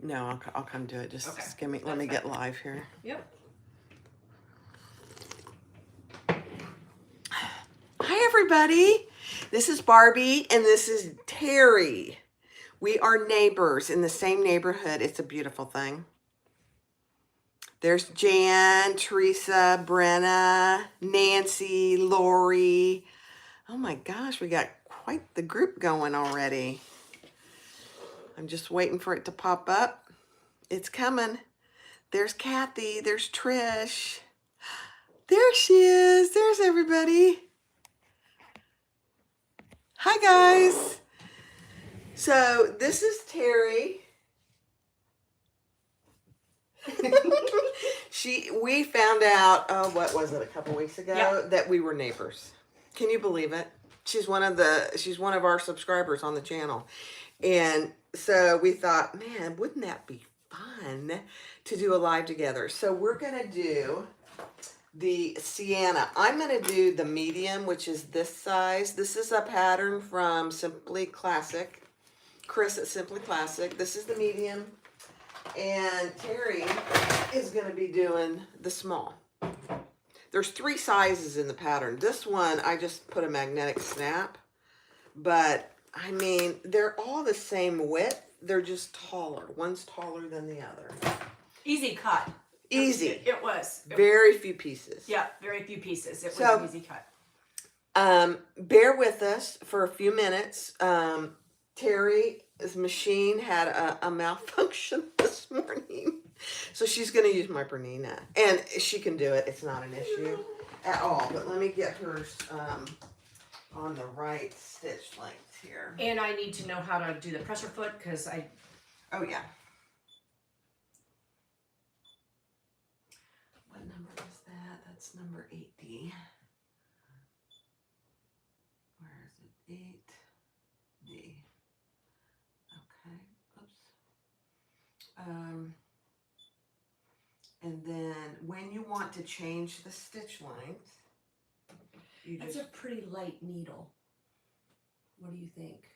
No, I'll come do it. Just Okay. give me. Let me get live here. Yep. Hi, everybody. This is Barbie, and this is Terri. We are neighbors in the same neighborhood. It's a beautiful thing. There's Jan, Teresa, Brenna, Nancy, Lori. Oh my gosh, we got quite the group going already. I'm just waiting for it to pop up. It's coming. There's Kathy. There's Trish. There she is. There's everybody. Hi, guys. So this is Terri. We found out, what was it, a couple weeks ago, that we were neighbors. Can you believe it? She's one of our subscribers on the channel. And so we thought, man, wouldn't that be fun to do a live together? So we're going to do the Ciana. I'm going to do the medium, which is this size. This is a pattern from SimplyClassic. Chris at SimplyClassic. This is the medium. And Terri is going to be doing the small. There's 3 sizes in the pattern. This one, I just put a magnetic snap. But, I mean, they're all the same width. They're just taller. One's taller than the other. Easy cut. Easy. It was. Very few pieces. Yeah, very few pieces. It was an easy cut. Bear with us for a few minutes. Terri's machine had a malfunction this morning. So she's going to use my Bernina. And she can do it. It's not an issue at all. But let me get hers on the right stitch length here. And I need to know how to do the pressure foot because I... Oh, yeah. What number is that? That's number 80. Where is it? 8D. Okay. Oops. And then when you want to change the stitch length, you That's a pretty light needle. What do you think?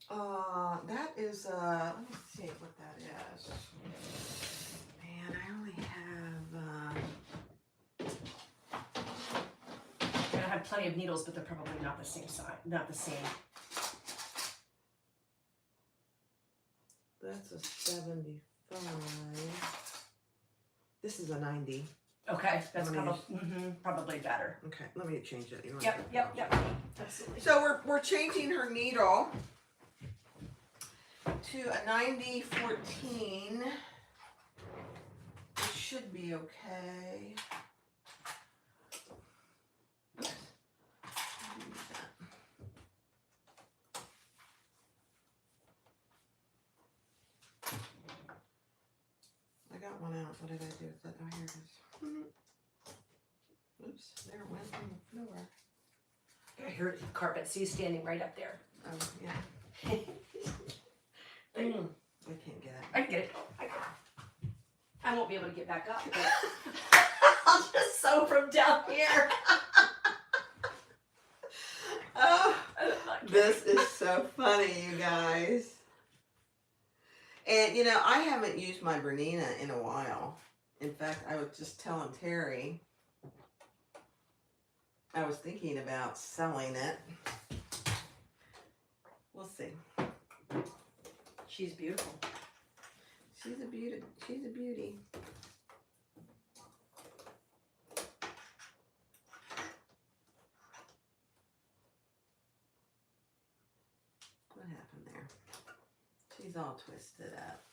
That is, let me see what that is. Man, I only have, I have plenty of needles, but they're probably not the same size, not the same. That's a 75. This is a 90. Okay, that's probably better. Okay, let me change it. Yep. Absolutely. So we're changing her needle to a 90-14. It should be okay. Oops. I got one out. What did I do with it? Oh, here it is. Oops, there it went from the floor. I heard the carpet. See you standing right up there. Oh, yeah. I can't get it. I can get it. I won't be able to get back up. But I'll just sew from down here. Oh, this is so funny, you guys. And, you know, I haven't used my Bernina in a while. In fact, I was just telling Terri, I was thinking about selling it. We'll see. She's beautiful. She's a beauty. She's a beauty. What happened there? She's all twisted up.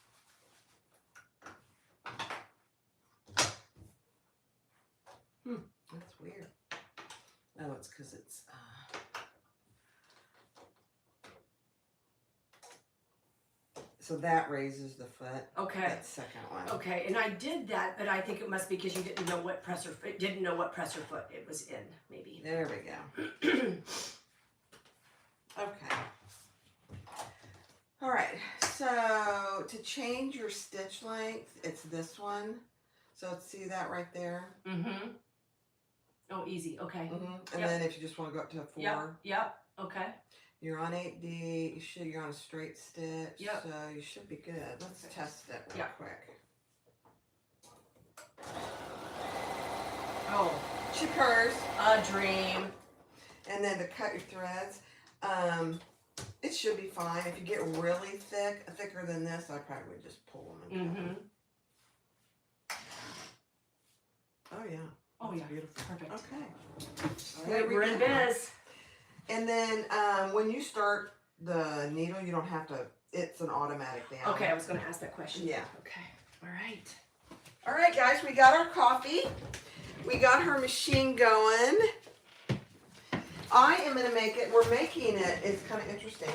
That's weird. Oh, it's because it's... So that raises the foot. Okay. That second one. Okay, and I did that, but I think it must be because you didn't know what presser foot it was in, maybe. There we go. Okay. All right. So to change your stitch length, it's this one. So see that right there? Mm-hmm. Oh, easy. Okay. Mm-hmm. And then if you just want to go up to a 4. Yep. Okay. You're on 8D. You're on a straight stitch. Yep. So you should be good. Let's test it real quick. Oh, She purrs. a dream. And then to cut your threads, it should be fine. If you get really thicker than this, I probably would just pull them. And Oh yeah. Oh That's yeah. beautiful. Perfect. Okay. Okay, we're in biz. And then when you start the needle, you don't have to. It's an automatic down. Okay, I was going to ask that question. Yeah. Okay. All right. All right, guys, we got our coffee. We got her machine going. I am going to make it. We're making it. It's kind of interesting.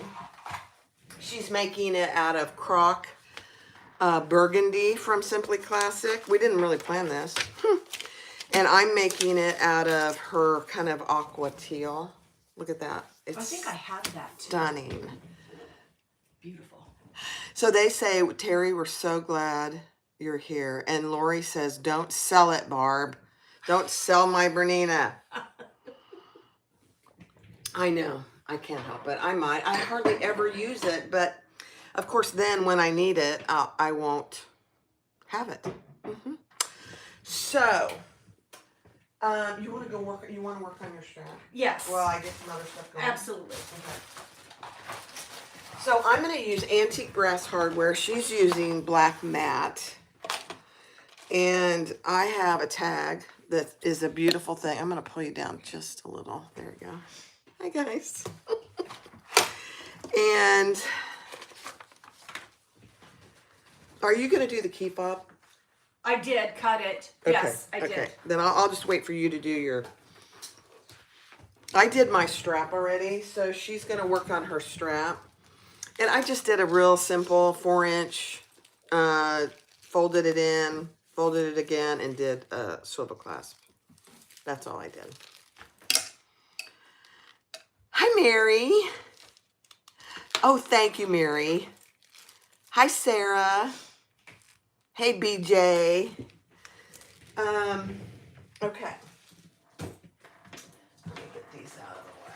She's making it out of croc burgundy from SimplyClassic. We didn't really plan this. And I'm making it out of her kind of aqua teal. Look at that. It's I think I have that too. stunning. Beautiful. So they say, Terry, we're so glad you're here. And Lori says, don't sell it, Barb. Don't sell my Bernina. I know. I can't help it. I might. I hardly ever use it. But, of course, then when I need it, I won't have it. So, you want to go work? You want to work on your strap? Yes. Well, I get some other stuff going. Absolutely. Okay. So I'm going to use Antique Brass Hardware. She's using black matte. And I have a tag that is a beautiful thing. I'm going to pull you down just a little. There you go. Hi, guys. And are you going to do the key fob? I did cut it. Okay. Yes, I did. Okay. Then I'll just wait for you to do your... I did my strap already, so she's going to work on her strap. And I just did a real simple 4-inch, folded it in, folded it again, and did a swivel clasp. That's all I did. Hi, Mary. Oh, thank you, Mary. Hi, Sarah. Hey, BJ. Okay. Let me get these out of the way.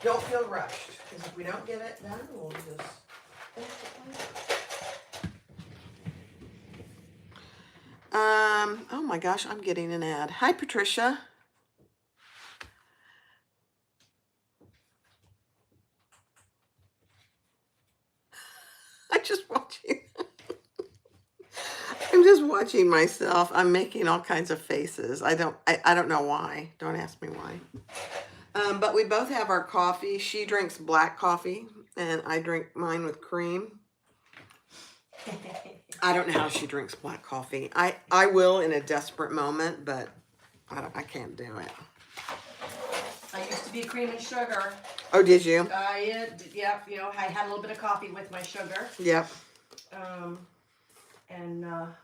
Don't feel rushed, because if we don't get it done, we'll just... Oh my gosh, I'm getting an ad. Hi, Patricia. I'm just watching. I'm just watching myself. I'm making all kinds of faces. I don't know why. Don't ask me why. But we both have our coffee. She drinks black coffee, and I drink mine with cream. I don't know how she drinks black coffee. I will in a desperate moment, but I can't do it. I used to be cream and sugar. Oh, did you? Yep, you know, I had a little bit of coffee with my sugar. Yep. But now...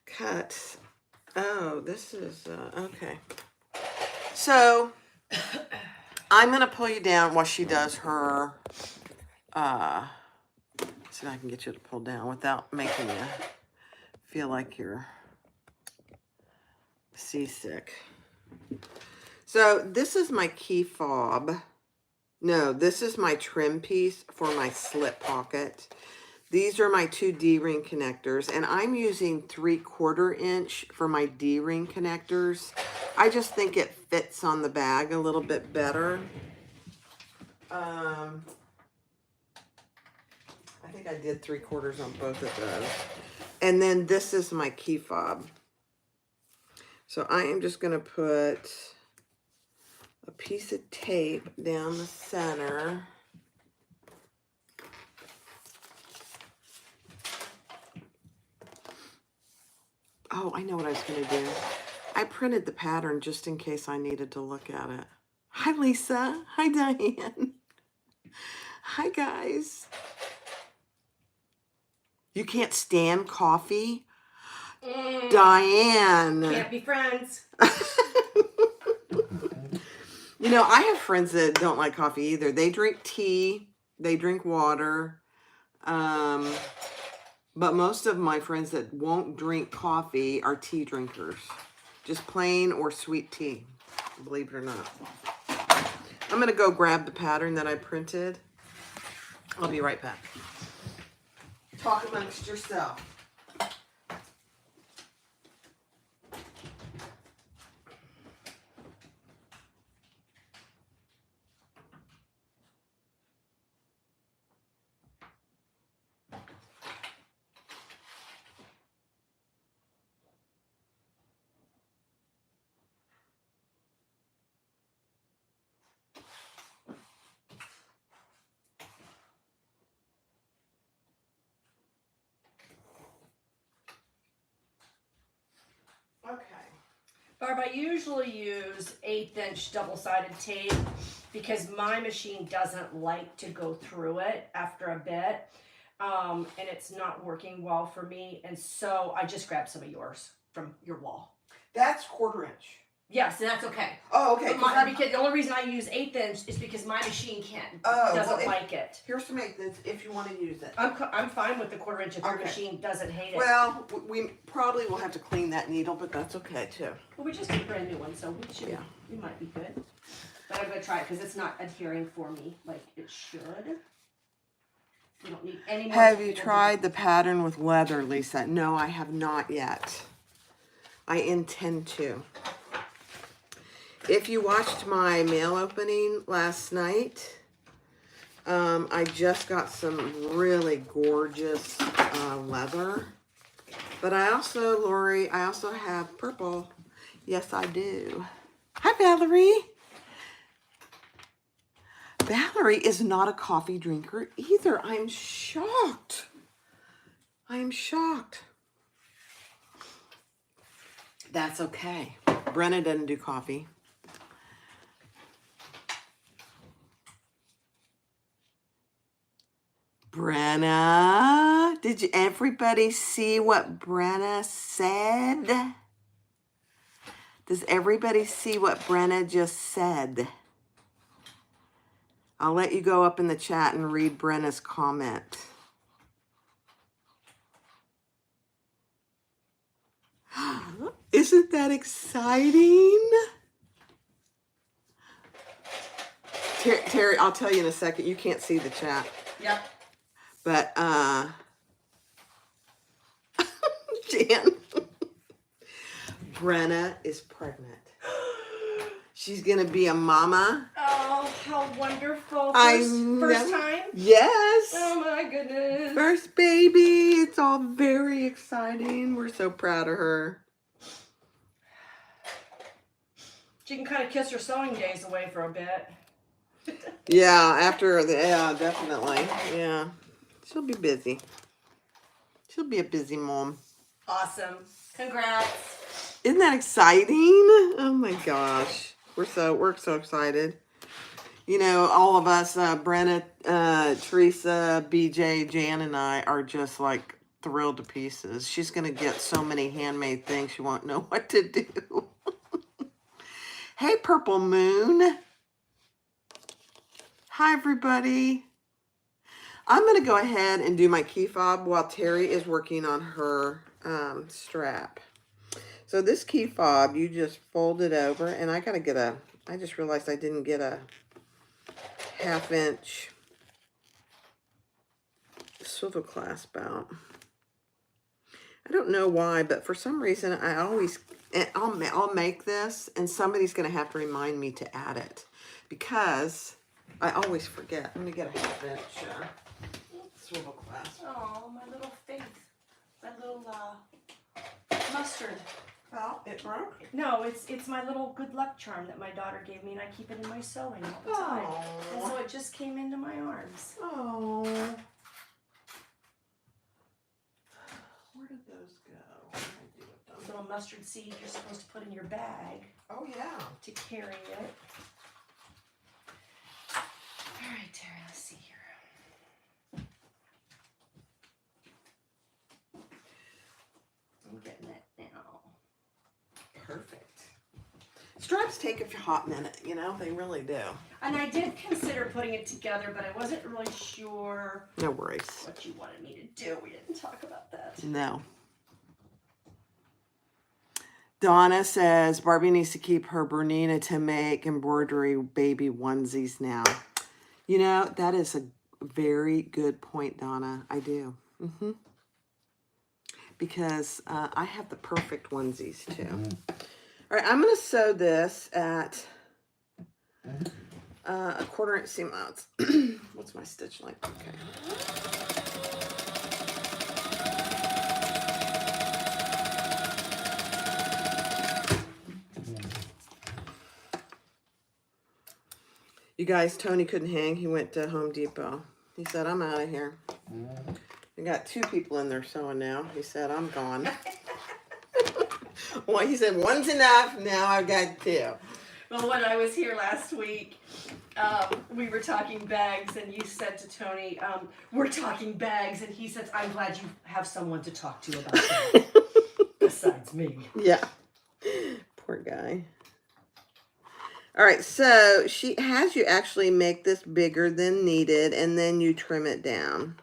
Cut. Oh, this is, okay. So, I'm going to pull you down while she does her, see if I can get you to pull down without making you feel like you're seasick. So, this is my key fob. No, this is my trim piece for my slip pocket. These are my 2 D-ring connectors, and I'm using 3/4 inch for my D-ring connectors. I just think it fits on the bag a little bit better. I think I did 3/4 on both of those. And then this is my key fob. So I am just going to put a piece of tape down the center. Oh, I know what I was going to do. I printed the pattern just in case I needed to look at it. Hi, Lisa. Hi, Diane. Hi, guys. You can't stand coffee? Diane. Can't be friends. You know, I have friends that don't like coffee either. They drink tea. They drink water. But most of my friends that won't drink coffee are tea drinkers. Just plain or sweet tea, believe it or not. I'm gonna go grab the pattern that I printed. I'll be right back. Talk amongst yourself. Okay. Barb, I usually use 1/8 inch double-sided tape because my machine doesn't like to go through it after a bit. And it's not working well for me. And so I just grabbed some of yours from your wall. That's 1/4 inch. Yes, and that's okay. Oh, okay. Because the only reason I use 1/8 inch is because my machine doesn't like it. Here's some 1/8 inch if you want to use it. I'm fine with the 1/4 inch if your machine doesn't hate it. Well, we probably will have to clean that needle, but that's okay too. Well, we just did a brand new one, so we might be good. But I'm gonna try it because it's not adhering for me like it should. We don't need any more. Have you tried the pattern with leather, Lisa? No, I have not yet. I intend to. If you watched my mail opening last night, I just got some really gorgeous leather. But I also, Lori, I also have purple. Yes, I do. Hi, Valerie. Valerie is not a coffee drinker either. I'm shocked. I am shocked. That's okay. Brenna doesn't do coffee. Brenna, did everybody see what Brenna said? Does everybody see what Brenna just said? I'll let you go up in the chat and read Brenna's comment. Isn't that exciting? Terry, I'll tell you in a second. You can't see the chat. Yep. But, Jan, Brenna is pregnant. She's going to be a mama. Oh, how wonderful. First time? Yes. Oh, my goodness. First baby. It's all very exciting. We're so proud of her. She can kind of kiss her sewing days away for a bit. Yeah, definitely. Yeah. She'll be busy. She'll be a busy mom. Awesome. Congrats. Isn't that exciting? Oh my gosh. We're so excited. You know, all of us, Brenna, Teresa, BJ, Jan, and I are just like thrilled to pieces. She's going to get so many handmade things she won't know what to do. Hey, Purple Moon. Hi, everybody. I'm going to go ahead and do my key fob while Terri is working on her strap. So this key fob, you just fold it over, and I just realized I didn't get a 1/2 inch swivel clasp out. I don't know why, but for some reason I'll make this, and somebody's going to have to remind me to add it because I always forget. Let me get a 1/2 inch swivel clasp. Oh, my little faith. My little mustard. Well, it broke. No, it's my little good luck charm that my daughter gave me, and I keep it in my sewing all the time. And so it just came into my arms. Oh. Where did those go? What did I do with them? Little mustard seed you're supposed to put in your bag. Oh, yeah. To carry it. All right, Terry, let's see here. I'm getting it now. Perfect. Straps take a hot minute, you know, they really do. And I did consider putting it together, but I wasn't really sure No worries. what you wanted me to do. We didn't talk about that. No. Donna says Barbie needs to keep her Bernina to make embroidery baby onesies now. You know, that is a very good point, Donna. I do. Because I have the perfect onesies too. All right, I'm going to sew this at a 1/4 inch seam allowance. What's my stitch length? Okay. You guys, Tony couldn't hang. He went to Home Depot. He said, I'm out of here. We got 2 people in there sewing now. He said, I'm gone. Well, he said, one's enough. Now I've got 2. Well, when I was here last week, we were talking bags, and you said to Tony, we're talking bags, and he says, I'm glad you have someone to talk to about that besides me. Yeah. Poor guy. All right, so she has you actually make this bigger than needed, and then you trim it down.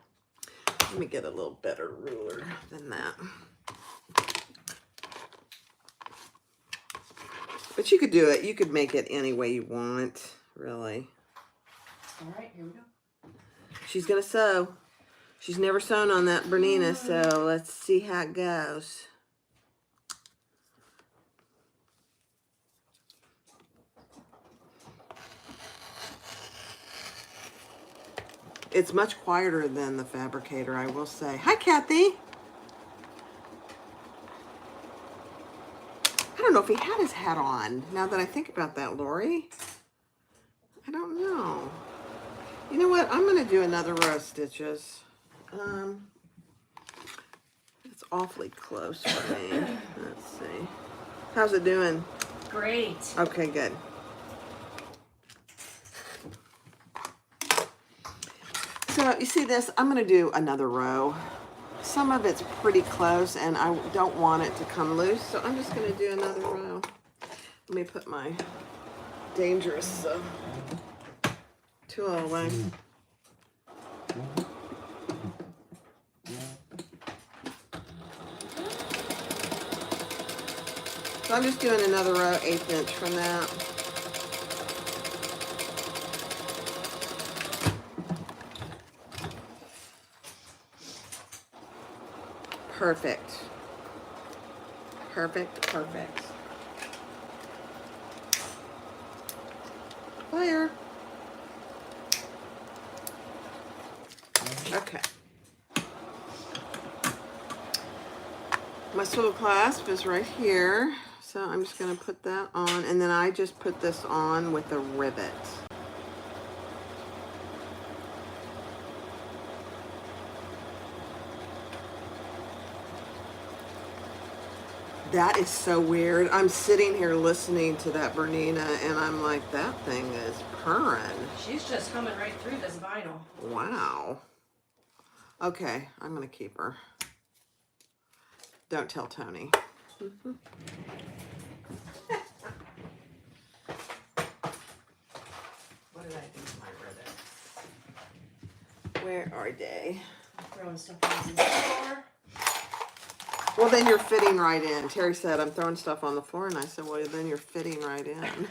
Let me get a little better ruler than that. But you could do it. You could make it any way you want, really. All right, here we go. She's going to sew. She's never sewn on that Bernina, so let's see how it goes. It's much quieter than the Fabricator, I will say. Hi, Kathy. I don't know if he had his hat on, now that I think about that, Lori. I don't know. You know what? I'm going to do another row of stitches. It's awfully close for me. Let's see. How's it doing? Great. Okay, good. So you see this, I'm going to do another row. Some of it's pretty close and I don't want it to come loose, so I'm just going to do another row. Let me put my dangerous tool away. So I'm just doing another row, 1/8 inch from that. Perfect. Perfect, perfect. Fire. Okay. My swivel clasp is right here. So I'm just going to put that on, and then I just put this on with a rivet. That is so weird. I'm sitting here listening to that Bernina, and I'm like, that thing is purring. She's just humming right through this vinyl. Wow. Okay, I'm going to keep her. Don't tell Tony. What did I do to my rivets? Where are they? I'm throwing stuff on the floor. Well, then you're fitting right in. Terry said, I'm throwing stuff on the floor, and I said, well, then you're fitting right in.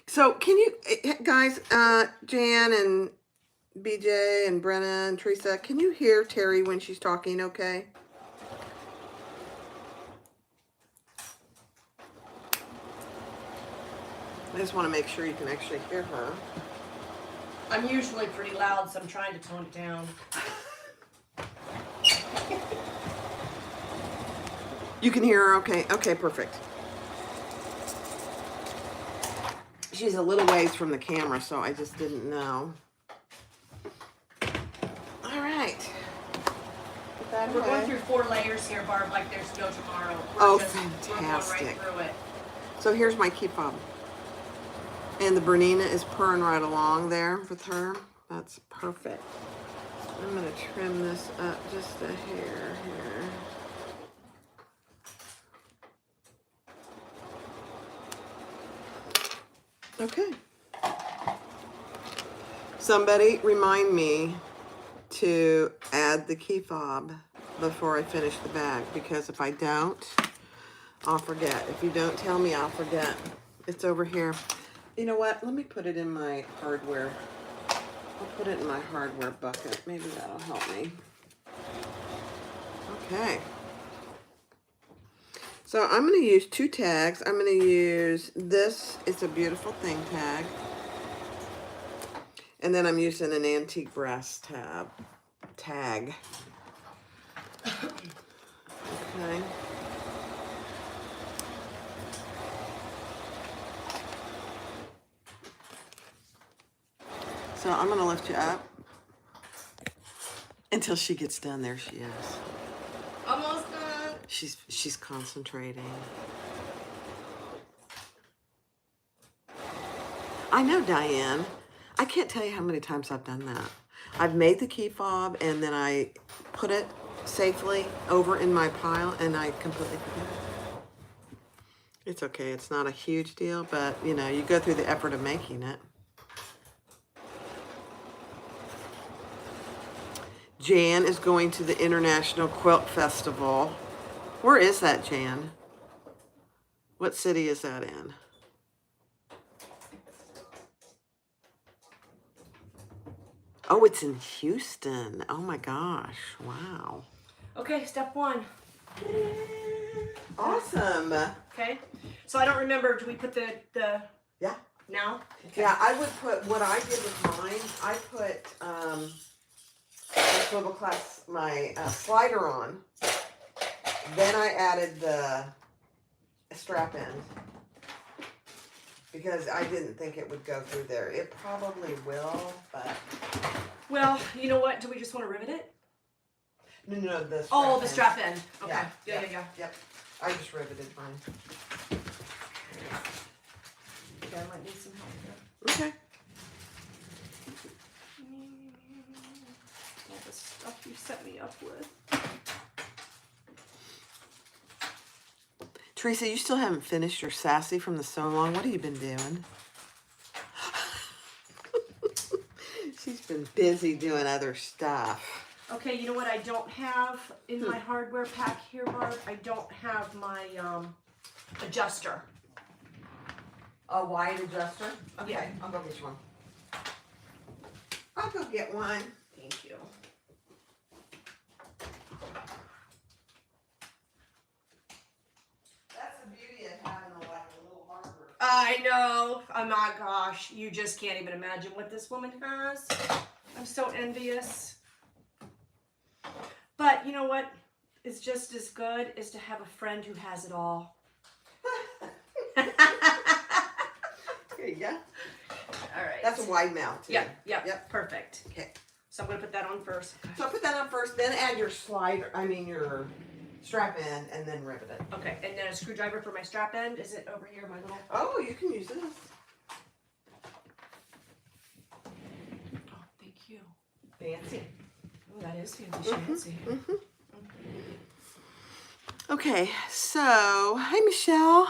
So can you, guys, Jan and BJ and Brenna and Teresa, can you hear Terry when she's talking okay? I just want to make sure you can actually hear her. I'm usually pretty loud, so I'm trying to tone it down. You can hear her okay? Okay, perfect. She's a little ways from the camera, so I just didn't know. All right. Put that We're away. going through 4 layers here, Barb, like there's no tomorrow. Oh, We're fantastic. going right through it. So here's my key fob. And the Bernina is purring right along there with her. That's perfect. I'm going to trim this up just a hair here. Okay. Somebody remind me to add the key fob before I finish the bag, because if I don't, I'll forget. If you don't tell me, I'll forget. It's over here. You know what? Let me put it in my hardware. I'll put it in my hardware bucket. Maybe that'll help me. Okay. So I'm going to use 2 tags. I'm going to use this. It's a beautiful thing tag. And then I'm using an antique brass tag. Okay. So I'm going to lift you up until she gets done. There she is. Almost done. She's concentrating. I know, Diane. I can't tell you how many times I've done that. I've made the key fob and then I put it safely over in my pile and I completely forget it. It's okay. It's not a huge deal, but you know, you go through the effort of making it. Jan is going to the International Quilt Festival. Where is that, Jan? What city is that in? Oh, it's in Houston. Oh my gosh. Wow. Okay, step 1. Awesome. Okay. So I don't remember, do we put the Yeah. now? Okay. Yeah, I would put, what I did with mine, I put my slider on. Then I added the strap end because I didn't think it would go through there. It probably will, but... Well, you know what? Do we just want to rivet it? No, the strap Oh, the end. strap end. Okay. Yeah, Yeah. Yep. I just riveted mine. Okay, I might need some help here. Okay. All the stuff you set me up with. Teresa, you still haven't finished your sassy from the so long. What have you been doing? She's been busy doing other stuff. Okay, you know what I don't have in my hardware pack here, Barb? I don't have my adjuster. A wide adjuster? Okay, Yeah. I'll go get you one. I'll go get one. Thank you. That's the beauty of having a little hardware. I know. Oh my gosh. You just can't even imagine what this woman has. I'm so envious. But you know what? It's just as good as to have a friend who has it all. There you go. All right. That's a wide mouth too. Yep. Perfect. Okay. So I'm going to put that on first. So put that on first, then add your your strap end, and then rivet it. Okay, and then a screwdriver for my strap end. Is it over here, my little... Oh, you can use this. Oh, thank you. Fancy. Oh, that is fancy. Okay, so, hi Michelle.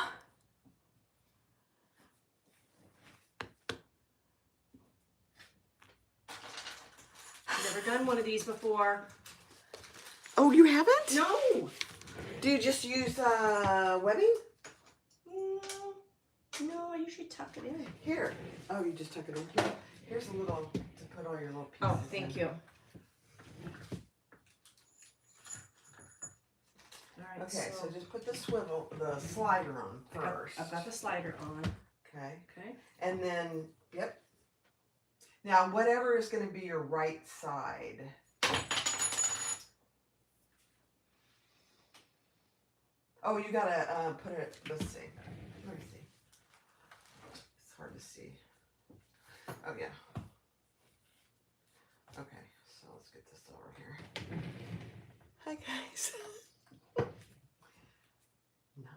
Never done one of these before. Oh, you haven't? No. Do you just use webbing? No, I usually tuck it in. Here. Oh, you just tuck it in here. Here's a little to put all your little pieces. Oh, thank you. All right. Okay, so just put the slider on first. I've got the slider on. Okay. Okay. And then, yep. Now, whatever is going to be your right side. Oh, you got to put it, let's see. Let me see. It's hard to see. Oh, yeah. Okay, so let's get this over here. Hi, guys.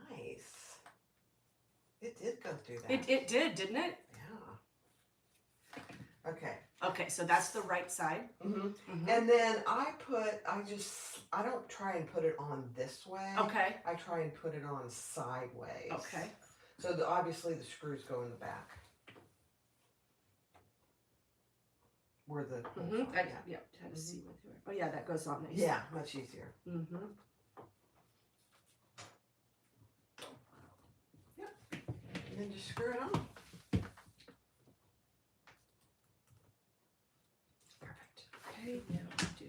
Nice. It did go through that. It did, didn't it? Yeah. Okay. Okay, so that's the right side. And then I don't try and put it on this way. Okay. I try and put it on sideways. Okay. So obviously the screws go in the back. where the Yeah, had to see with her. Oh yeah, that goes on nice. Yeah, much easier. Mm-hmm. Yep. And then just screw it on. Perfect. Okay, now do.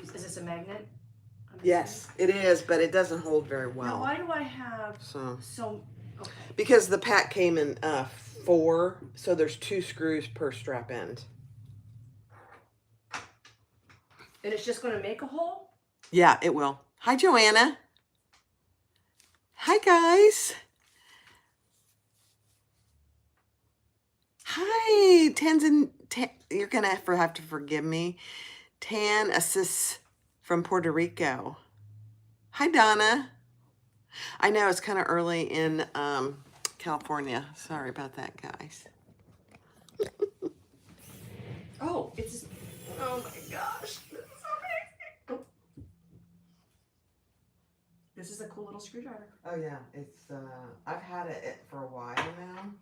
Is this a magnet? Yes, it is, but it doesn't hold very well. Now, why do I have so? Okay. Because the pack came in 4, so there's 2 screws per strap end. And it's just going to make a hole? Yeah, it will. Hi, Joanna. Hi, guys. Hi, you're going to have to forgive me. Tan assists from Puerto Rico. Hi, Donna. I know it's kind of early in California. Sorry about that, guys. Oh, it's... Oh, my gosh. This is a cool little screwdriver. Oh, yeah. It's, I've had it for a while now.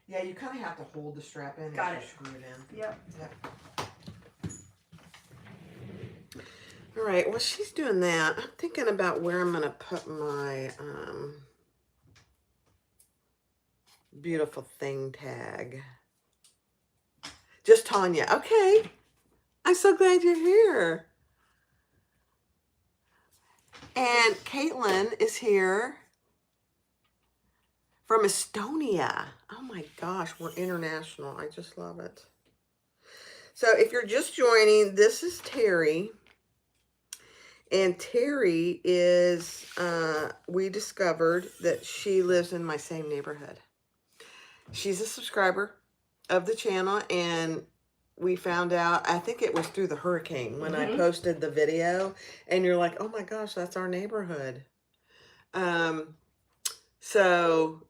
Yeah, you kind of have to hold the strap in Got as it. you screw it in. Yep. All right, well, she's doing that. I'm thinking about where I'm going to put my beautiful thing tag. Just Tanya. Okay. I'm so glad you're here. And Caitlin is here from Estonia. Oh my gosh, we're international. I just love it. So if you're just joining, this is Terri. And Terri is, we discovered that she lives in my same neighborhood. She's a subscriber of the channel, and we found out, I think it was through the hurricane when I posted the video, and you're like, oh my gosh, that's our neighborhood. So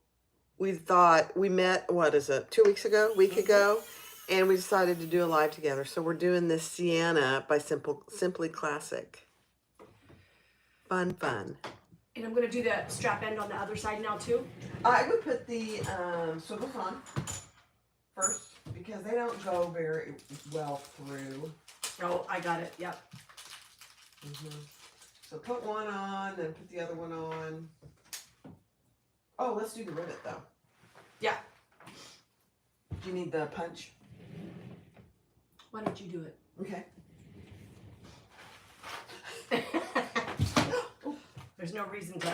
we thought, we met, what is it, 2 weeks ago, week ago, and we decided to do a live together. So we're doing this Ciana by SimplyClassic. Fun. And I'm going to do the strap end on the other side now, too? I would put the swivels on first, because they don't go very well through. Oh, I got it. Yep. So put one on, then put the other one on. Oh, let's do the rivet, though. Yeah. Do you need the punch? Why don't you do it? Okay. There's no reason to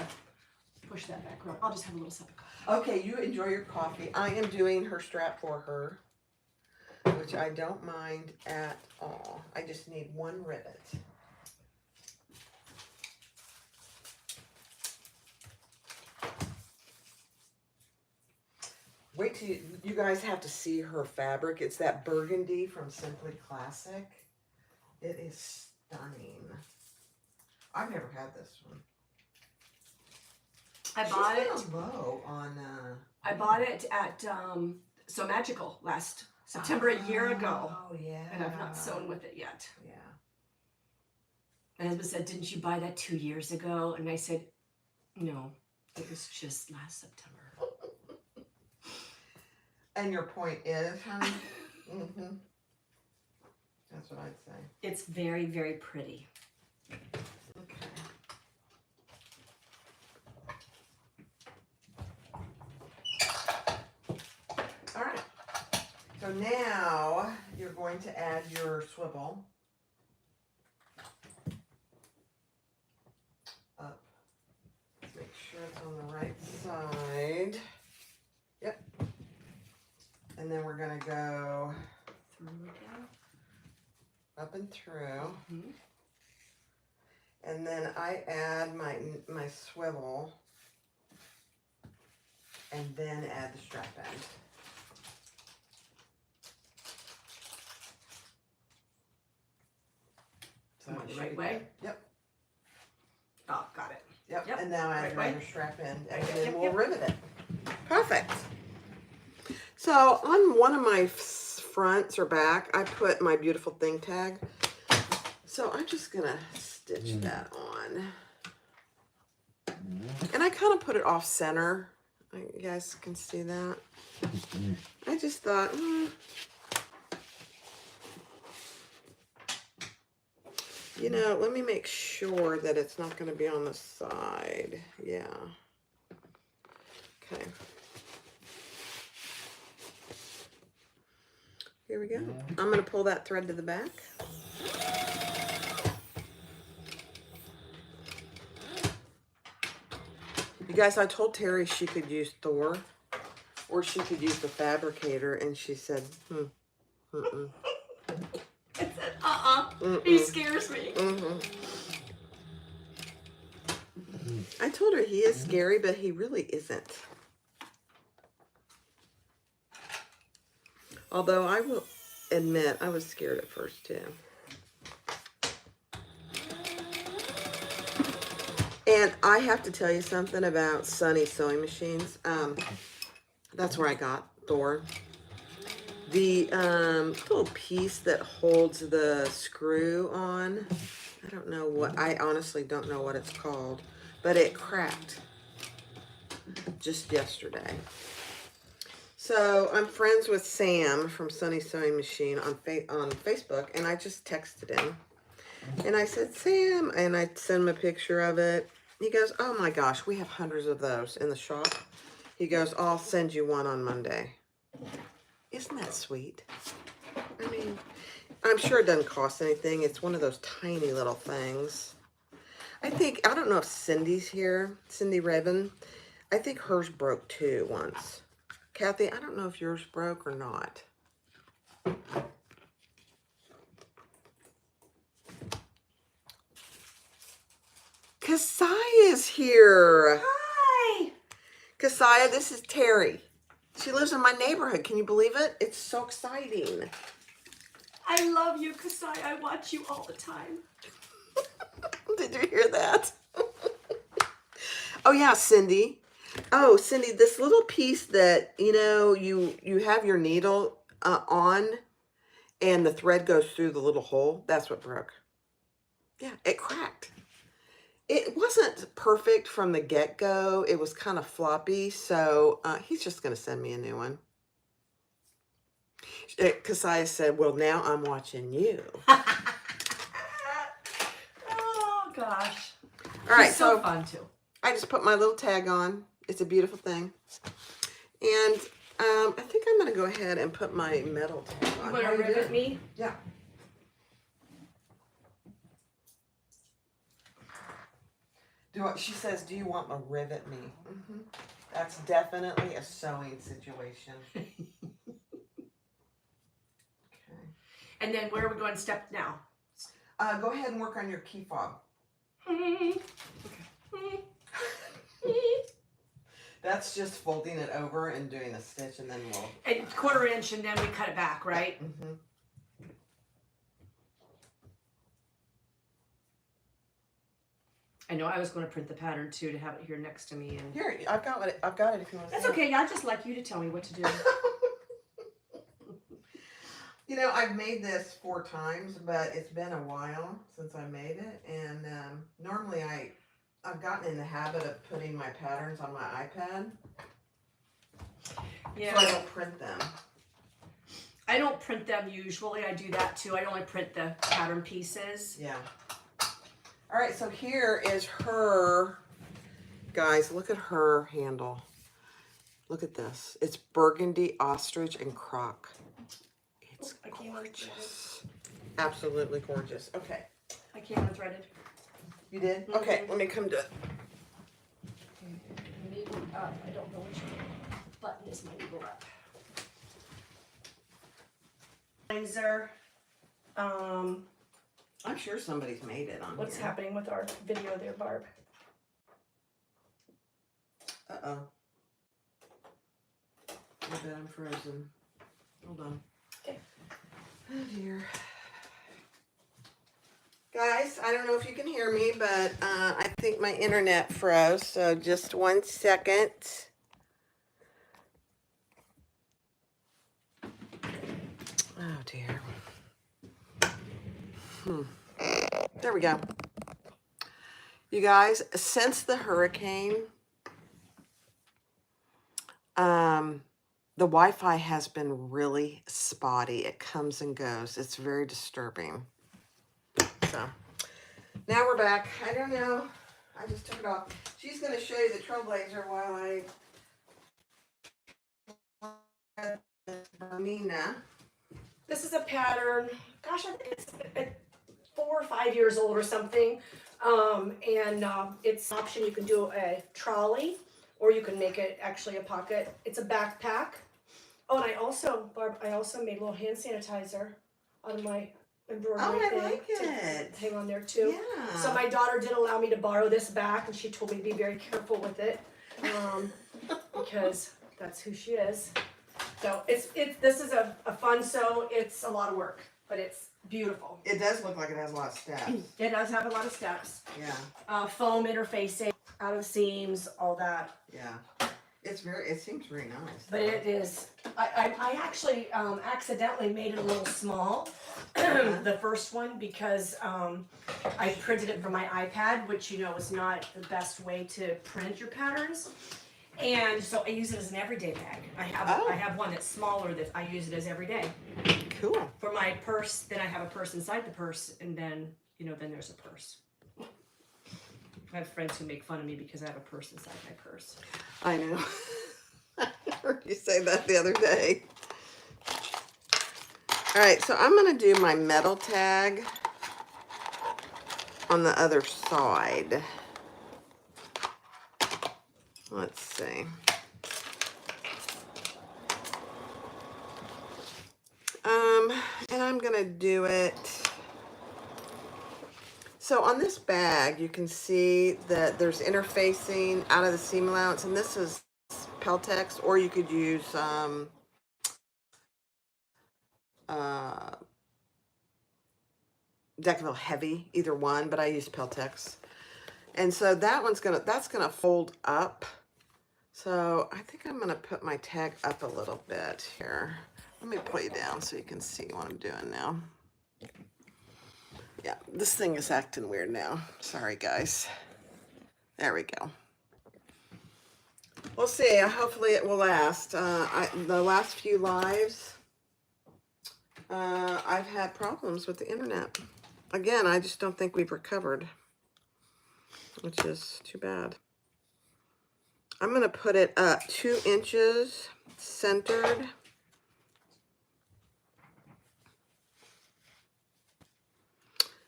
push that back. I'll just have a little sip of coffee. Okay, you enjoy your coffee. I am doing her strap for her, which I don't mind at all. I just need one rivet. Wait till you guys have to see her fabric. It's that burgundy from SimplyClassic. It is stunning. I've never had this one. I bought it. Low on. I bought it at So Magical last September a year ago. Oh yeah. And I've not sewn with it yet. Yeah. My husband said, "Didn't you buy that 2 years ago?" And I said, "No, it was just last September." And your point is, honey? That's what I'd say. It's very, very pretty. Okay. All right. So now you're going to add your swivel up. Let's make sure it's on the right side. Yep. And then we're going to go up and through. And then I add my swivel and then add the strap end. So the right way? Yep. Oh, got it. Yep. Yep. And now add Right another way? strap end, and Yep, then yep, we'll yep. rivet it. Perfect. So on one of my fronts or back, I put my beautiful thing tag. So I'm just gonna stitch that on. And I kind of put it off center You guys can see that. I just thought, you know, let me make sure that it's not going to be on the side. Yeah. Okay. Here we go. I'm going to pull that thread to the back. You guys, I told Terri she could use Thor or she could use the fabricator, and she said, mm-mm. I said, he scares me. I told her he is scary, but he really isn't. Although I will admit, I was scared at first too. And I have to tell you something about Sunny sewing machines. That's where I got Thor. The little piece that holds the screw on, I don't know what, I honestly don't know what it's called, but it cracked just yesterday. So I'm friends with Sam from Sunny Sewing Machine on Facebook, and I just texted him. And I said, Sam, and I sent him a picture of it. He goes, oh my gosh, we have hundreds of those in the shop. He goes, I'll send you one on Monday. Isn't that sweet? I mean, I'm sure it doesn't cost anything. It's one of those tiny little things. I don't know if Cindy's here, Cindy Raven. I think hers broke too once. Kathy, I don't know if yours broke or not. Siah's here. Hi. Siah, this is Terri. She lives in my neighborhood. Can you believe it? It's so exciting. I love you, Siah. I watch you all the time. Did you hear that? Oh yeah, Cindy. Oh, Cindy, this little piece that, you know, you have your needle on and the thread goes through the little hole. That's what broke. Yeah, it cracked. It wasn't perfect from the get-go. It was kind of floppy, so he's just going to send me a new one. Siah said, well, now I'm watching you. Oh, gosh. All right, He's so fun, too. I just put my little tag on. It's a beautiful thing. And I think I'm going to go ahead and put my metal tag on. You want to rivet me? Yeah. She says, do you want to rivet me? Mm-hmm. That's definitely a sewing situation. Okay. And then where are we going to step now? Go ahead and work on your key fob. That's just folding it over and doing a stitch, and then we'll... And 1/4 inch, and then we cut it back, right? Mm-hmm. I know I was going to print the pattern too to have it here next to me. And here, I've got it if you want to. That's okay. I'd just like you to tell me what to do. You know, I've made this 4 times, but it's been a while since I made it, and normally I've gotten in the habit of putting my patterns on my iPad. Yeah. So I don't print them. I don't print them usually. I do that too. I only print the pattern pieces. Yeah. All right, so here is her, guys, look at her handle. Look at this. It's burgundy, ostrich, and croc. It's gorgeous. Absolutely gorgeous. Okay. I came unthreaded. You did? Mm-hmm. Okay, let me come to it. Needle up. I don't know which button is my needle up. I'm sure somebody's made it on What's here. happening with our video there, Barb? Uh-oh. I bet I'm frozen. Hold on. Okay. Oh, dear. Guys, I don't know if you can hear me, but I think my internet froze, so just 1 second. Oh, dear. There we go. You guys, since the hurricane, the Wi-Fi has been really spotty. It comes and goes. It's very disturbing. So now we're back. I don't know. I just took it off. She's going to show you the trailblazer while Nina. This is a pattern. Gosh, I think it's 4 or 5 years old or something. It's an option. You can do a trolley, or you can make it actually a pocket. It's a backpack. Oh, and Barb, I also made a little hand sanitizer out of my embroidery thing. I like it. To hang on there too. Yeah. So my daughter did allow me to borrow this back, and she told me to be very careful with it, because that's who she is. So this is a fun sew. It's a lot of work, but it's beautiful. It does look like it has a lot of steps. It does have a lot of steps. Yeah. Foam interfacing, out of seams, all that. Yeah. It seems very nice. But it is, I actually accidentally made it a little small, the first one, because I printed it from my iPad, which you know is not the best way to print your patterns. And so I use it as an everyday bag. I have one that's smaller that I use it as every day. Cool. For my purse, then I have a purse inside the purse, and then, then there's a purse. I have friends who make fun of me because I have a purse inside my purse. I know. I heard you say that the other day. All right, so I'm going to do my metal tag on the other side. Let's see. And I'm going to do it. So on this bag, you can see that there's interfacing out of the seam allowance, and this is Peltex, or you could use Decaville Heavy, either one, but I use Peltex. And so that's gonna fold up. So I think I'm gonna put my tag up a little bit here. Let me pull you down so you can see what I'm doing now. Yeah, this thing is acting weird now. Sorry, guys. There we go. We'll see. Hopefully it will last. The last few lives, I've had problems with the internet. Again, I just don't think we've recovered, which is too bad. I'm going to put it up 2 inches centered.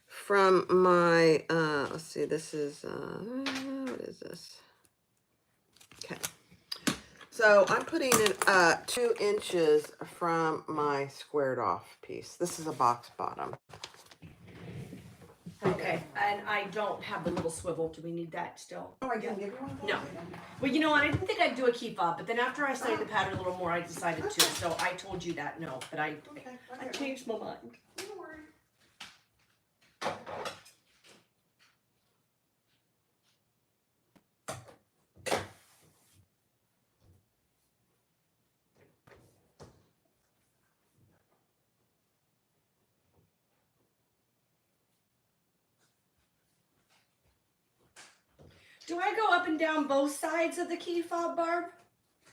From my, let's see, this is, what is this? Okay. So I'm putting it up 2 inches from my squared off piece. This is a box bottom. Okay, and I don't have the little swivel. Do we need that still? Oh, I didn't give you one? No. Well, you know what? I didn't think I'd do a key fob, but then after I studied the pattern a little more, I decided to. So I told you that no, but I changed my mind. Don't worry. Do I go up and down both sides of the key fob, Barb?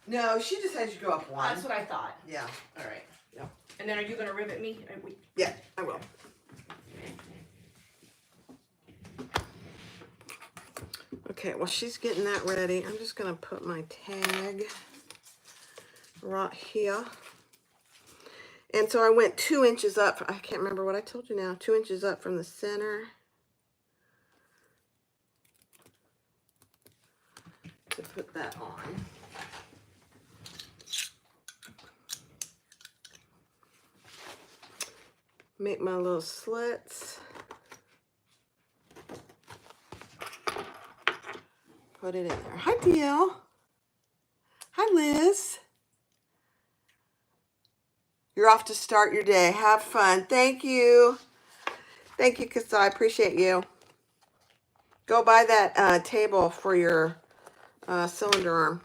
No, she just has you go up one. That's what I thought. Yeah. All right. Yeah. And then are you going to rivet me? Yeah, I will. Okay, while she's getting that ready, I'm just going to put my tag right here. And so I went 2 inches up. I can't remember what I told you now. 2 inches up from the center. To put that on. Make my little slits. Put it in there. Hi, Deal. Hi, Liz. You're off to start your day. Have fun. Thank you. Thank you, Kasa. I appreciate you. Go buy that table for your cylinder arm.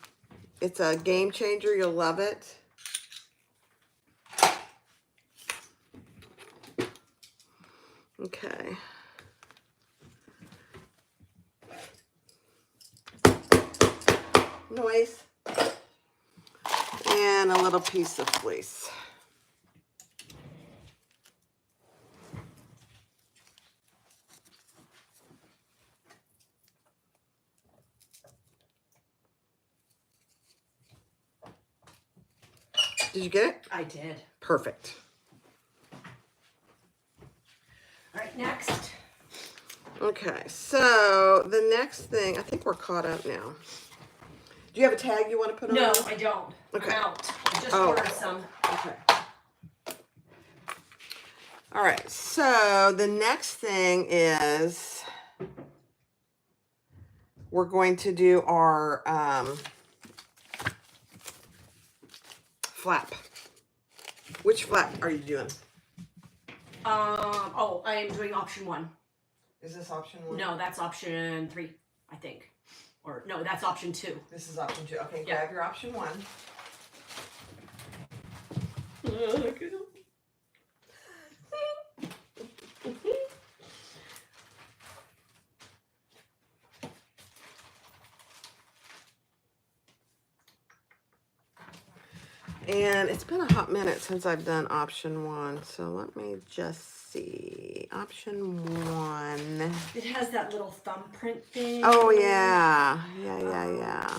It's a game changer. You'll love it. Okay. Noise. And a little piece of fleece. Did you get it? I did. Perfect. All right, next. Okay, so the next thing, I think we're caught up now. Do you have a tag you want to put on? No, I don't. Okay. I'm out. I just Oh. ordered some. Okay. All right, so the next thing is we're going to do our flap. Which flap are you doing? Oh, I am doing option 1. Is this option 1? No, that's option 3, I think. Or no, that's option 2. This is option 2. Okay, Yeah. grab your option 1. And it's been a hot minute since I've done option 1, so let me just see. Option 1. It has that little thumbprint thing. Oh, yeah. Yeah.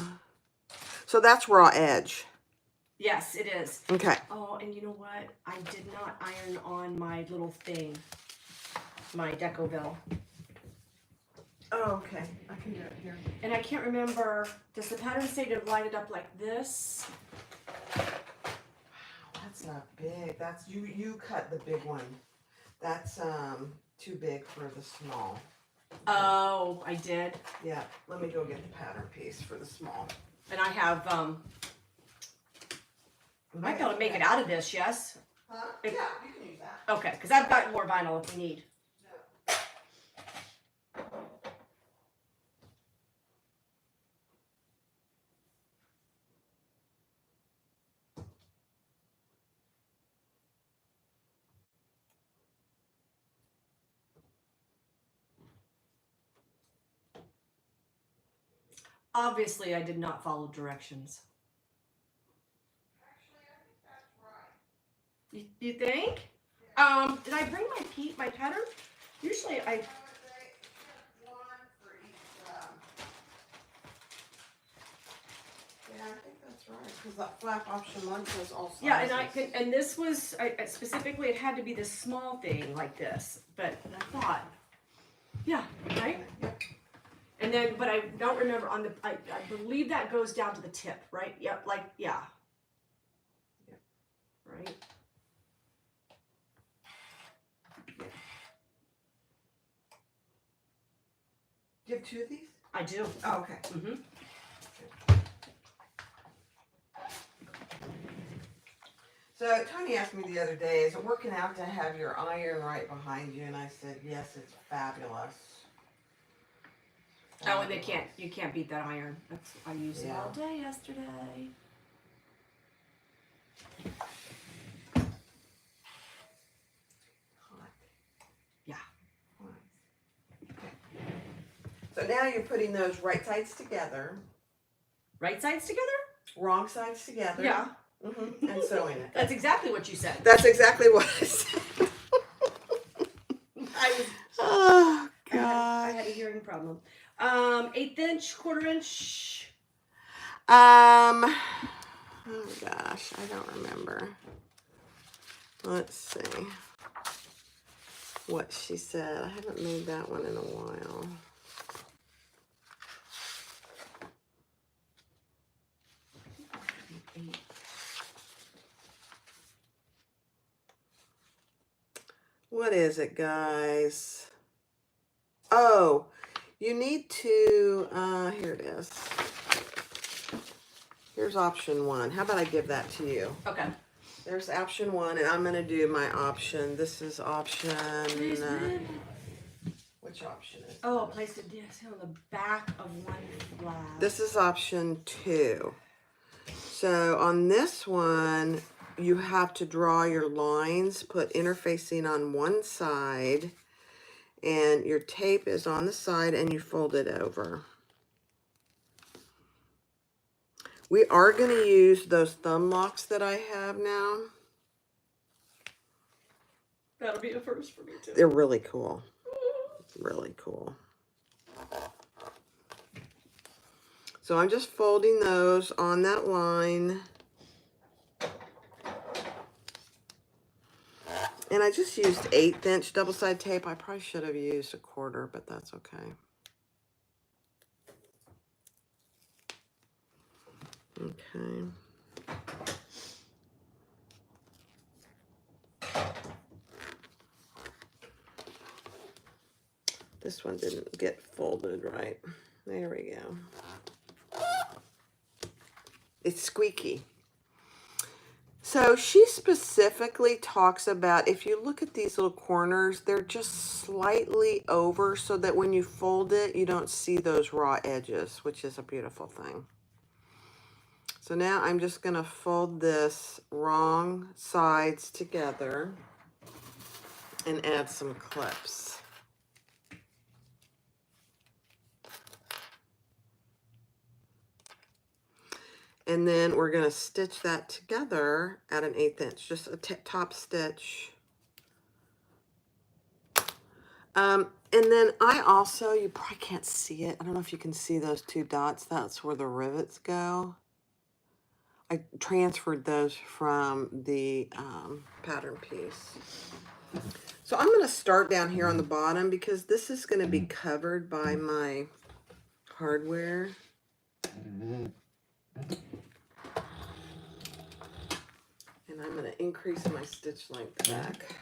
So that's raw edge. Yes, it is. Okay. Oh, and you know what? I did not iron on my little thing. My Decoville. Oh, okay. I can do it here. And I can't remember, does the pattern say to line it up like this? That's not big. That's you cut the big one. That's too big for the small. Oh, I did. Yeah, let me go get the pattern piece for the small. And I have, I might be able to make it out of this, yes? Huh? Yeah, you can use that. Okay, because I've got more vinyl if we need. Obviously, I did not follow directions. Actually, I think that's right. You think? Did I bring my pattern? Usually I... Yeah, I think that's right. Because that flap option 1 says all sizes. Yeah, and this was, specifically it had to be this small thing like this. But I thought, yeah, right? Yep. And then, but I don't remember on the, I believe that goes down to the tip, right? Yep, like, yeah. Yep. Right? Yeah. Do you have 2 of these? I do. Oh, okay. Mm-hmm. So Tony asked me the other day, is it working out to have your iron right behind you? And I said, yes, it's fabulous. Oh, and you can't beat that iron. I used it Yeah. all day yesterday. Hot. Yeah. Hot. Okay. So now you're putting those right sides together, Right sides together? wrong sides together. Yeah. And sewing it. That's exactly what you said. That's exactly what I said. Oh, I God. had a hearing problem. 1/8 inch, 1/4 inch. Oh gosh, I don't remember. Let's see what she said. I haven't made that one in a while. What is it, guys? Oh, you need to, here it is. Here's option 1. How about I give that to you? Okay. There's option 1, and I'm going to do my option. This is option, which option is Oh, placed it on the back of one flap. this is option 2. So on this one, you have to draw your lines, put interfacing on one side, and your tape is on the side, and you fold it over. We are going to use those thumb locks that I have now. That'll be a first for me too. They're really cool. Really cool. So I'm just folding those on that line. And I just used 1/8 inch double-sided tape. I probably should have used 1/4, but that's okay. Okay. This one didn't get folded right. There we go. It's squeaky. So she specifically talks about, if you look at these little corners, they're just slightly over so that when you fold it, you don't see those raw edges, which is a beautiful thing. So now I'm just going to fold this wrong sides together and add some clips. And then we're going to stitch that together at an 1/8 inch, just a top stitch. And then I also, you probably can't see it. I don't know if you can see those 2 dots. That's where the rivets go. I transferred those from the pattern piece. So I'm going to start down here on the bottom because this is going to be covered by my hardware. And I'm going to increase my stitch length back.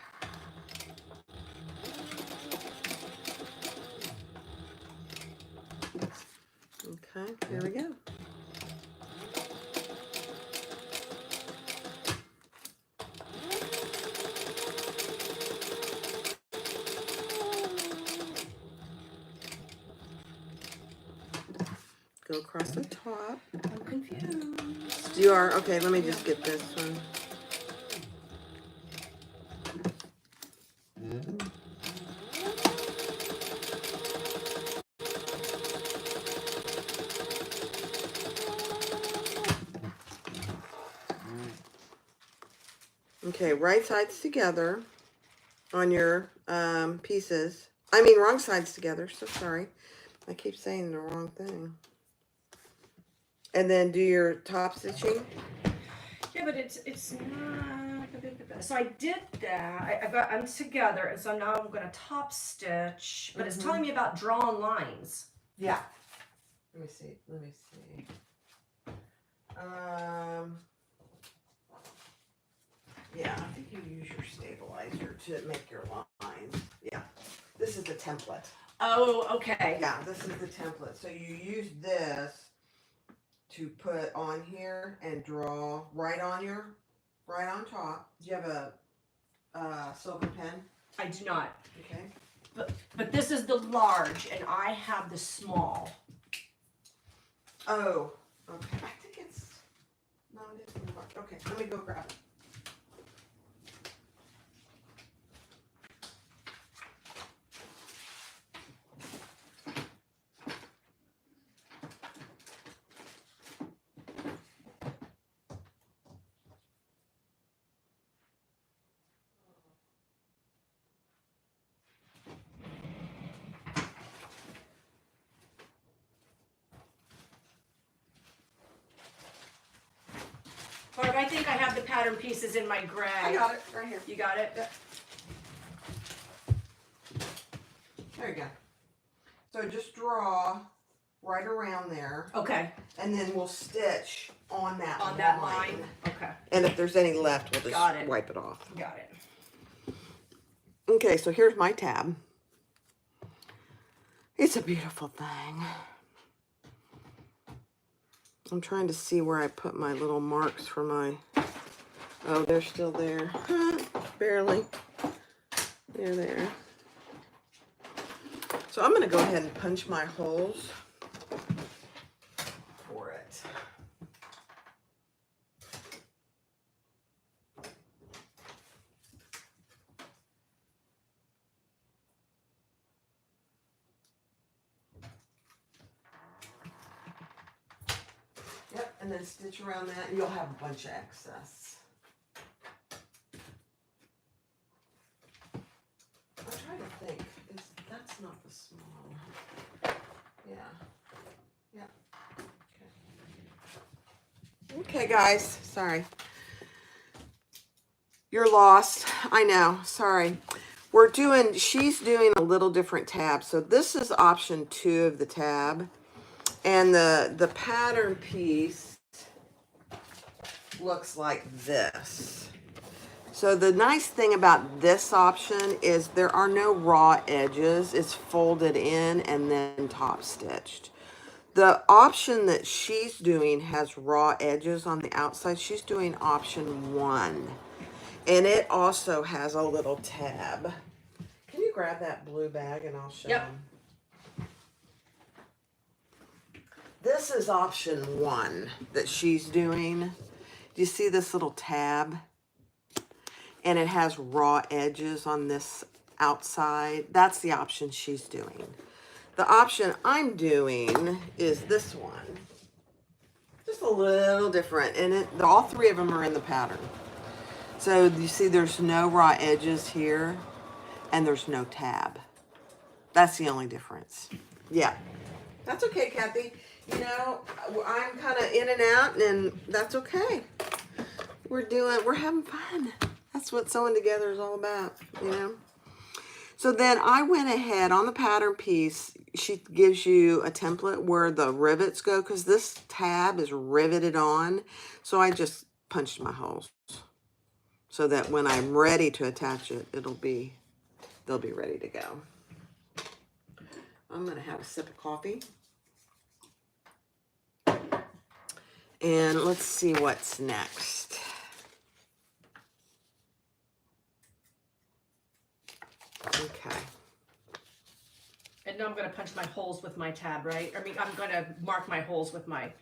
Okay, here we go. Go across the top. I'm confused. You are? Okay, let me just get this one. Okay, right sides together on your pieces. I mean, wrong sides together, so sorry. I keep saying the wrong thing. And then do your top stitching. Yeah, but it's not. So I did that. I got them together, and so now I'm going to top stitch. But it's telling me about drawn lines. Yeah. Let me see. Let me see. Yeah, I think you use your stabilizer to make your lines. Yeah. This is the template. Oh, okay. Yeah, this is the template. So you use this to put on here and draw right on top. Do you have a silver pen? I do not. Okay. But this is the large, and I have the small. Oh, okay. I think it's no, it isn't large. Okay, let me go grab it. Barb, I think I have the pattern pieces in my gray. I got it right here. You got it? Yep. There you go. So just draw right around there, Okay. and then we'll stitch on that line. Okay. And if there's any left, we'll Got just it. wipe it off. Got it. Okay, so here's my tab. It's a beautiful thing. I'm trying to see where I put my little marks for my... Oh, they're still there. Barely. They're there. So I'm going to go ahead and punch my holes for it. Yep, and then stitch around that, and you'll have a bunch of excess. I'm trying to think. That's not the small. Yeah. Yeah. Okay, guys. Sorry. You're lost. I know. Sorry. She's doing a little different tab. So this is option 2 of the tab. And the pattern piece looks like this. So the nice thing about this option is there are no raw edges. It's folded in and then top stitched. The option that she's doing has raw edges on the outside. She's doing option 1. And it also has a little tab. Can you grab that blue bag and I'll show them? This is option 1 that she's doing. Do you see this little tab? And it has raw edges on this outside. That's the option she's doing. The option I'm doing is this one. Just a little different. And all 3 of them are in the pattern. So you see there's no raw edges here and there's no tab. That's the only difference. Yeah. That's okay, Kathy. You know, I'm kind of in and out and that's okay. We're having fun. That's what sewing together is all about, you know. So then I went ahead on the pattern piece. She gives you a template where the rivets go because this tab is riveted on. So I just punched my holes so that when I'm ready to attach it, they'll be ready to go. I'm going to have a sip of coffee. And let's see what's next. Okay. And now I'm going to punch my holes with my tab, right? I mean, I'm going to mark my holes with my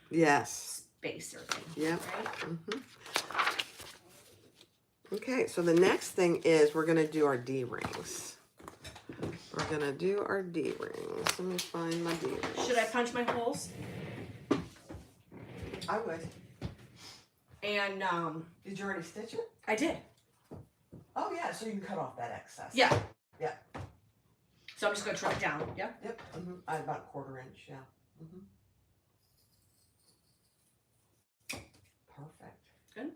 spacer thing. Yeah. Right? Mm-hmm. Okay, so the next thing is we're going to do our D-rings. We're going to do our D-rings. Let me find my D-rings. Should I punch my holes? I would. And, did you already stitch it? I did. Oh, yeah, so you can cut off that excess. Yeah. Yeah. So I'm just going to trim it down, yeah? Yep. Mm-hmm. About a 1/4 inch, yeah. Mm-hmm. Perfect. Good.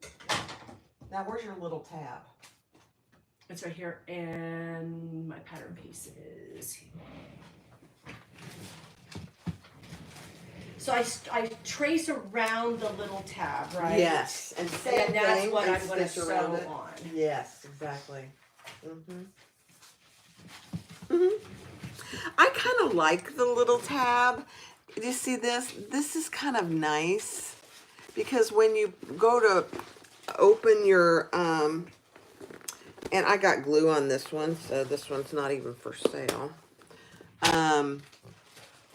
Now, where's your little tab? It's right here, and my pattern piece is here. So I trace around the little tab, right? Yes, and that's what I'm going to sew on. Yes, exactly. Mm-hmm. Mm-hmm. I kind of like the little tab. You see this? This is kind of nice because when you go to open your, and I got glue on this one, so this one's not even for sale.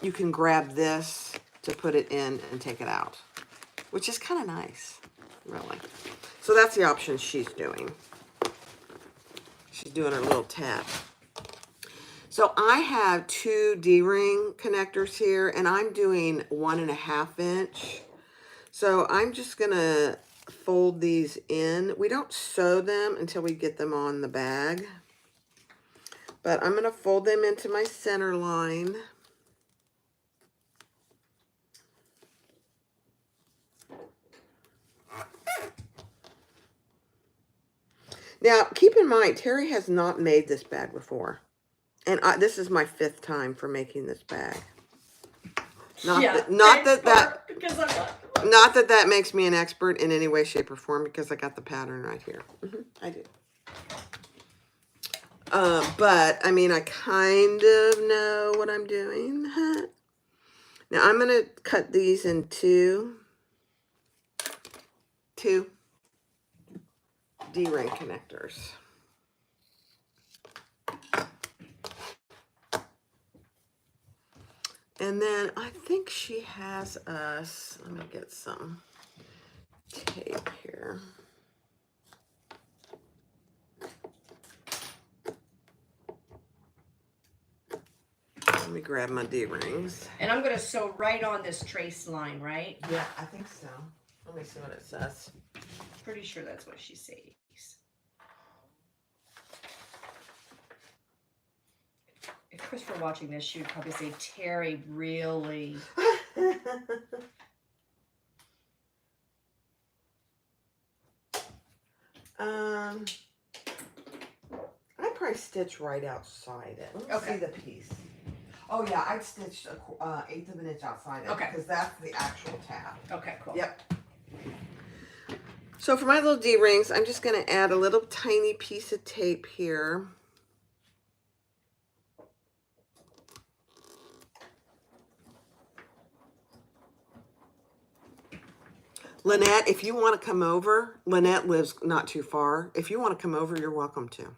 You can grab this to put it in and take it out, which is kind of nice, really. So that's the option she's doing. She's doing her little tab. So I have 2 D-ring connectors here, and I'm doing 1.5 inch. So I'm just gonna fold these in. We don't sew them until we get them on the bag, but I'm gonna fold them into my center line. Now, keep in mind, Terri has not made this bag before. And this is my 5th time for making this bag. Not that that makes me an expert in any way, shape, or form, because I got the pattern right here. I do. But, I mean, I kind of know what I'm doing. Now, I'm going to cut these in two D-ring connectors. And then I think she has us, let me get some tape here. Let me grab my D-rings. And I'm going to sew right on this trace line, right? Yeah, I think so. Let me see what it says. Pretty sure that's what she says. If Chris were watching this, she would probably say, Terri, really? I'd probably stitch right outside it. Let me Okay. see the piece. Oh yeah, I'd stitch a 1/8 of an inch outside it. Okay. Because that's the actual tab. Okay, cool. Yep. So for my little D-rings, I'm just going to add a little tiny piece of tape here. Lynette, if you want to come over, Lynette lives not too far. If you want to come over, you're welcome to.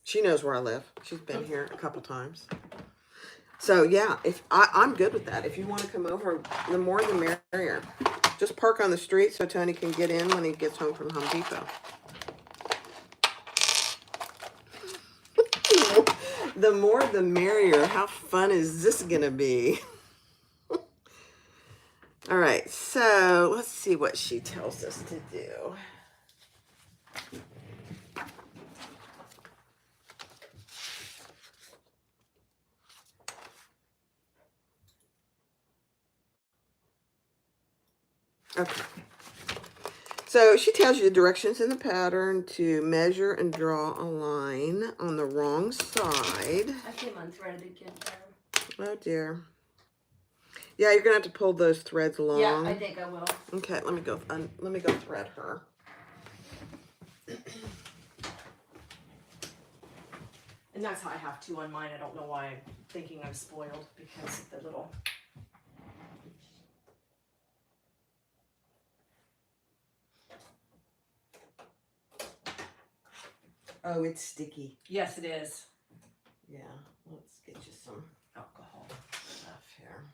She knows where I live. She's been here a couple times. So yeah, if I'm good with that. If you want to come over, the more the merrier. Just park on the street so Tony can get in when he gets home from Home Depot. The more the merrier. How fun is this gonna be? All right, so let's see what she tells us to do. Okay. So she tells you the directions in the pattern to measure and draw a line on the wrong side. I came unthreaded again, Terri. Oh dear. Yeah, you're gonna have to pull those threads along. Yeah, I think I will. Okay, let me go thread her. And that's how I have two on mine. I don't know why I'm thinking I'm spoiled because of the little. Oh, it's sticky. Yes, it is. Yeah, let's get you some Alcohol. stuff here.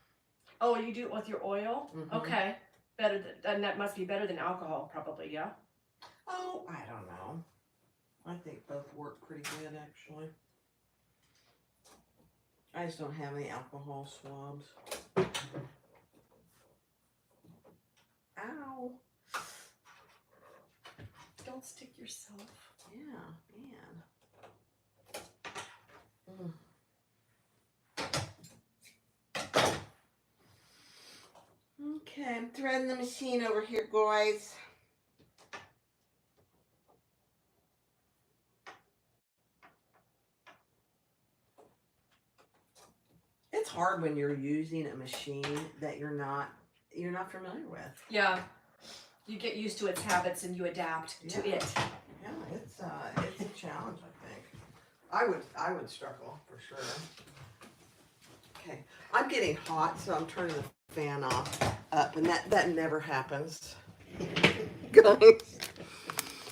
Oh, you do it with your oil? Mhm. Okay. Better than, and that must be better than alcohol, probably, yeah? Oh, I don't know. I think both work pretty good, actually. I just don't have any alcohol swabs. Ow. Don't stick yourself. Yeah, man. Okay, I'm threading the machine over here, guys. It's hard when you're using a machine that you're not familiar with. Yeah. You get used to its habits and you adapt to it. Yeah, it's a challenge, I think. I would struggle for sure. Okay, I'm getting hot, so I'm turning the fan up, and that never happens. Guys.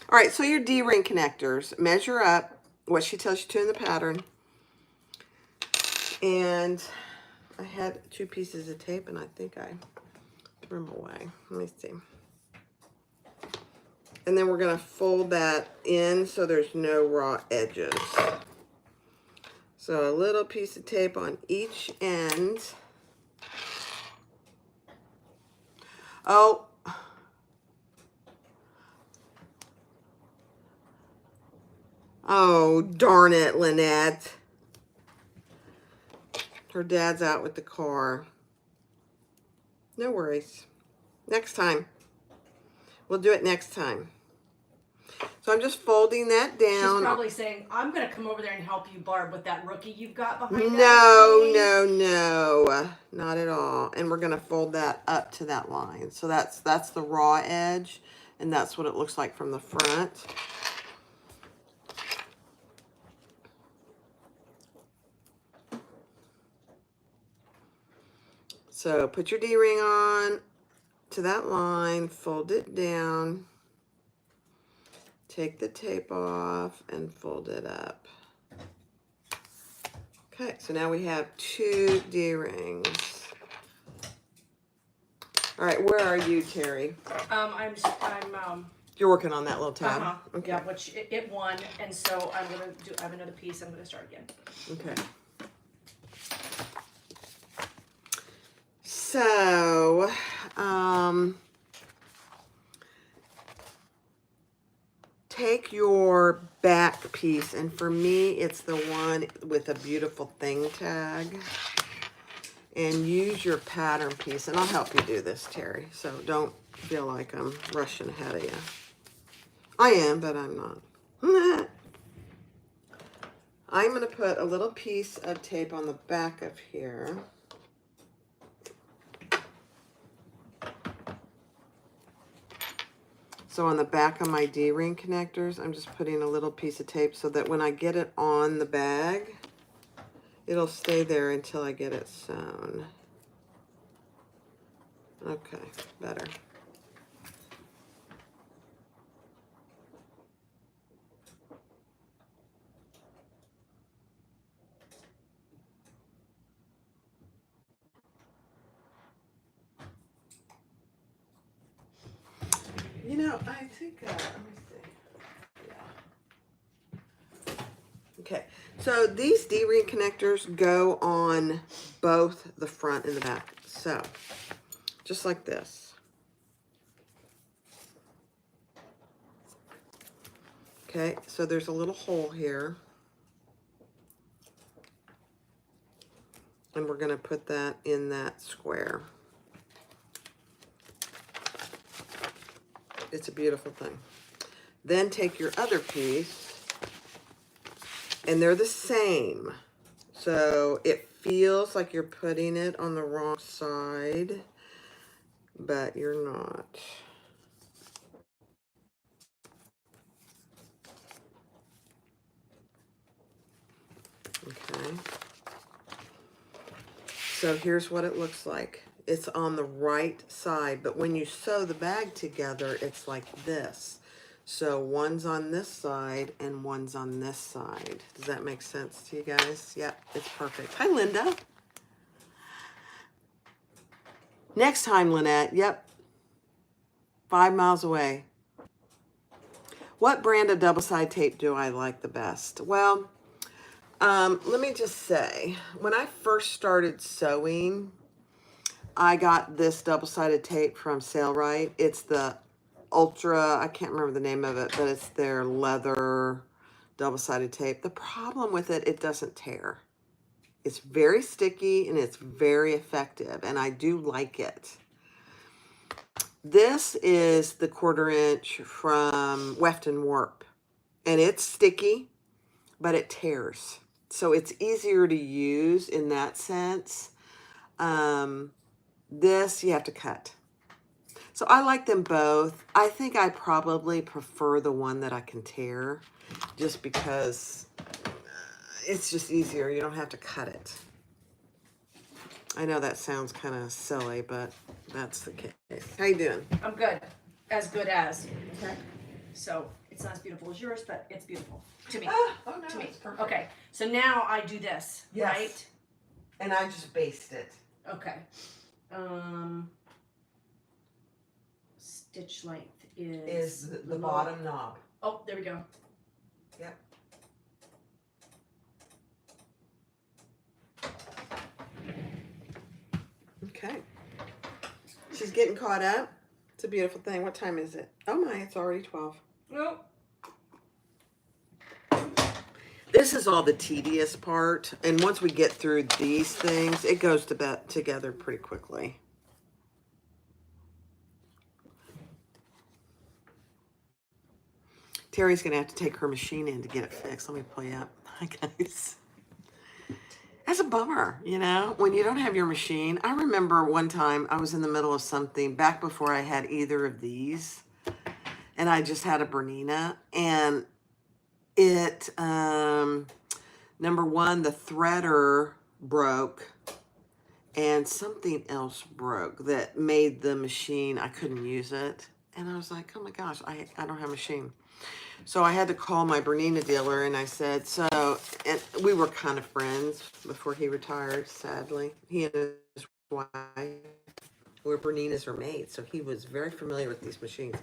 All right, so your D-ring connectors, measure up what she tells you to in the pattern. And I had 2 pieces of tape, and I think I threw them away. Let me see. And then we're going to fold that in so there's no raw edges. So a little piece of tape on each end. Oh. Oh, darn it, Lynette. Her dad's out with the car. No worries. Next time. We'll do it next time. So I'm just folding that down. She's probably saying, I'm going to come over there and help you, Barb, with that rookie you've got behind that machine. No, not at all. And we're going to fold that up to that line. So that's the raw edge, and that's what it looks like from the front. So put your D-ring on to that line, fold it down, take the tape off, and fold it up. Okay, so now we have 2 D-rings. All right, where are you, Terri? You're working on that little tab? Okay. Yeah, which it won, and so I have another piece. I'm gonna start again. Okay. So, take your back piece, and for me, it's the one with a beautiful thing tag, and use your pattern piece, and I'll help you do this, Terry, so don't feel like I'm rushing ahead of you. I am, but I'm not. I'm going to put a little piece of tape on the back of here. So on the back of my D-ring connectors, I'm just putting a little piece of tape so that when I get it on the bag, it'll stay there until I get it sewn. Okay, better. You know, I think, let me see. Yeah. Okay, so these D-ring connectors go on both the front and the back. So, just like this. Okay, so there's a little hole here. And we're going to put that in that square. It's a beautiful thing. Then take your other piece, and they're the same. So it feels like you're putting it on the wrong side, but you're not. Okay. So here's what it looks like. It's on the right side, but when you sew the bag together, it's like this. So one's on this side and one's on this side. Does that make sense to you guys? Yep, it's perfect. Hi, Linda. Next time, Lynette. Yep. 5 miles away. What brand of double-sided tape do I like the best? Well, let me just say, when I first started sewing, I got this double-sided tape from Sailrite. It's the Ultra, I can't remember the name of it, but it's their leather double-sided tape. The problem with it, it doesn't tear. It's very sticky and it's very effective, and I do like it. This is the 1/4 inch from Weft and Warp, and it's sticky, but it tears. So it's easier to use in that sense. This you have to cut. So I like them both. I think I probably prefer the one that I can tear just because it's just easier. You don't have to cut it. I know that sounds kind of silly, but that's the case. How you doing? I'm good. As good as. Okay. So it's not as beautiful as yours, but it's beautiful to me. Oh no, To me. it's perfect. Okay. So now I do this, Yes. right? And I just based it. Okay. Stitch length Is the bottom knob. Oh, there we go. Yep. Okay. She's getting caught up. It's a beautiful thing. What time is it? Oh my, it's already 12. Well, This is all the tedious part. And once we get through these things, it goes together pretty quickly. Terry's going to have to take her machine in to get it fixed. Let me pull you up. Hi, guys. That's a bummer, you know, when you don't have your machine. I remember one time I was in the middle of something back before I had either of these, and I just had a Bernina, and it, number one, the threader broke, and something else broke that made the machine, I couldn't use it. And I was like, oh my gosh, I don't have a machine. So I had to call my Bernina dealer, and I said, and we were kind of friends before he retired, sadly. He and his wife were Berninas are made, so he was very familiar with these machines.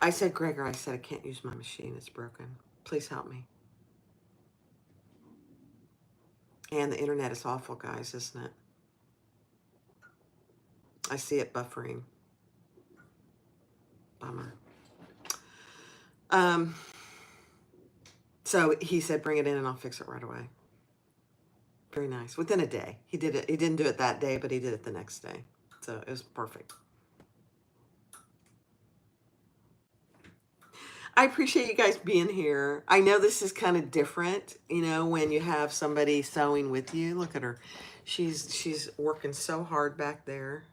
I said, Gregor, I said, I can't use my machine. It's broken. Please help me. And the internet is awful, guys, isn't it? I see it buffering. Bummer. So he said, bring it in and I'll fix it right away. Very nice. Within a day. He did it. He didn't do it that day, but he did it the next day. So it was perfect. I appreciate you guys being here. I know this is kind of different, you know, when you have somebody sewing with you. Look at her. She's working so hard back there.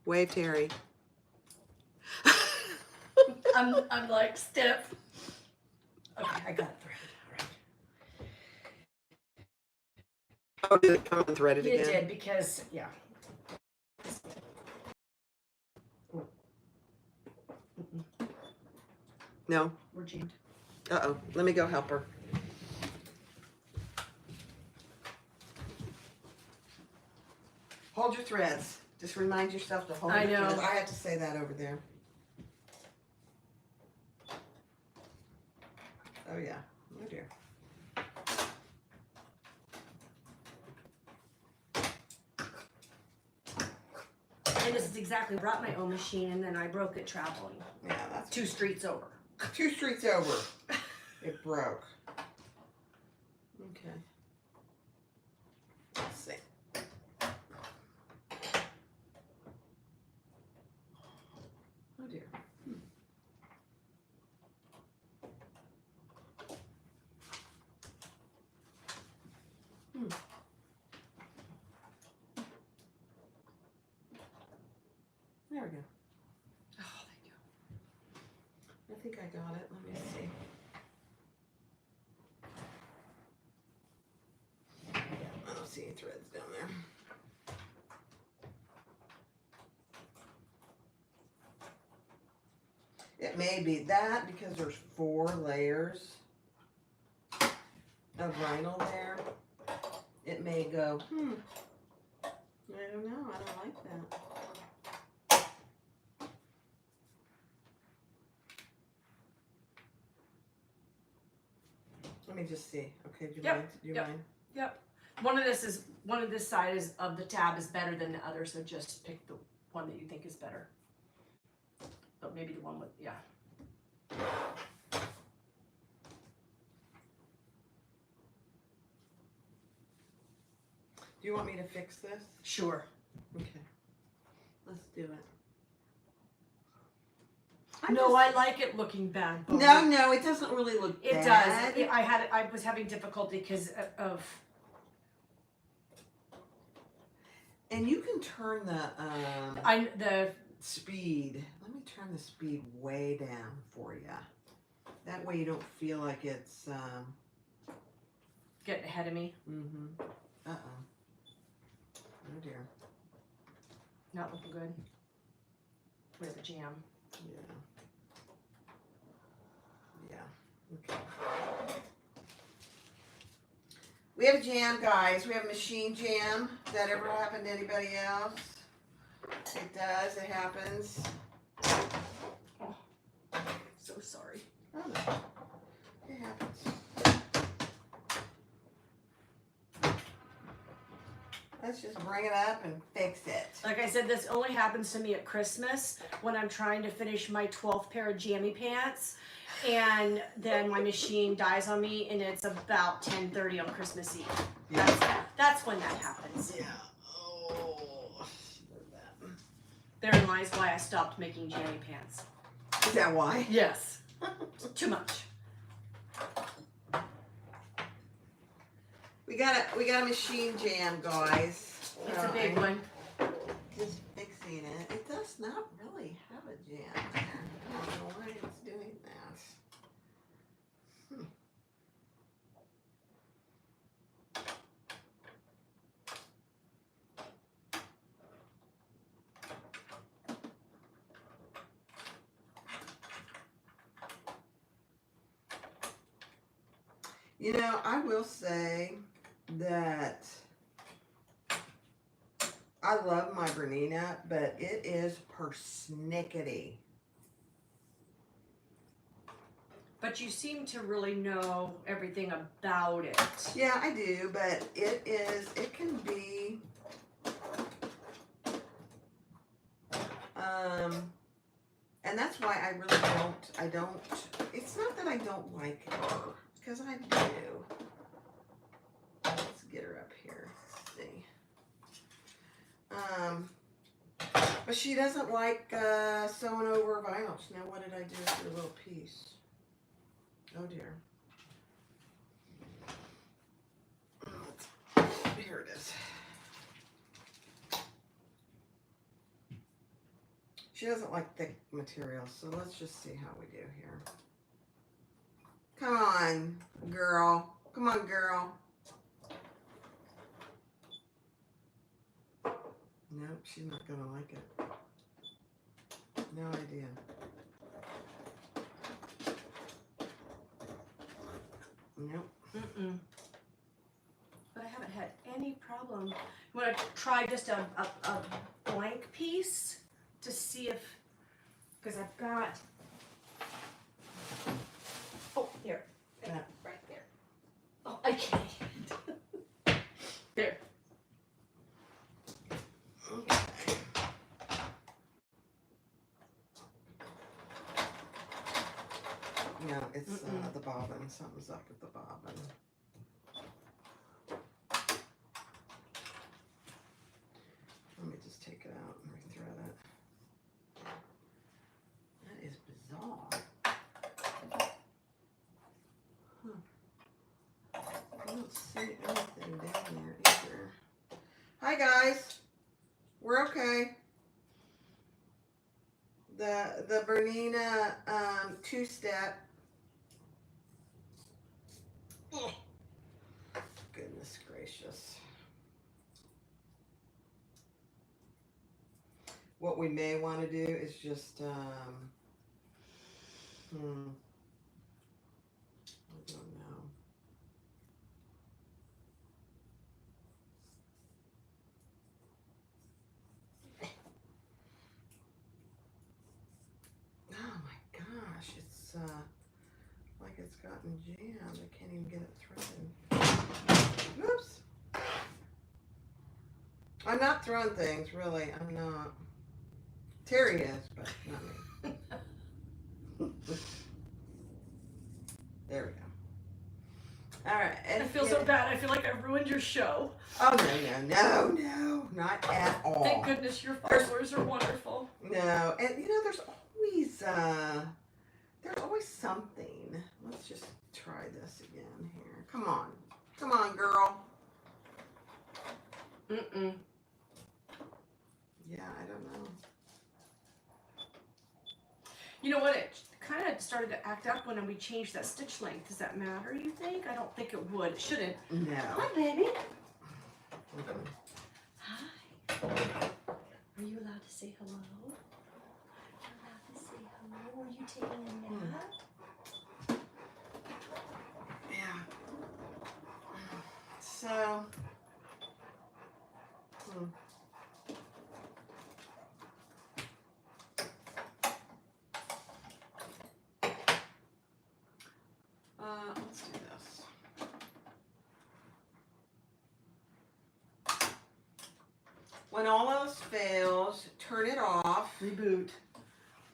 Wave, Terri. I'm like stiff. Okay, I got it threaded. All right. Oh, did it come unthreaded again? It did because, yeah. No? We're jammed. Uh-oh. Let me go help her. Hold your threads. Just remind yourself to hold your threads. I have to say that over there. Oh, yeah. Oh, dear. And this is exactly, I brought my own machine and then I broke it traveling. Yeah, that's 2 streets over. 2 streets over. It broke. Okay. Let's see. Oh dear. There we go. Oh, thank you. I think I got it. Let me see. I don't see any threads down there. It may be that because there's 4 layers of vinyl there. It may go, I don't know. I don't like that. Let me just see. Okay, do you mind? Do you mind? Yep. One of this side is of the tab is better than the other, so just pick the one that you think is better. But maybe the one with, yeah. Do you want me to fix this? Sure. Okay. Let's do it. No, I like it looking bad. No, it doesn't really look It bad. does. I was having difficulty because of. And you can turn the speed. Let me turn the speed way down for you. That way you don't feel like it's getting ahead of me. Mm-hmm. Uh-oh. Oh dear. Not looking good. We have a jam. Yeah. Yeah. Okay. We have a jam, guys. We have a machine jam. Does that ever happen to anybody else? It does. It happens. Oh, so sorry. Oh, no. It happens. Let's just bring it up and fix it. Like I said, this only happens to me at Christmas when I'm trying to finish my 12th pair of jammy pants. And then my machine dies on me, and it's about 10:30 on Christmas Eve. Yeah. That's when that happens. Yeah. Oh. Therein lies why I stopped making jammy pants. Is that why? Yes. Too much. We got a machine jam, guys. It's a big one. Just fixing it. It does not really have a jam there. I don't know why it's doing that. You know, I will say that I love my Bernina, but it is persnickety. But you seem to really know everything about it. Yeah, I do, but it can be And that's why I really don't, it's not that I don't like her, because I do. Let's get her up here, let's see. But she doesn't like sewing over vinyls. Now what did I do with your little piece? Oh dear. Here it is. She doesn't like thick materials, so let's just see how we do here. Come on, girl. Come on, girl. Nope, she's not gonna like it. No idea. Nope. Mm-mm. But I haven't had any problem. You want to try just a blank piece to see if, because I've got, oh, here, Yeah. right there. Oh, I can't. There. Okay. No, it's the bobbin. Something's up with the bobbin. Let me just take it out and rethread it. That is bizarre. Huh. I don't see anything down there either. Hi guys. We're okay. The Bernina two-step. Oh, goodness gracious. What we may want to do is just, I don't know. Oh my gosh, it's like it's gotten jammed. I can't even get it threaded. Oops. I'm not throwing things, really. I'm not. Terri is, but not me. There we go. All right. I feel so bad. I feel like I ruined your show. Oh, no, not at all. Thank goodness your followers are wonderful. No, and you know, there's always something. Let's just try this again here. Come on, girl. Mm-mm. Yeah, I don't know. You know what? It kind of started to act up when we changed that stitch length. Does that matter, you think? I don't think it would. It shouldn't. No. Hi, baby. Mm-mm. Hi. Are you allowed to say hello? You're allowed to say hello? Are you taking a nap? Yeah. So. Let's do this. When all else fails, turn it off. Reboot.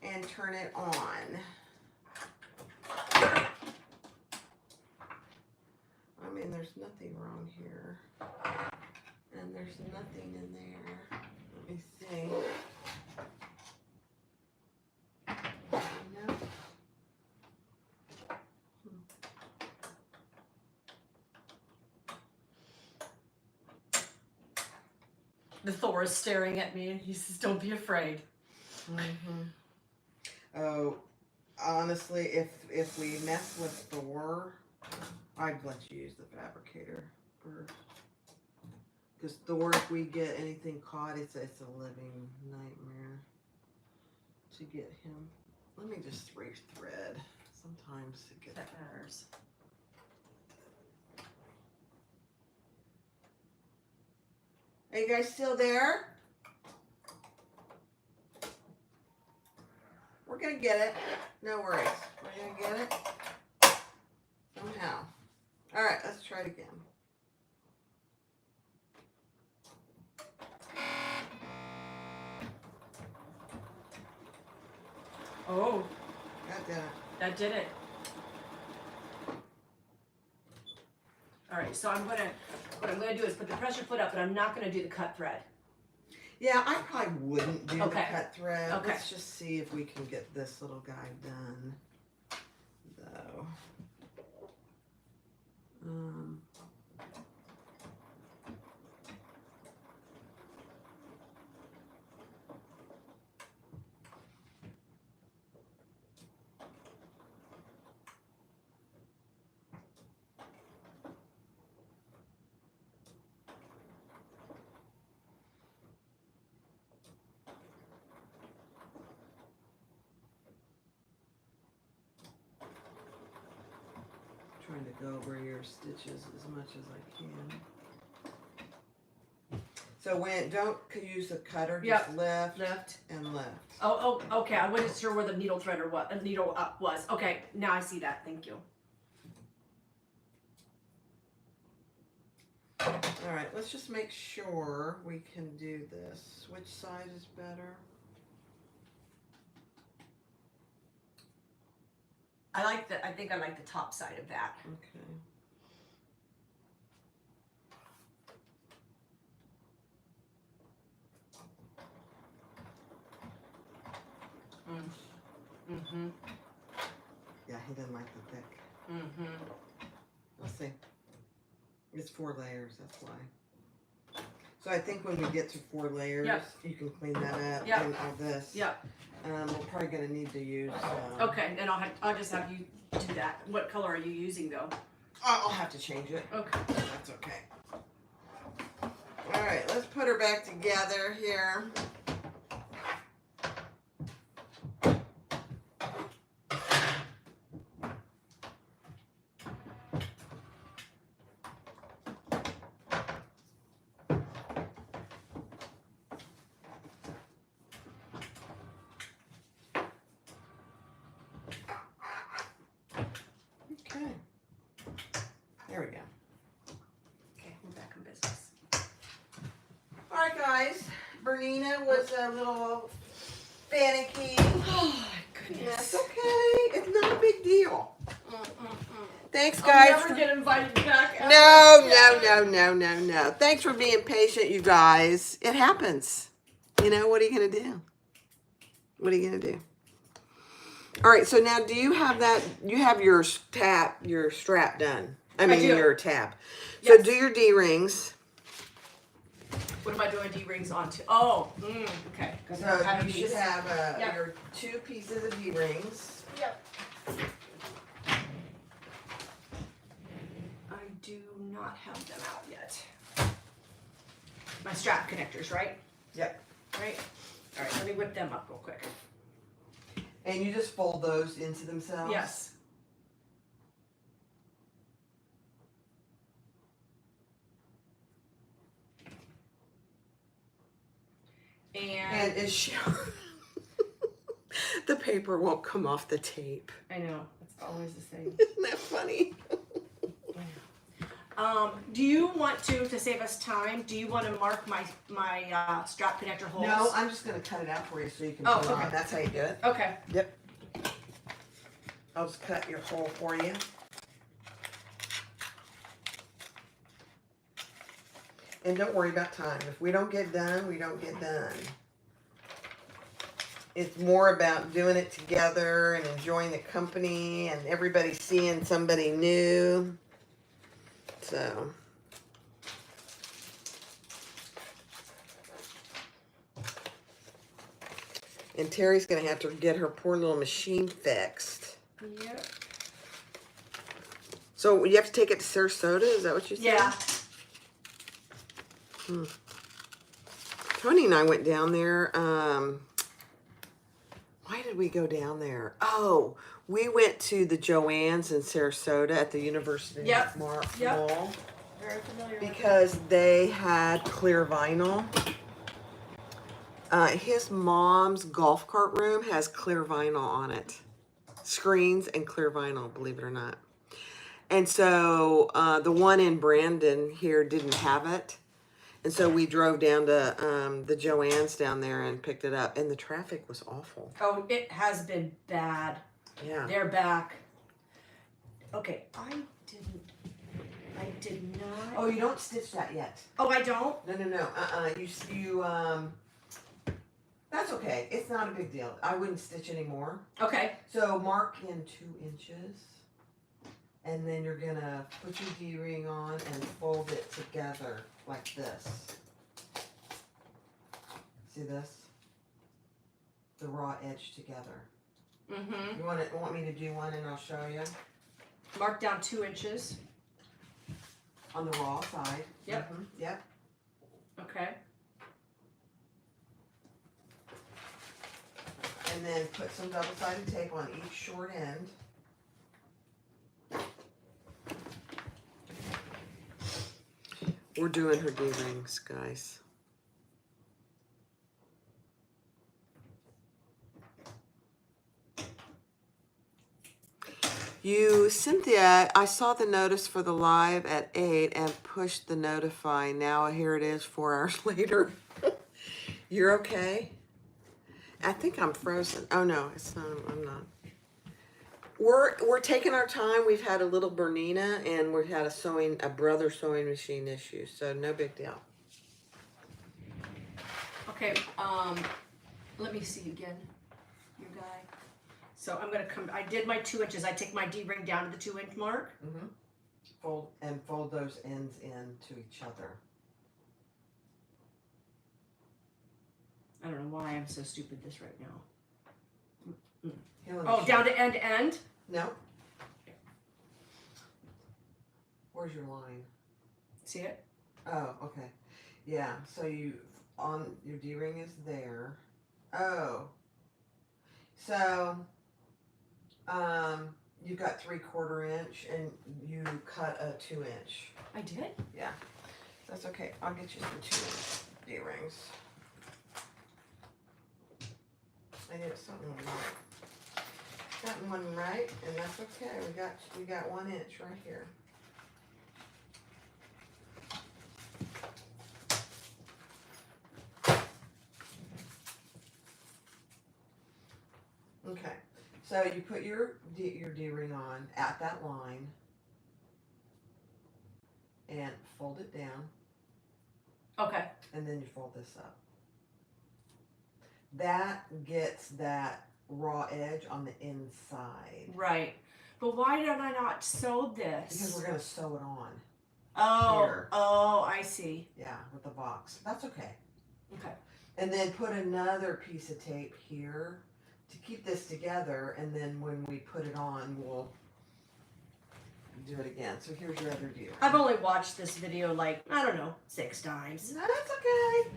And turn it on. I mean, there's nothing wrong here. And there's nothing in there. Let me see. No. The Thor is staring at me and he says, don't be afraid. Mm-hmm. Oh, honestly, if we mess with Thor, I'd let you use the fabricator. Because Thor, if we get anything caught, it's a living nightmare to get him. Let me just rethread. Sometimes it gets... That matters. Are you guys still there? We're gonna get it. No worries. We're gonna get it. Somehow. Alright, let's try it again. Oh, That did it. that did it. All right, so what I'm gonna do is put the pressure foot up, but I'm not gonna do the cut thread. Yeah, I probably wouldn't do the Okay. cut thread. Okay. Let's just see if we can get this little guy done, though. Trying to go over your stitches as much as I can. So don't use the cutter, just lift and lift. Oh, okay. I wasn't sure where the needle thread or what a needle up was. Okay, now I see that. Thank you. All right, let's just make sure we can do this. Which side is better? I think I like the top side of that. Okay. Mm-hmm. Yeah, he didn't like the thick. Mm-hmm. Let's see. It's 4 layers, that's why. So I think when we get to 4 layers, you can clean that up and all this. Yep. We're probably gonna need to use. Okay, and I'll just have you do that. What color are you using though? I'll have to change it. Okay. That's okay. All right, let's put her back together here. Okay. There we go. Okay, we're back in business. All right, guys. Bernina was a little finicky. Oh my goodness. That's okay. It's not a big deal. Thanks, I'll guys. never get invited back. No. Thanks for being patient, you guys. It happens. You know, what are you going to do? What are you going to do? All right, so now do you have that? You have your strap done. I mean, your tab. So do your D-rings. What am I doing D-rings onto? Oh, okay. So you should have your 2 pieces of D-rings. Yep. I do not have them out yet. My strap connectors, right? Yep. Right? All right, let me whip them up real quick. And you just fold those into themselves? Yes. And it's sure the paper won't come off the tape. I know, it's always the same. Isn't that funny? Do you want to save us time, do you want to mark my strap connector holes? No, I'm just going to cut it out for you so you can Oh, put it okay. on. That's how you do it. Okay. Yep. I'll just cut your hole for you. And don't worry about time. If we don't get done, we don't get done. It's more about doing it together and enjoying the company and everybody seeing somebody new. So. And Terry's going to have to get her poor little machine fixed. Yep. So you have to take it to Sarasota? Is that what you said? Yeah. Tony and I went down there. Why did we go down there? Oh, we went to the Joann's in Sarasota at the University Mall. Very familiar. Because they had clear vinyl. His mom's golf cart room has clear vinyl on it. Screens and clear vinyl, believe it or not. And so the one in Brandon here didn't have it. And so we drove down to the Joann's down there and picked it up, and the traffic was awful. Oh, it has been bad. Yeah. They're back. Okay, I did not. Oh, you don't stitch that yet. Oh, I don't? No. That's okay. It's not a big deal. I wouldn't stitch anymore. Okay. So mark in 2 inches. And then you're gonna put your D-ring on and fold it together like this. See this? The raw edge together. Mm-hmm. You want me to do one and I'll show you? Mark down 2 inches. On the raw side. Yep. Mm-hmm. Yep. Okay. And then put some double-sided tape on each short end. We're doing her D-rings, guys. Cynthia, I saw the notice for the live at 8 and pushed the notify. Now here it is 4 hours later. You're okay? I think I'm frozen. Oh no, it's not. I'm not. We're taking our time. We've had a little Bernina and we've had a brother sewing machine issue, so no big deal. Okay, let me see again, your guy. So I'm gonna I did my 2 inches. I take my D-ring down to the 2 inch mark. Mm-hmm. Fold those ends into each other. I don't know why I'm so stupid this right now. Oh, down to end to end? No. Where's your line? See it? Oh, okay. Yeah, so your D-ring is there. Oh. So, you've got 3/4 inch and you cut a 2 inch. I did? Yeah. That's okay. I'll get you some 2 inch D-rings. I did something right. Got one right, and that's okay. We got 1 inch right here. Okay, so you put your D-ring on at that line and fold it down. Okay. And then you fold this up. That gets that raw edge on the inside. Right. But why did I not sew this? Because we're going to sew it on. Oh, here. oh, I see. Yeah, with the box. That's okay. Okay. And then put another piece of tape here to keep this together, and then when we put it on, we'll do it again. So here's your other D-ring. I've only watched this video like, I don't know, 6 times. No, that's okay.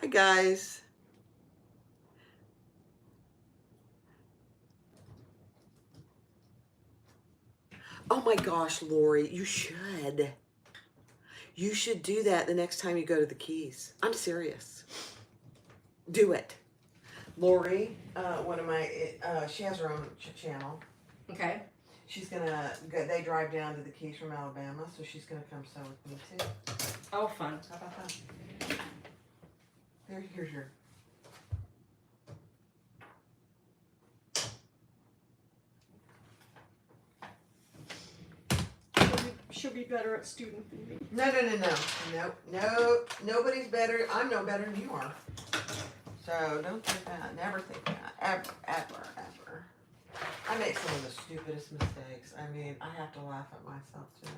Hi, guys. Oh my gosh, Lori, you should. You should do that the next time you go to the Keys. I'm serious. Do it. Lori, one of my, she has her own channel. Okay. She's gonna go, they drive down to the Keys from Alabama, so she's gonna come sew with me too. Oh, fun. How about that? Here's your. She'll be better at student than me. No. Nobody's better. I'm no better than you are. So don't think that. Never think that. Ever. I make some of the stupidest mistakes. I mean, I have to laugh at myself too.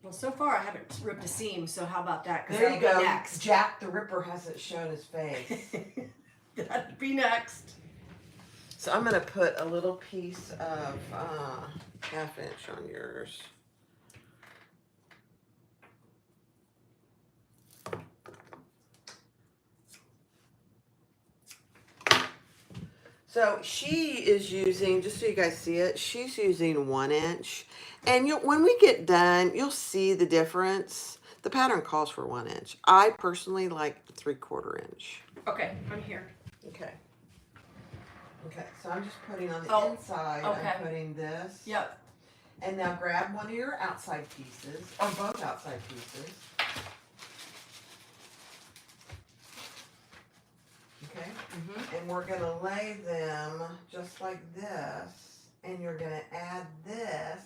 Well, so far I haven't ripped a seam, so how about that? There you go. Next. Jack the Ripper hasn't shown his face. That'd be next. So I'm going to put a little piece of 1/2 inch on yours. So she is using, just so you guys see it, she's using 1 inch. And when we get done, you'll see the difference. The pattern calls for 1 inch. I personally like the 3/4 inch. Okay, I'm here. Okay. Okay, so I'm just putting on the inside, okay. I'm putting this. Yep. And now grab one of your outside pieces, or both outside pieces. Okay? And we're going to lay them just like this. And you're going to add this.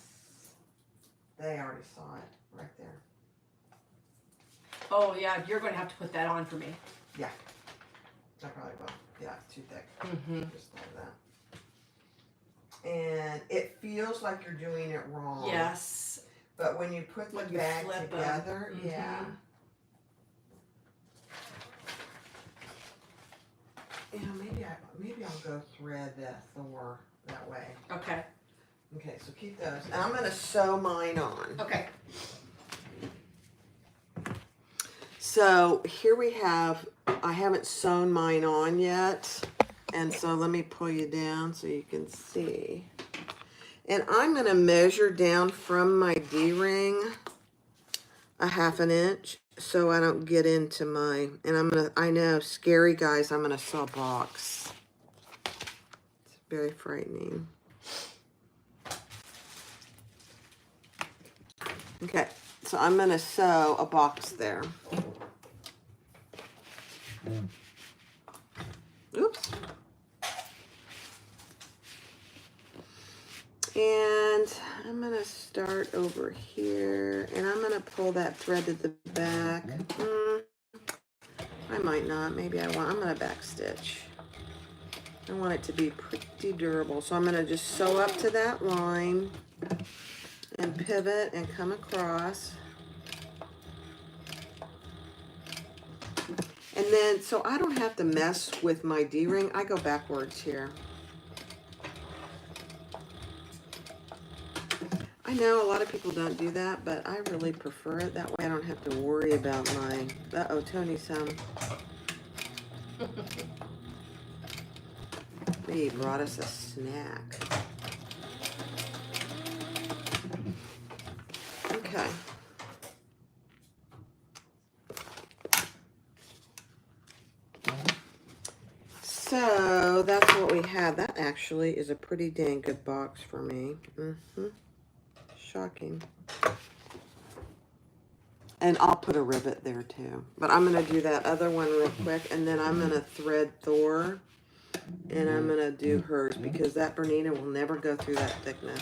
They already saw it right there. Oh, yeah, you're going to have to put that on for me. Yeah. I probably will. Yeah, it's too thick. Just like that. And it feels like you're doing it wrong. Yes. But when you put the bag together, yeah. You know, maybe I'll go thread Thor that way. Okay. Okay, so keep those. And I'm gonna sew mine on. Okay. So here we have, I haven't sewn mine on yet. And so let me pull you down so you can see. And I'm going to measure down from my D-ring a 1/2 inch so I don't get into my, and I'm going to, I know, scary guys, I'm going to sew a box. It's very frightening. Okay, so I'm going to sew a box there. Oops. And I'm going to start over here, and I'm going to pull that thread to the back. I might not. Maybe I'm going to back stitch. I want it to be pretty durable. So I'm going to just sew up to that line and pivot and come across. And then, so I don't have to mess with my D-ring. I go backwards here. I know a lot of people don't do that, but I really prefer it. That way I don't have to worry about my, uh-oh, Tony's he brought us a snack. Okay. So that's what we had. That actually is a pretty dang good box for me. Shocking. And I'll put a rivet there too. But I'm going to do that other one real quick. And then I'm going to thread Thor. And I'm going to do hers because that Bernina will never go through that thickness.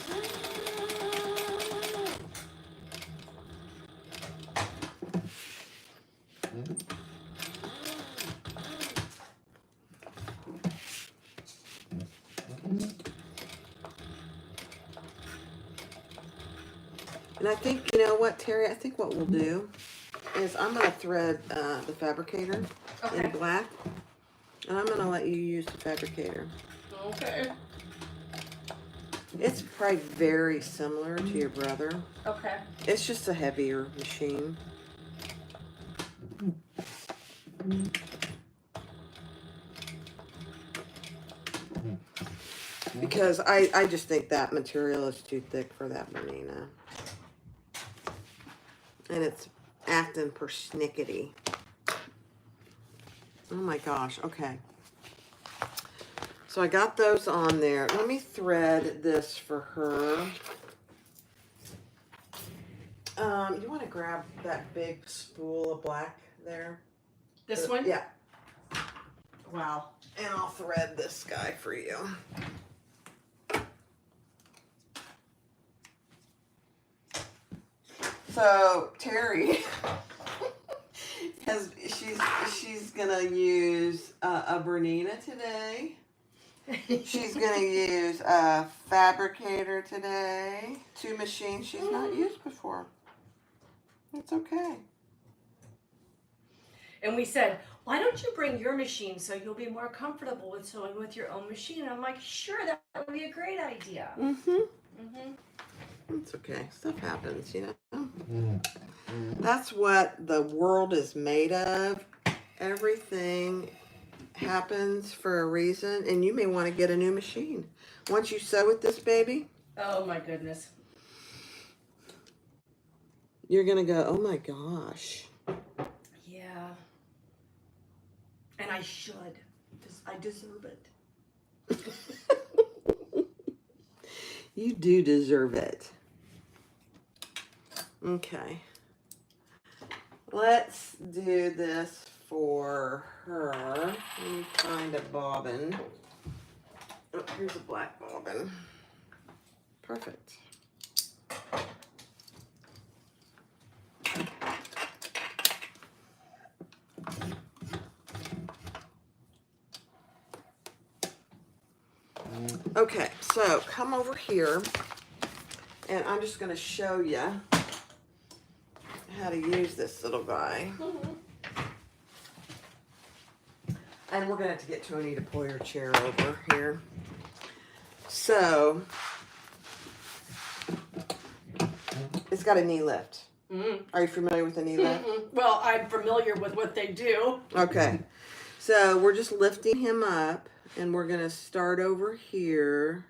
And I think, you know what, Terry, I think what we'll do is I'm going to thread the fabricator in black. And I'm going to let you use the fabricator. Okay. It's probably very similar to your brother. Okay. It's just a heavier machine. Because I just think that material is too thick for that Bernina. And it's acting persnickety. Oh my gosh, okay. So I got those on there. Let me thread this for her. You want to grab that big spool of black there? This one? Yeah. Wow. And I'll thread this guy for you. So Terri she's gonna use a Bernina today. She's gonna use a fabricator today. 2 machines she's not used before. It's okay. And we said, why don't you bring your machine so you'll be more comfortable with sewing with your own machine? And I'm like, sure, that would be a great idea. It's okay. Stuff happens, you know. That's what the world is made of. Everything happens for a reason, and you may want to get a new machine. Once you sew with this baby, oh my goodness, you're going to go, oh my gosh. Yeah. And I should. I deserve it. You do deserve it. Okay. Let's do this for her. Let me find a bobbin. Oh, here's a black bobbin. Perfect. Okay, so come over here, and I'm just going to show you how to use this little guy. And we're going to have to get Tony to pull your chair over here. So, it's got a knee lift. Are you familiar with a knee lift? Well, I'm familiar with what they do. Okay. So, we're just lifting him up, and we're going to start over here.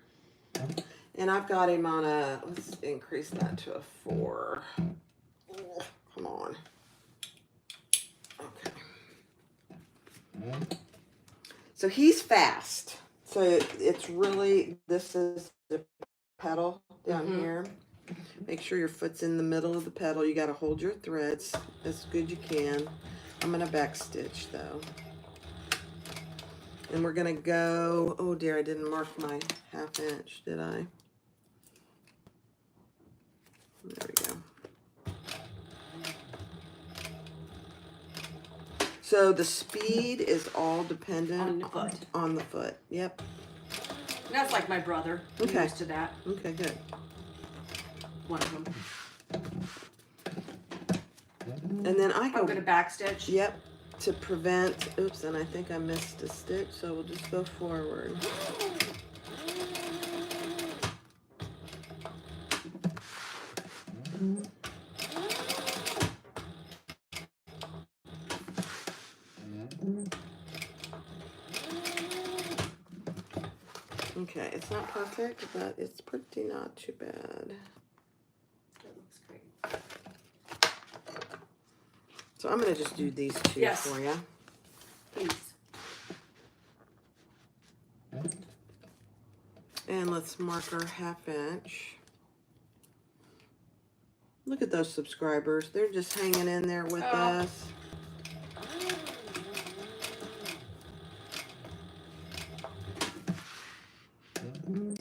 And I've got him on a, let's increase that to a 4. Oh, come on. Okay. So he's fast. So it's really, this is the pedal down here. Make sure your foot's in the middle of the pedal. You got to hold your threads as good you can. I'm going to back stitch though. And we're going to go, oh dear, I didn't mark my 1/2 inch, did I? There we go. So the speed is all dependent On the foot. On the foot. Yep. That's like my brother. Okay. Used to that. Okay, good. One of them. And then I go. I'm going to backstitch. Yep. To prevent. Oops, and I think I missed a stitch, so we'll just go forward. Okay, it's not perfect, but it's pretty not too bad. That looks great. So I'm going to just do these two for you. Please. And let's mark our 1/2 inch. Look at those subscribers. They're just hanging in there with us.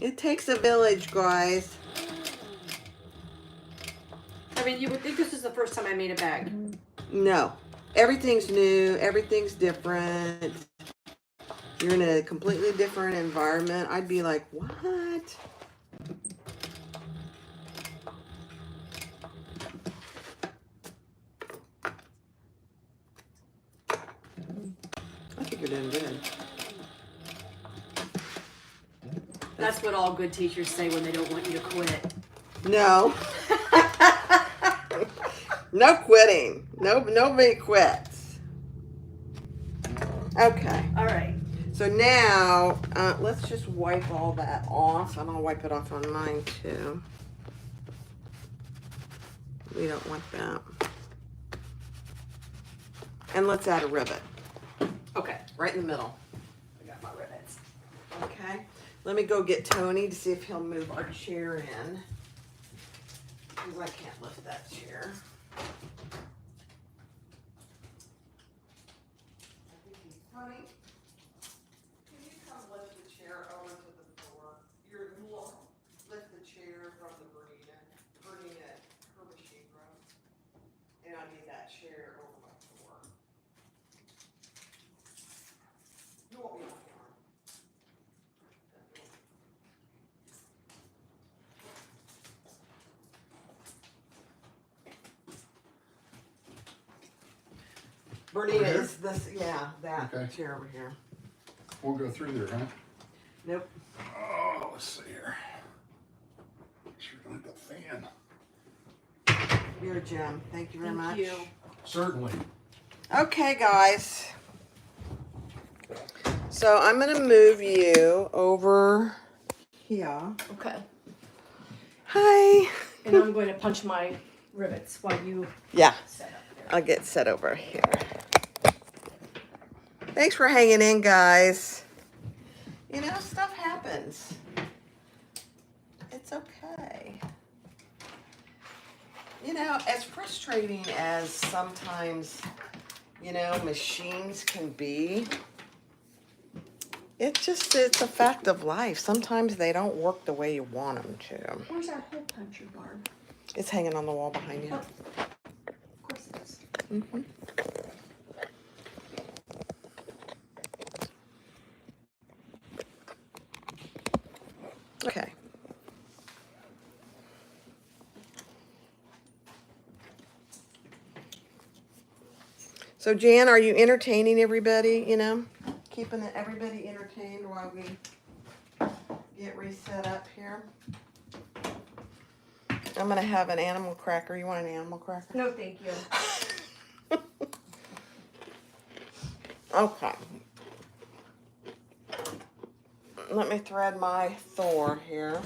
It takes a village, guys. I mean, you would think this is the first time I made a bag. No. Everything's new. Everything's different. You're in a completely different environment. I'd be like, what? I think you're doing good. That's what all good teachers say when they don't want you to quit. No. No quitting. Nobody quits. Okay. All right. So now, let's just wipe all that off. And I'll wipe it off on mine too. We don't want that. And let's add a rivet. Okay. Right in the middle. I got my rivets. Okay. Let me go get Tony to see if he'll move our chair in. Because I can't lift that chair. Tony, can you come lift the chair over to the floor? Lift the chair from the Bernina, her machine room. And I need that chair over my floor. You won't be on camera. Bernina is this, yeah, that chair over here. We'll go through there, huh? Nope. Oh, let's see here. Sure don't have the fan. You're a gem. Thank you very much. Thank you. Certainly. Okay, guys. So I'm going to move you over here. Okay. Hi. And I'm going to punch my rivets while you Yeah, set up there. I'll get set over here. Thanks for hanging in, guys. You know, stuff happens. It's okay. You know, as frustrating as sometimes, you know, machines can be, it's a fact of life. Sometimes they don't work the way you want them to. Where's our hole puncher, Barb? It's hanging on the wall behind you. Oh, of course it is. Mm-hmm. Okay. So Jan, are you entertaining everybody, you know? Keeping everybody entertained while we get reset up here? I'm gonna have an animal cracker. You want an animal cracker? No, thank you. Okay. Let me thread my Thor here.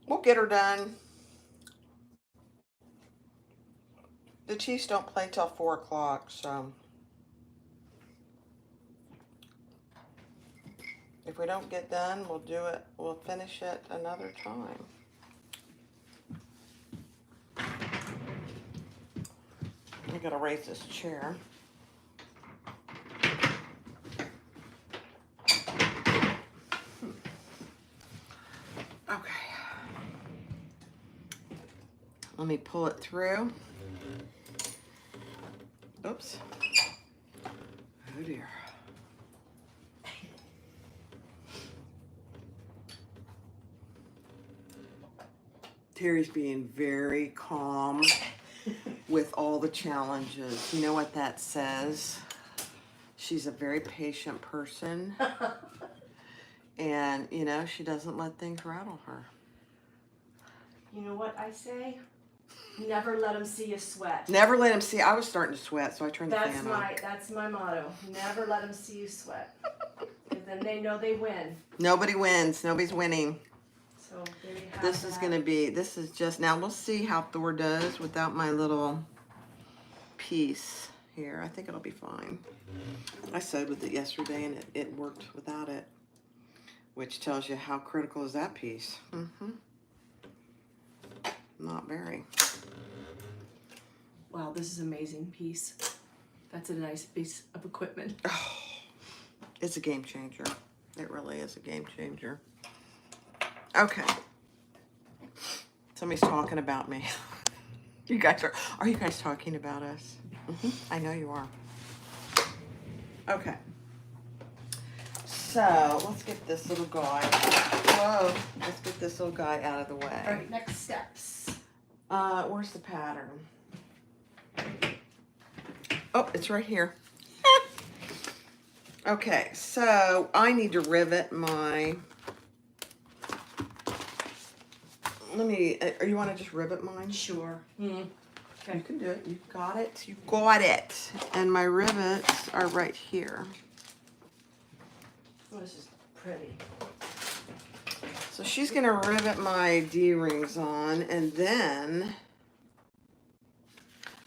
We'll get her done. The Chiefs don't play till 4 o'clock, so if we don't get done, we'll do it. We'll finish it another time. I gotta raise this chair. Okay. Let me pull it through. Oops. Oh dear. Terry's being very calm with all the challenges. You know what that says? She's a very patient person. And, you know, she doesn't let things rattle her. You know what I say? Never let them see you sweat. Never let him see. I was starting to sweat, so I turned the fan on. That's my motto. Never let them see you sweat. Because then they know they win. Nobody wins. Nobody's winning. So there you have This is going to be, this is just, now we'll see how Thor does without my little piece here. I think it'll be fine. I sewed with it yesterday and it worked without it, which tells you how critical is that piece. Not very. Wow, this is an amazing piece. That's a nice piece of equipment. Oh, it's a game changer. It really is a game changer. Okay. Somebody's talking about me. You guys are you guys talking about us? I know you are. Okay. So let's get this little guy. Whoa. Let's get this little guy out of the way. All right, next steps. Where's the pattern? Oh, it's right here. Okay, so I need to rivet my. Let me. You want to just rivet mine? Sure. Okay. You can do it. You got it. You got it. And my rivets are right here. Oh, this is pretty. So she's gonna rivet my D-rings on, and then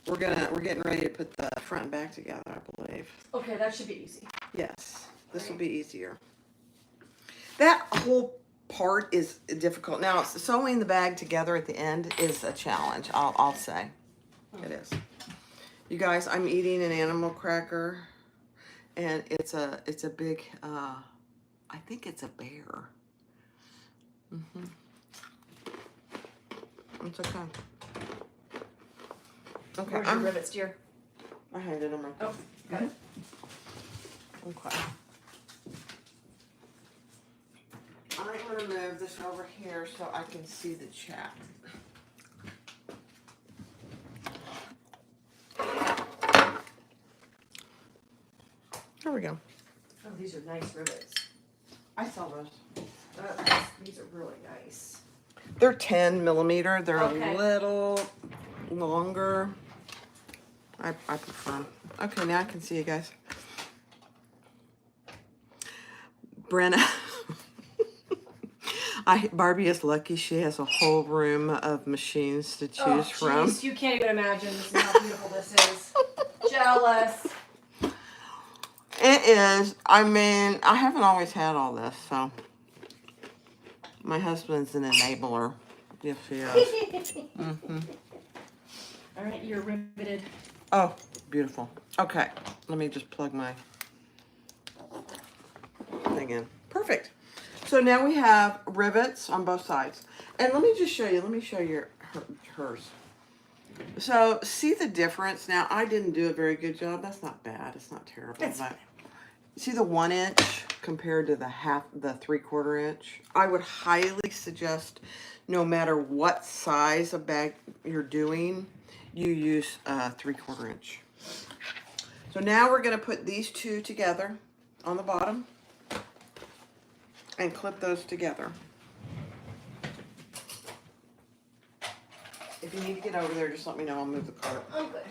we're getting ready to put the front and back together, I believe. Okay, that should be easy. Yes, this will be easier. That whole part is difficult. Now, sewing the bag together at the end is a challenge. I'll say it is. You guys, I'm eating an animal cracker, and it's a big. I think it's a bear. It's okay. Okay, Where's your rivets, dear? I handed them right there. Oh, got it. Okay. I'm going to move this over here so I can see the chat. There we go. Oh, these are nice rivets. I saw those. These are really nice. They're 10 millimeter. They're Okay. a little longer. I prefer. Okay, now I can see you guys. Brenna. Barbie is lucky she has a whole room of machines to Oh, choose from. jeez, you can't even imagine how beautiful this is. Jealous. It is. I mean, I haven't always had all this, so my husband's an enabler. Yes, he is. All right, you're riveted. Oh, beautiful. Okay, let me just plug my thing in. Perfect. So now we have rivets on both sides. And let me just show you. Let me show you hers. So see the difference? Now, I didn't do a very good job. That's not bad. It's not terrible. That's But see the 1 inch compared to the 3/4 inch? I would highly suggest, no matter what size of bag you're doing, you use 3/4 inch. So now we're going to put these two together on the bottom and clip those together. If you need to get over there, just let me know. I'll move the cart. I'm good.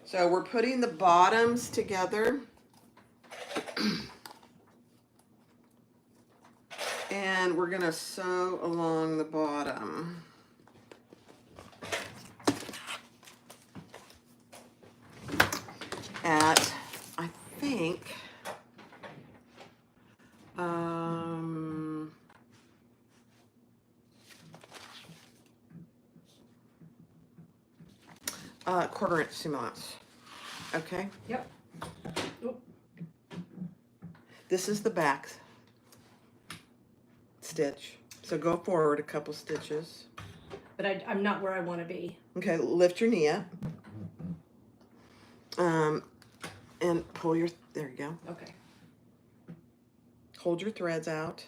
So we're putting the bottoms together. And we're going to sew along the bottom. At, I think, 1/4 inch seam allowance. Okay? Yep. Oop. This is the back stitch. So go forward a couple stitches. But I'm not where I want to be. Okay, lift your knee up. And pull your, there you go. Okay. Hold your threads out.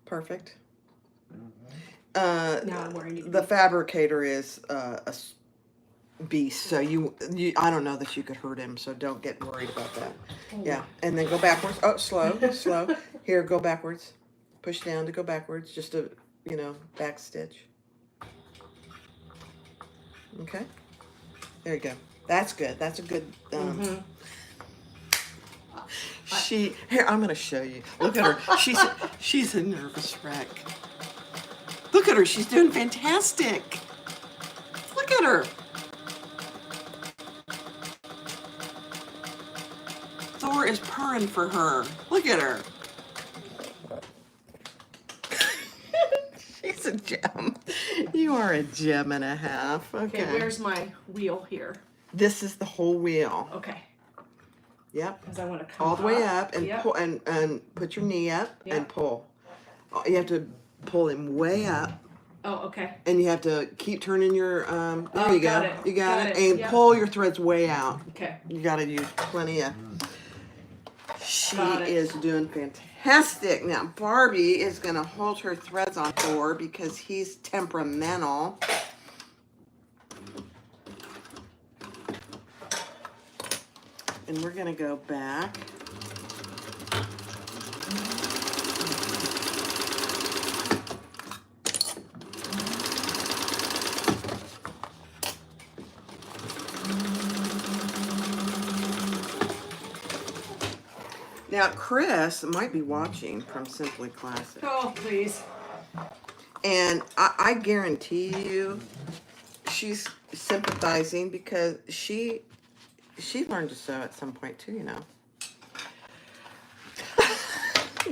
Perfect. Now I'm where I need to The be. fabricator is a beast, so you I don't know that you could hurt him, so don't get worried about that. Oh. Yeah, and then go backwards. Oh, slow, slow. Here, go backwards. Push down to go backwards, just a, back stitch. Okay. There you go. That's good. That's a good. Here, I'm gonna show you. Look at her. She's a nervous wreck. Look at her. She's doing fantastic. Look at her. Thor is purring for her. Look at her. She's a gem. You are a gem and a half. Okay. Okay, where's my wheel here? This is the whole wheel. Okay. Yep. Because I want to come All the way up and Yep. pull and put your knee up Yep. and pull. You have to pull him way up. Oh, okay. And you have to keep turning your, there you got go. it. You got it. Got it. And Yep. pull your threads way out. Okay. You got to use plenty of. She Got it. is doing fantastic. Now, Barbie is going to hold her threads on Thor because he's temperamental. And we're going to go back. Now, Chris might be watching from SimplyClassic. Oh, please. And I guarantee you she's sympathizing because she learned to sew at some point too,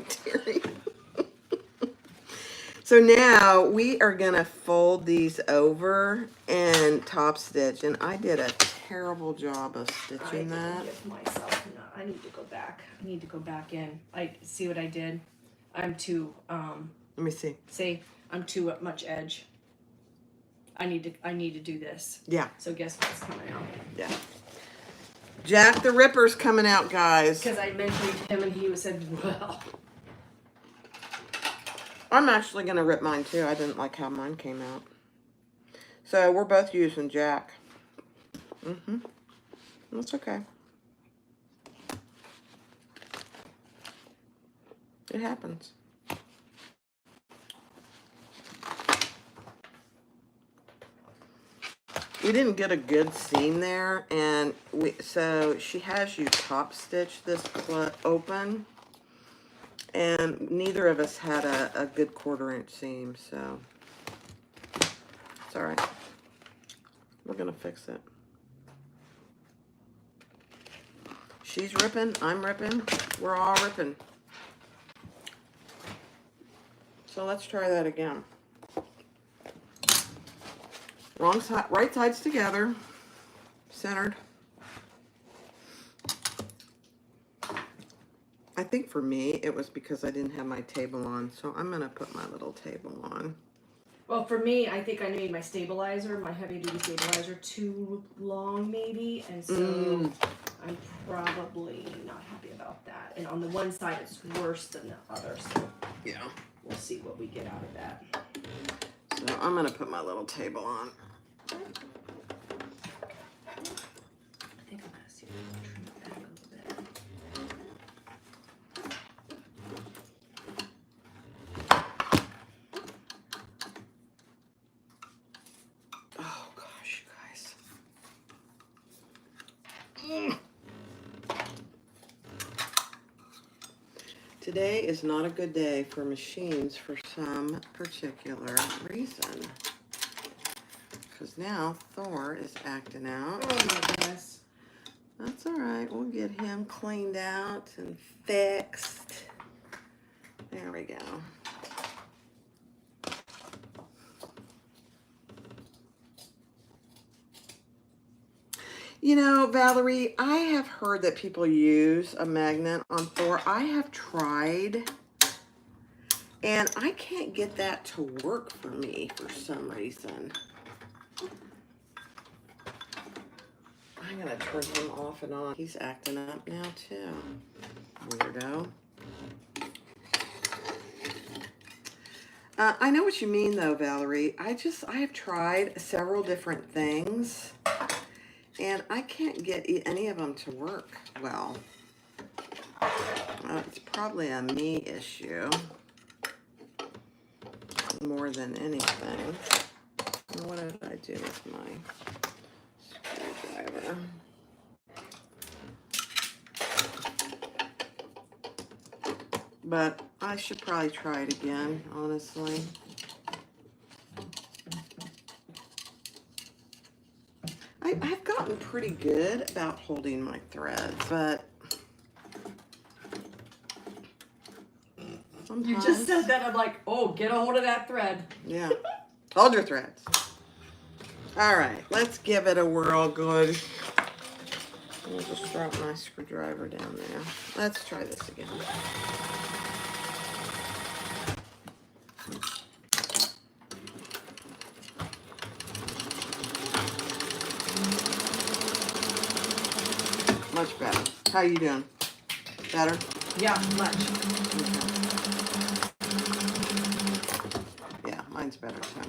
Terri. So now we are going to fold these over and top stitch. And I did a terrible job of stitching that. Give myself I need to go back. I need to go back in. See what I did. I'm too Let me see. see, I'm too much edge. I need to do this. Yeah. So guess what's coming out? Yeah. Jack the Ripper's coming out, guys. Because I mentioned him and he said, well. I'm actually going to rip mine too. I didn't like how mine came out. So we're both using Jack. That's okay. It happens. we didn't get a good seam there, and so she has you top stitch this open, and neither of us had a good 1/4 inch seam, so it's all right. We're gonna fix it. She's ripping, I'm ripping, we're all ripping. So let's try that again. Wrong side, right sides together, centered. I think for me, it was because I didn't have my table on, so I'm gonna put my little table on. Well, for me, I think I made my stabilizer, my heavy duty stabilizer, too long maybe, and so I'm probably not happy about that. And on the one side, it's worse than the other, so Yeah. we'll see what we get out of that. So I'm gonna put my little table on. I think I'm gonna see if I can trim it back a little bit. Oh gosh, you guys. Today is not a good day for machines for some particular reason. Because now Thor is acting out. Oh my goodness. That's all right. We'll get him cleaned out and fixed. There we go. You know, Valerie, I have heard that people use a magnet on Thor. I have tried, and I can't get that to work for me for some reason. I'm gonna turn him off and on. He's acting up now too. Weirdo. I know what you mean though, Valerie. I have tried several different things, and I can't get any of them to work well. It's probably a me issue more than anything. What did I do with my screwdriver? But I should probably try it again, honestly. I've gotten pretty good about holding my threads, but sometimes... You just said that, I'm like, oh, get a hold of that thread. Yeah. Hold your threads. All right, let's give it a whirl good. I'll just drop my screwdriver down there. Let's try this again. Much better. How you doing? Better? Yeah, much. Okay. Yeah, mine's better too.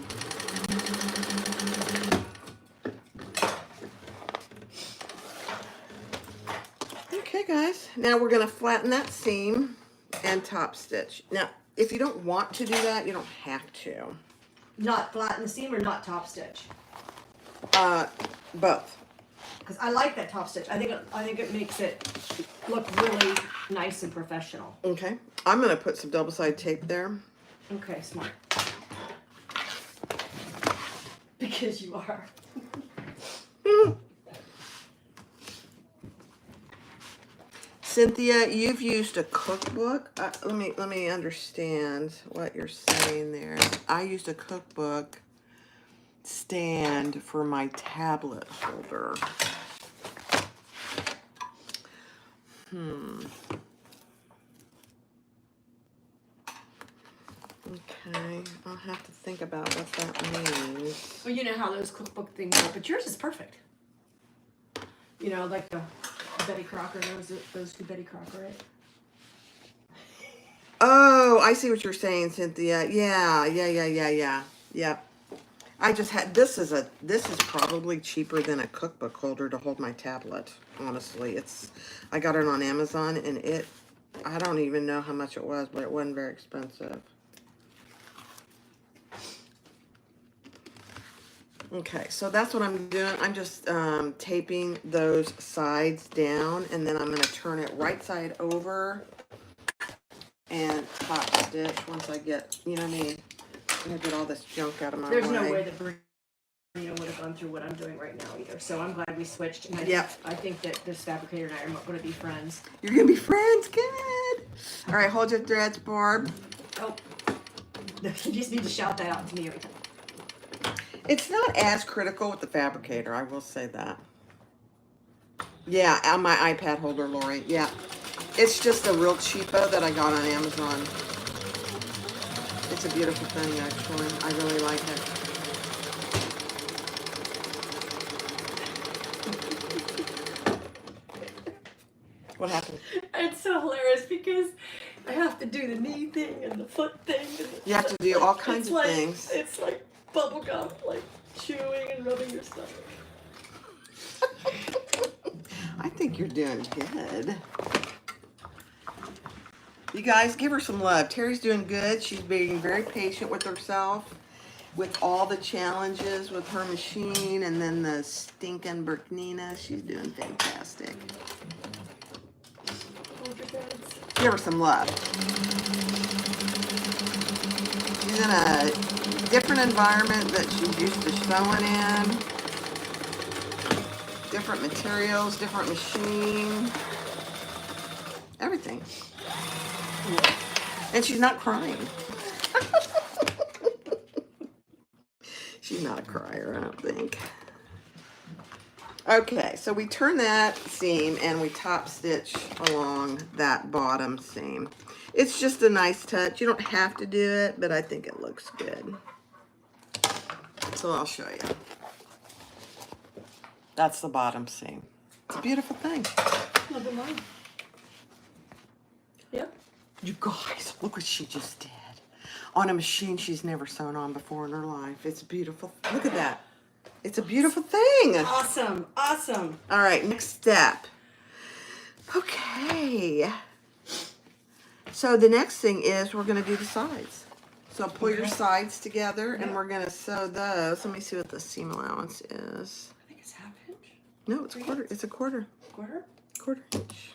Okay, guys. Now we're going to flatten that seam and top stitch. Now, if you don't want to do that, you don't have to. Not flatten the seam or not top stitch? Both. Because I like that top stitch. I think it makes it look really nice and professional. Okay. I'm going to put some double-sided tape there. Okay, smart. Because you are. Cynthia, you've used a cookbook. Let me understand what you're saying there. I used a cookbook stand for my tablet holder. Okay, I'll have to think about what that means. Well, you know how those cookbook things are, but yours is perfect. You know, like the Betty Crocker, those two Betty Crocker, right? Oh, I see what you're saying, Cynthia. Yeah. I just had this is probably cheaper than a cookbook holder to hold my tablet. Honestly, I got it on Amazon, and I don't even know how much it was, but it wasn't very expensive. Okay, so that's what I'm doing. I'm just taping those sides down, and then I'm going to turn it right side over and top stitch once I get, you know what I mean? I'm going to get all this junk out of my There's way. no way that Bruno would have gone through what I'm doing right now either. So I'm glad we switched. And I think that this fabricator and I are going to be friends. You're going to be friends? Good. All right, hold your threads, Barb. Oh, you just need to shout that out to me every time. It's not as critical with the fabricator, I will say that. Yeah, on my iPad holder, Lori. Yeah. It's just a real cheapo that I got on Amazon. It's a beautiful thing, actually. I really like it. What happened? It's so hilarious because I have to do the knee thing and the foot thing. And You have to do all kinds of things. It's like bubble gum, like chewing and rubbing your stomach. I think you're doing good. You guys, give her some love. Terry's doing good. She's being very patient with herself, with all the challenges with her machine, and then the stinking Burknina. She's doing fantastic. Hold your hands. Give her some love. She's in a different environment that she's used to sewing in. Different materials, different machine. Everything. And she's not crying. She's not a crier, I don't think. Okay, so we turn that seam and we top stitch along that bottom seam. It's just a nice touch. You don't have to do it, but I think it looks good. So I'll show you. That's the bottom seam. It's a beautiful thing. Look at mine. Yep. You guys, look what she just did. On a machine she's never sewn on before in her life. It's beautiful. Look at that. It's a beautiful thing. Awesome. Awesome. All right, next step. Okay. So the next thing is we're going to do the sides. So pull your sides together and we're going to sew those. Let me see what the seam allowance is. I think it's half inch. No, it's a quarter. It's a quarter. Quarter? Quarter inch.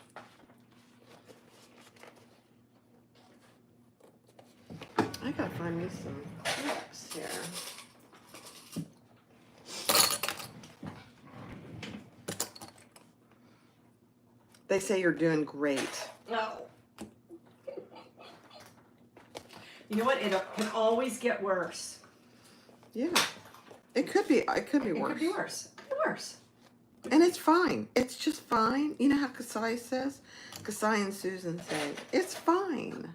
I gotta find me some clips here. They say you're doing great. No. You know what? It can always get worse. Yeah. It could be worse. It could be worse. It could be worse. And it's fine. It's just fine. You know how Kasai says? Kasai and Susan say, it's fine.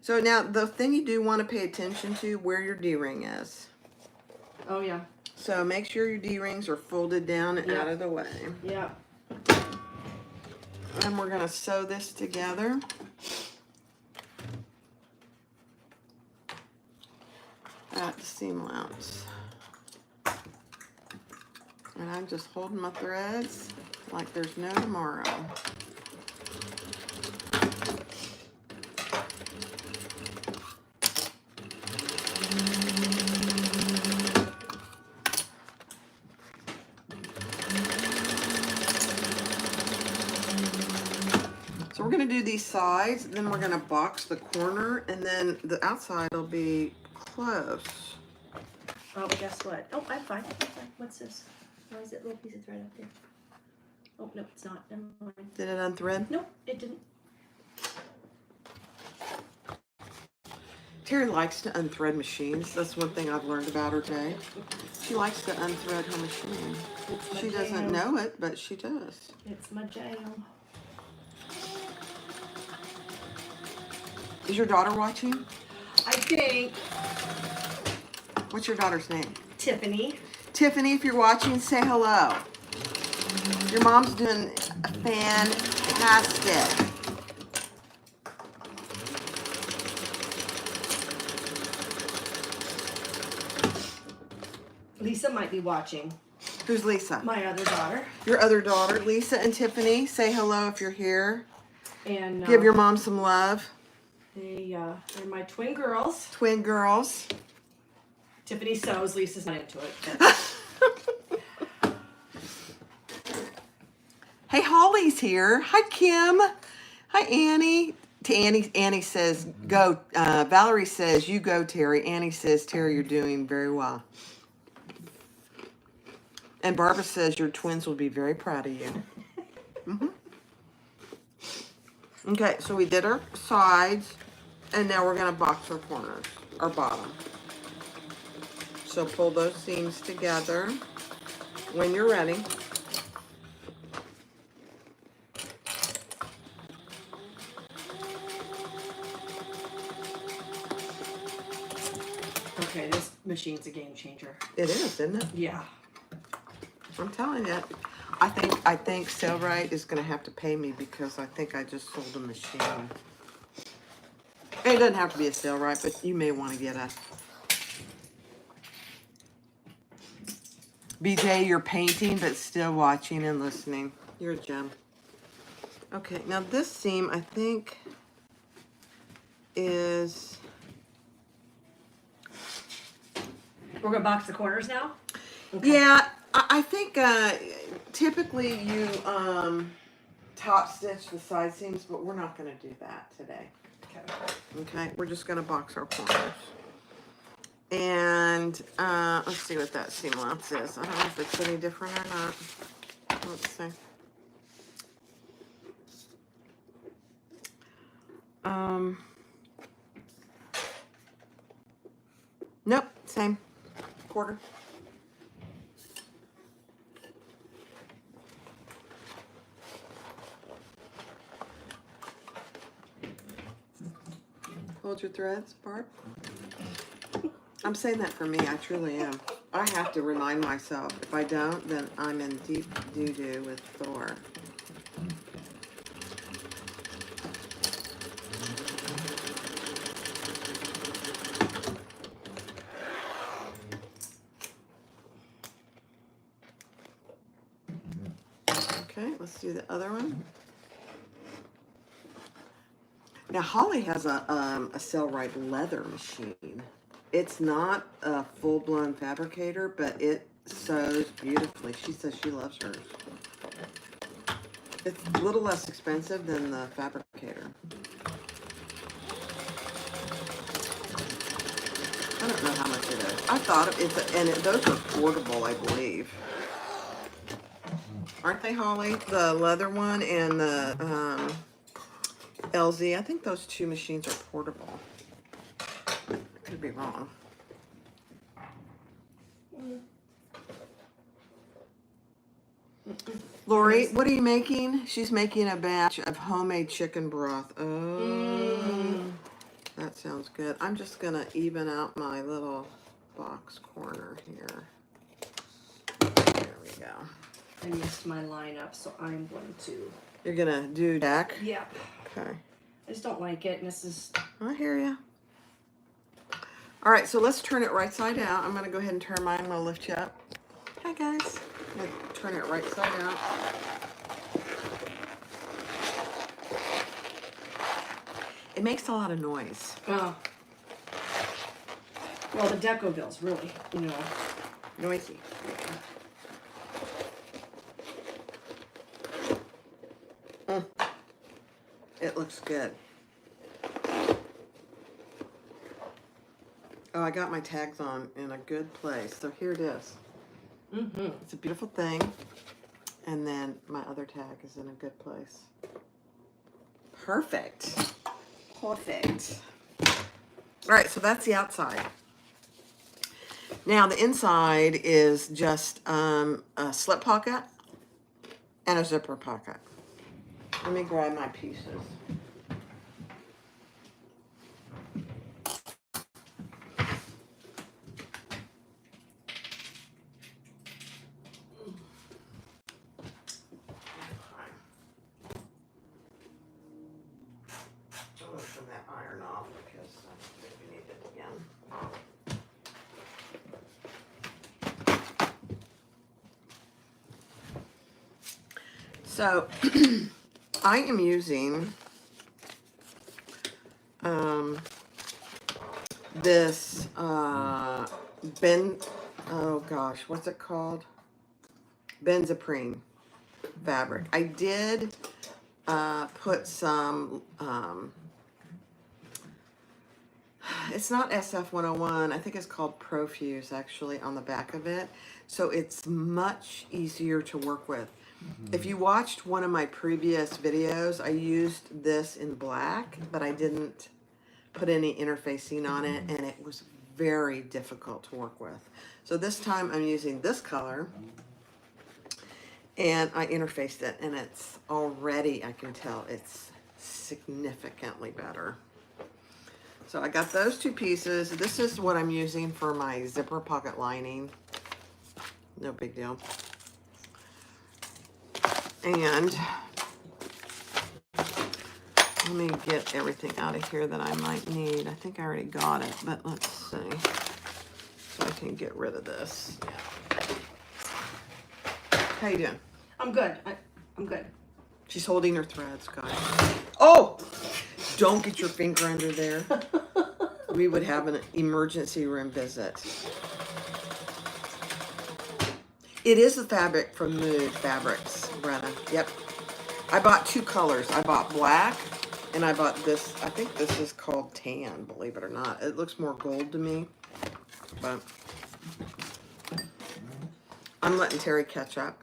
So now the thing you do want to pay attention to where your D-ring is. Oh yeah. So make sure your D-rings are folded down and out of the way. Yeah. And we're going to sew this together. At the seam allowance. And I'm just holding my threads like there's no tomorrow. So we're going to do these sides, then we're going to box the corner, and then the outside will be close. Oh, but guess what? Oh, I'm fine. I'm fine. What's this? Why is that little piece of thread up there? Oh, no, it's not. Never mind. Did it unthread? Nope, it didn't. Terry likes to unthread machines. That's one thing I've learned about her, Jay. She likes to unthread her machine. She doesn't know it, but she does. It's my jam. Is your daughter watching? I think What's your daughter's name? Tiffany. Tiffany, if you're watching, say hello. Your mom's doing fantastic. Lisa might be watching. Who's Lisa? My other daughter. Your other daughter. Lisa and Tiffany, say hello if you're here. And Give your mom some love. they're my twin girls. Twin girls. Tiffany sews. Lisa's not into it. Hey, Holly's here. Hi, Kim. Hi, Annie. To Annie says, go. Valerie says, you go, Terry. Annie says, Terry, you're doing very well. And Barbara says, your twins will be very proud of you. Okay, so we did our sides, and now we're going to box our corners, our bottom. So pull those seams together when you're ready. Okay, this machine's a game changer. It is, isn't it? Yeah. I'm telling you. I think Sailrite is going to have to pay me because I think I just sold a machine. It doesn't have to be a Sailrite, but you may want to get a. BJ, you're painting, but still watching and listening. You're a gem. Okay, now this seam, I think, is... We're going to box the corners now? Okay. Yeah, I think typically you top stitch the side seams, but we're not going to do that today. Okay, we're just going to box our corners. And let's see what that seam length is. I don't know if it's any different or not. Let's see. Nope, same. Quarter. Hold your threads, Barb. I'm saying that for me. I truly am. I have to remind myself. If I don't, then I'm in deep doo-doo with Thor. Okay, let's do the other one. Now, Holly has a Sailrite leather machine. It's not a full-blown fabricator, but it sews beautifully. She says she loves hers. It's a little less expensive than the fabricator. I don't know how much it is. I thought those are portable, I believe. Aren't they, Holly? The leather one and the LZ. I think those two machines are portable. I could be wrong. Lori, what are you making? She's making a batch of homemade chicken broth. Oh, that sounds good. I'm just going to even out my little box corner here. There we go. I missed my lineup, so I'm going to. You're going to do Jack? Yeah. Okay. I just don't like it, and this is... I hear you. All right, so let's turn it right side out. I'm going to go ahead and turn mine. I'm going to lift you up. Hi, guys. I'm going to turn it right side out. It makes a lot of noise. Oh. Well, the Decoville's really, Noisy. It looks good. Oh, I got my tags on in a good place. So here it is. It's a beautiful thing. And then my other tag is in a good place. Perfect. Perfect. All right, so that's the outside. Now the inside is just a slip pocket and a zipper pocket. Let me grab my pieces. I'll turn that iron off because I think we need it again. So I am using this oh gosh, what's it called? Benzoprene fabric. I did put some, it's not SF101, I think it's called Profuse actually on the back of it. So it's much easier to work with. If you watched one of my previous videos, I used this in black, but I didn't put any interfacing on it, and it was very difficult to work with. So this time I'm using this color, and I interfaced it, and it's already, I can tell it's significantly better. So I got those two pieces. This is what I'm using for my zipper pocket lining. No big deal. And let me get everything out of here that I might need. I think I already got it, but let's see. So I can get rid of this. How you doing? I'm good. I'm good. She's holding her threads, guys. Oh! Don't get your finger under there. We would have an emergency room visit. It is the fabric from Mood Fabrics, Brenna. Yep. I bought two colors. I bought black, and I bought this. I think this is called tan, believe it or not. It looks more gold to me, but I'm letting Terri catch up.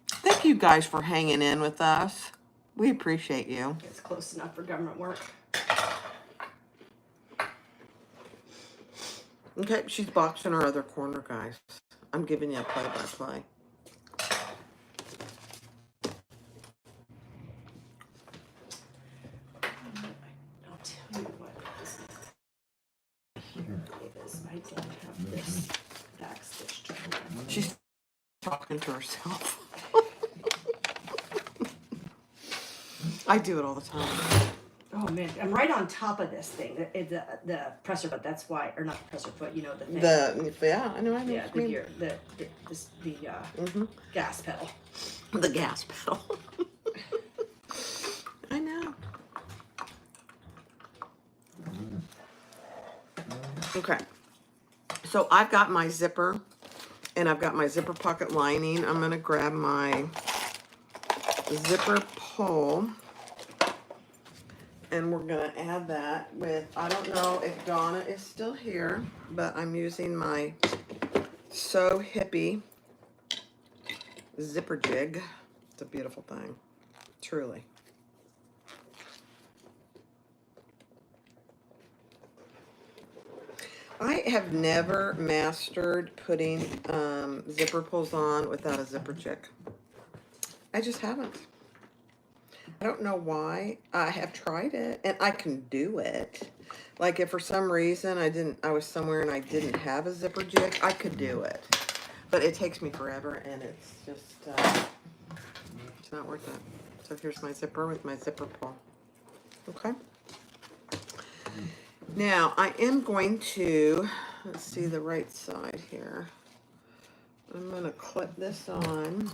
Thank you guys for hanging in with us. We appreciate you. It's close enough for government work. Okay, she's boxing her other corner, guys. I'm giving you a play-by-play. I'll tell you what. Here it is. I don't have this back stitched. She's talking to herself. I do it all the time. Oh man, I'm right on top of this thing. The presser foot. That's why, or not the presser foot. You know the thing. Yeah, I know. Yeah, the gear, the gas pedal. The gas pedal. I know. Okay. So I've got my zipper, and I've got my zipper pocket lining. I'm gonna grab my zipper pull, and we're gonna add that with, I don't know if Donna is still here, but I'm using my So Hippie zipper jig. It's a beautiful thing, truly. I have never mastered putting zipper pulls on without a zipper jig. I just haven't. I don't know why. I have tried it, and I can do it. Like if for some reason I was somewhere and I didn't have a zipper jig, I could do it. But it takes me forever, and it's just, it's not worth it. So here's my zipper with my zipper pull. Okay. Now I am going to, let's see the right side here. I'm going to clip this on.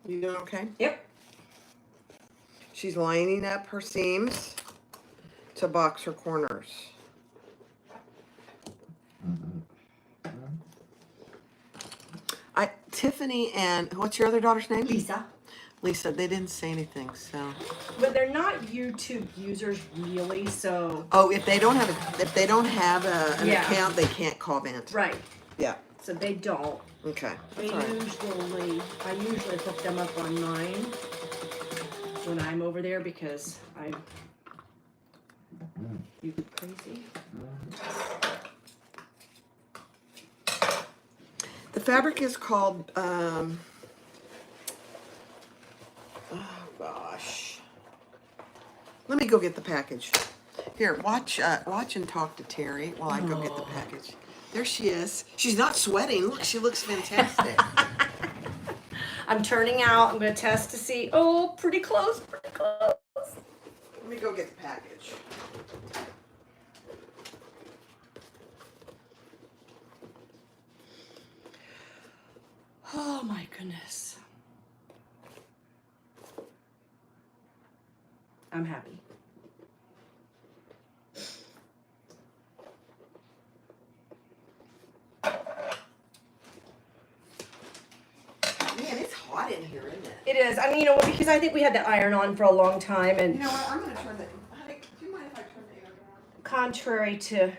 You doing okay? Yep. She's lining up her seams to box her corners. Tiffany and what's your other daughter's name? Lisa. Lisa, they didn't say anything, so. But they're not YouTube users really, so. Oh, if they don't have an Yeah. account, they can't comment. Right. Yeah. So they don't. Okay. I That's all right. usually hook them up on mine when I'm over there because I'm YouTube crazy. The fabric is called, oh gosh. Let me go get the package. Here, watch and talk to Terri while I go get the package. There she is. She's not sweating. Look, she looks fantastic. I'm turning out. I'm going to test to see. Oh, pretty close, pretty close. Let me go get the package. Oh my goodness. I'm happy. Man, it's hot in here, isn't it? It is. I mean, you know, because I think we had the iron on for a long time, and You know what? I'm gonna turn the. Honey, do you mind if I turn the air down? contrary to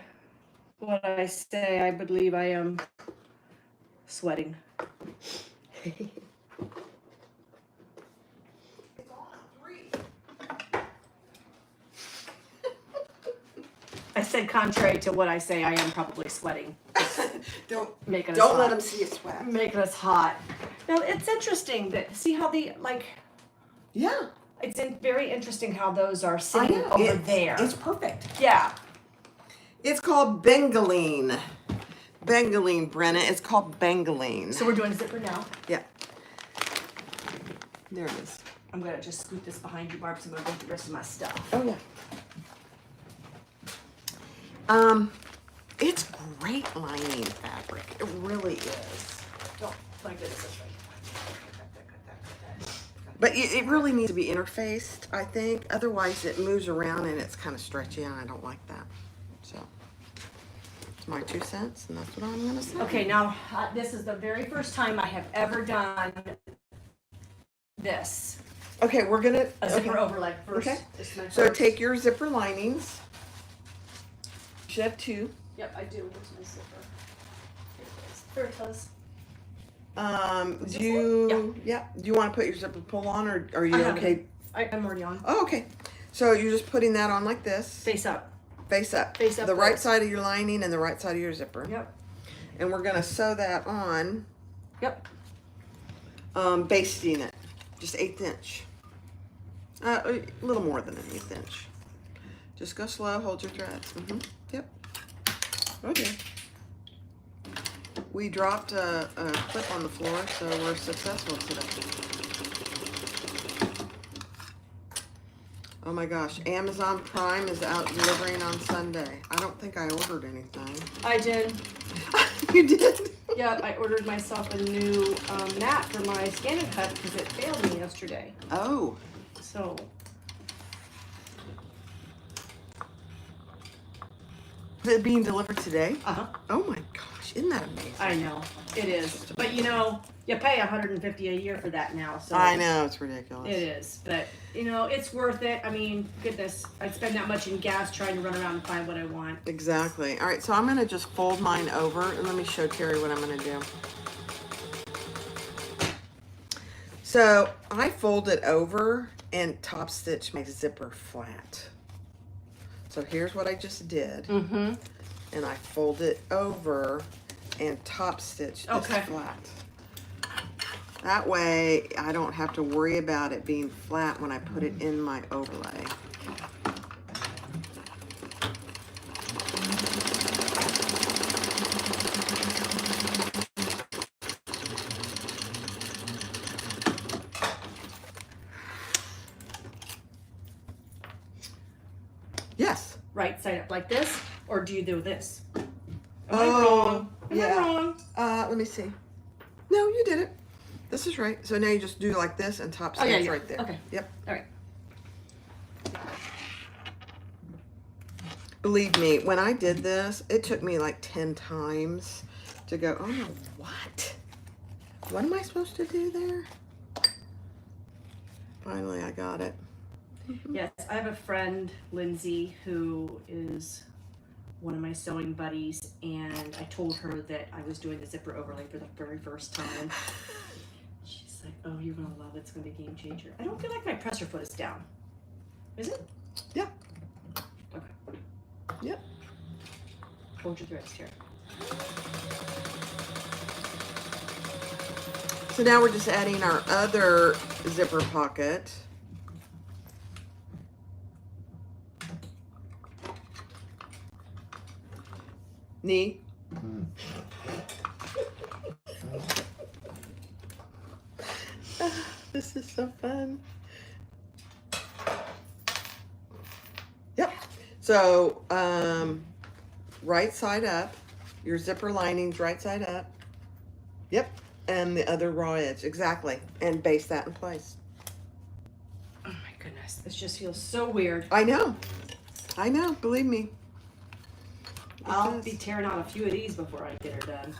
what I say, I believe I am sweating. It's on 3. I said contrary to what I say, I am probably sweating. Don't Making us don't hot. let them see you sweat. Making us hot. Now, it's interesting that, see how the, like, Yeah, it's very interesting how those are I sitting know. over there. It's perfect. Yeah. It's called Bengaline. Bengaline, Brenna. It's called Bengaline. So we're doing a zipper now. Yeah. There it is. I'm going to just scoot this behind you, Barb, so I'm going to go through the rest of my stuff. Oh yeah. It's great lining fabric. It really is. Oh, my goodness, that's right. But it really needs to be interfaced, I think. Otherwise, it moves around and it's kind of stretchy, and I don't like that. So, it's my 2 cents, and that's what I'm going to say. Okay, now, this is the very first time I have ever done this. Okay, we're going to... A zipper overlay first. Okay. This is my So first. take your zipper linings. You should have 2. Yep, I do. Where's my zipper? Here it is. Do you... Yeah. Do you want to put your zipper pull on, or are you I have okay? it. I'm already on. Oh, okay. So you're just putting that on like this. Face up. Face up. Face up The right first. side of your lining and the right side of your zipper. Yep. And we're going to sew that on, Yep. basting it. Just 1/8 inch. A little more than 1/8 inch. Just go slow, hold your threads. Yep. Okay. We dropped a clip on the floor, so we're successful today. Oh my gosh, Amazon Prime is out delivering on Sunday. I don't think I ordered anything. I did. You did? Yeah, I ordered myself a new mat for my scan and cut because it failed me yesterday. Oh. So, Is it being delivered today? uh-huh. Oh my gosh, isn't that amazing? I know. It is. But you know, you pay $150 a year for that now, so I know, it's ridiculous. it is. But you know, it's worth it. I mean, goodness, I'd spend that much in gas trying to run around and find what I want. Exactly. All right, so I'm going to just fold mine over, and let me show Terry what I'm going to do. So I fold it over and top stitch my zipper flat. So here's what I just did. Mm-hmm. And I fold it over and top stitch this Okay. flat. That way I don't have to worry about it being flat when I put it in my overlay. Yes. Right side up like this, or do you do this? Am I Oh, wrong? Am yeah. I wrong? Let me see. No, you did it. This is right. So now you just do like this and top Oh, yeah, stitch yeah. right there. Okay. Yep. All right. Believe me, when I did this, it took me like 10 times to go, oh no, what? What am I supposed to do there? Finally, I got it. Yes, I have a friend, Lindsay, who is one of my sewing buddies, and I told her that I was doing the zipper overlay for the very first time. She's like, oh, you're gonna love it. It's gonna be a game changer. I don't feel like my presser foot is down. Is it? Yeah. Okay. Yep. Hold your threads here. So now we're just adding our other zipper pocket. Knee. This is so fun. Yep. So, right side up. Your zipper lining's right side up. Yep. And the other raw edge. Exactly. And base that in place. Oh my goodness. goodness, this just feels so weird. I know, believe me. I'll be tearing out a few of these before I get her done.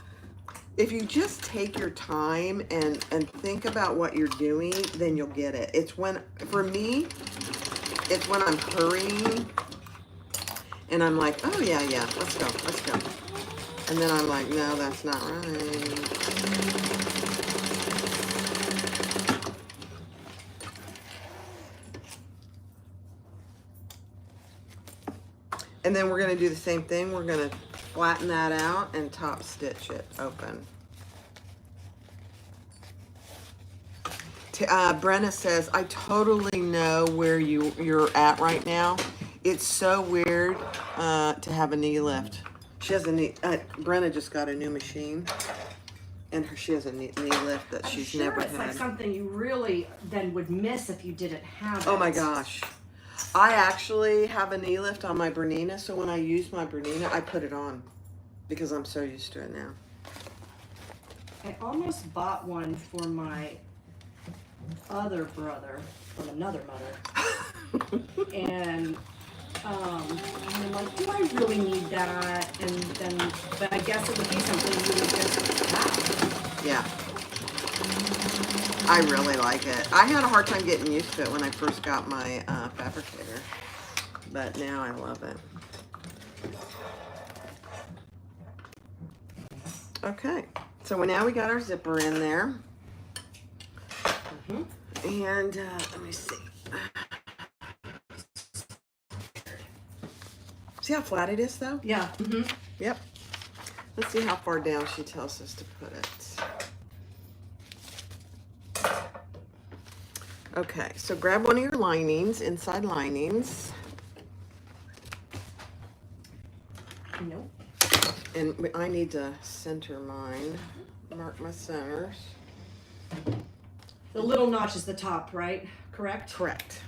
If you just take your time and think about what you're doing, then you'll get it. It's when, for me, it's when I'm hurrying and I'm like, oh yeah, let's go. And then I'm like, no, that's not right. And then we're gonna do the same thing. We're gonna flatten that out and top stitch it open. Brenna says, I totally know where you're at right now. It's so weird to have a knee lift. She has a knee, Brenna just got a new machine and she has a knee lift that she's never had. It's like something you really then would miss if you didn't have it. Oh my gosh. I actually have a knee lift on my Bernina, so when I use my Bernina, I put it on because I'm so used to it now. I almost bought one for my other brother from another mother. And I'm like, do I really need that? And then, but I guess it would be something you would just have. Yeah. I really like it. I had a hard time getting used to it when I first got my fabricator, but now I love it. Okay, so now we got our zipper in there. And let me see. See how flat it is though? Yeah. Yep. Let's see how far down she tells us to put it. Okay, so grab one of your linings, inside linings. Nope. And I need to center mine. Mark my centers. The little notch is the top, right? Correct? Correct.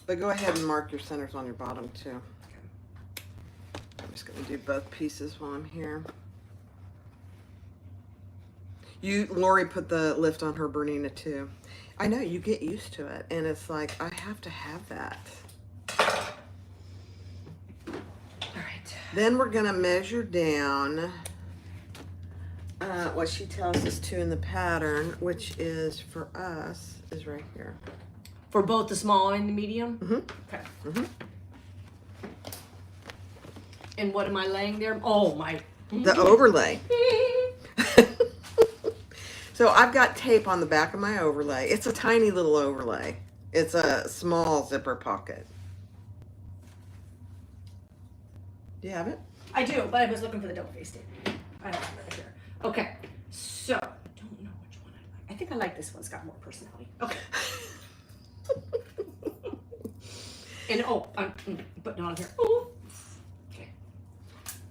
But go ahead and mark your centers on your bottom too. I'm just gonna do both pieces while I'm here. Lori put the lift on her Bernina too. I know, you get used to it and it's like, I have to have that. All right. Then we're gonna measure down what she tells us to in the pattern, which is for us, is right here. For both the small and the medium? Okay. And what am I laying there? Oh, my. The overlay. So I've got tape on the back of my overlay. It's a tiny little overlay. It's a small zipper pocket. Do you have it? I do, but I was looking for the double face tape. I don't have it right here. Okay, so I don't know which one I like. I think I like this one. It's got more personality. Okay. And I'm putting it on here. Oh. Okay.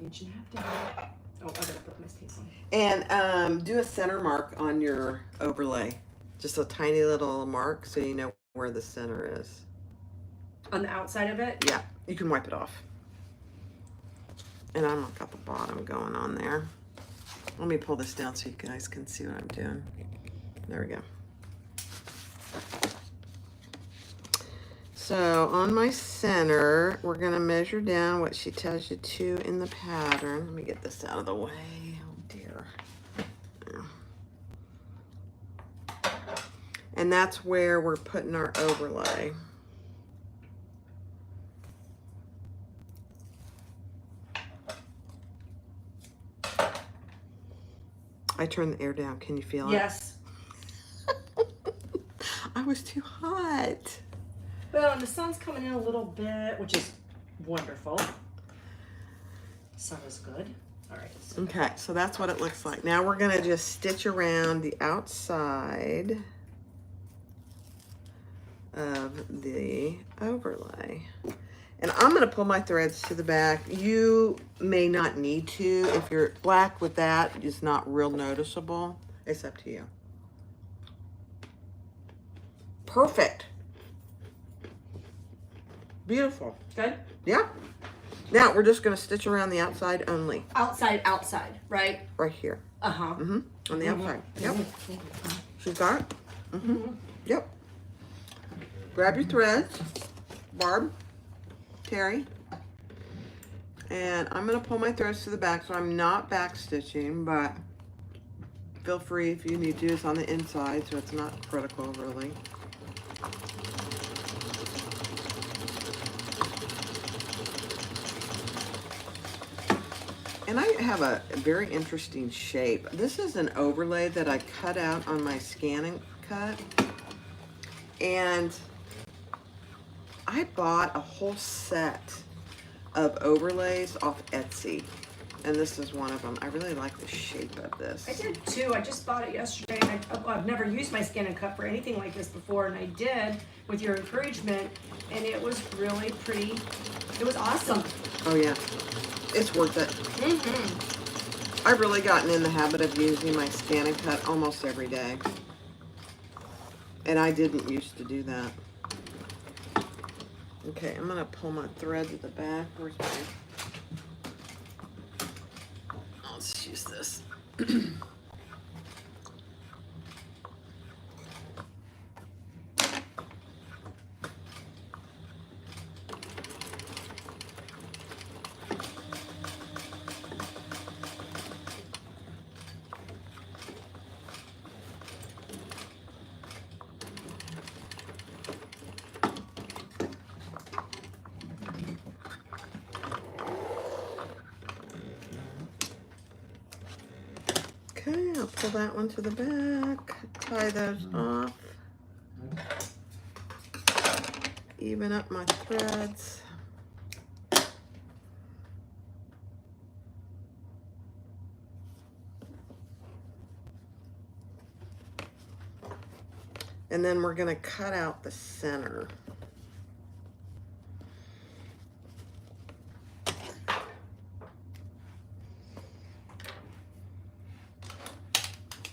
Inch and a half down. Oh, I gotta put my tape on. And do a center mark on your overlay. Just a tiny little mark so you know where the center is. On the outside of it? Yeah, you can wipe it off. And I'm got the bottom going on there. Let me pull this down so you guys can see what I'm doing. There we go. So on my center, we're gonna measure down what she tells you to in the pattern. Let me get this out of the way. Oh dear. And that's where we're putting our overlay. I turned the air down. Can you feel it? Yes. I was too hot. Well, and the sun's coming in a little bit, which is wonderful. Sun is good. All right. Okay, so that's what it looks like. Now we're gonna just stitch around the outside of the overlay. And I'm gonna pull my threads to the back. You may not need to. If you're black with that, it's not real noticeable. It's up to you. Perfect. Beautiful. Good? Yeah. Now we're just gonna stitch around the outside only. Outside, right? Right here. Uh-huh. On the outside. Yep. She's got it? Yep. grab your threads, Barb, Terry, and I'm gonna pull my threads to the back, so I'm not back stitching, but feel free if you need to. It's on the inside, so it's not critical really. And I have a very interesting shape. This is an overlay that I cut out on my scanning cut. And I bought a whole set of overlays off Etsy. And this is one of them. I really like the shape of this. I did too. I just bought it yesterday, and I've never used my scan and cut for anything like this before, and I did with your encouragement, and it was really pretty. It was awesome. Oh yeah, it's worth it. I've really gotten in the habit of using my scan and cut almost every day. And I didn't used to do that. Okay, I'm gonna pull my thread to the back. Where's my... Let's use this. Okay, I'll pull that one to the back, tie those off, even up my threads. And then we're gonna cut out the center.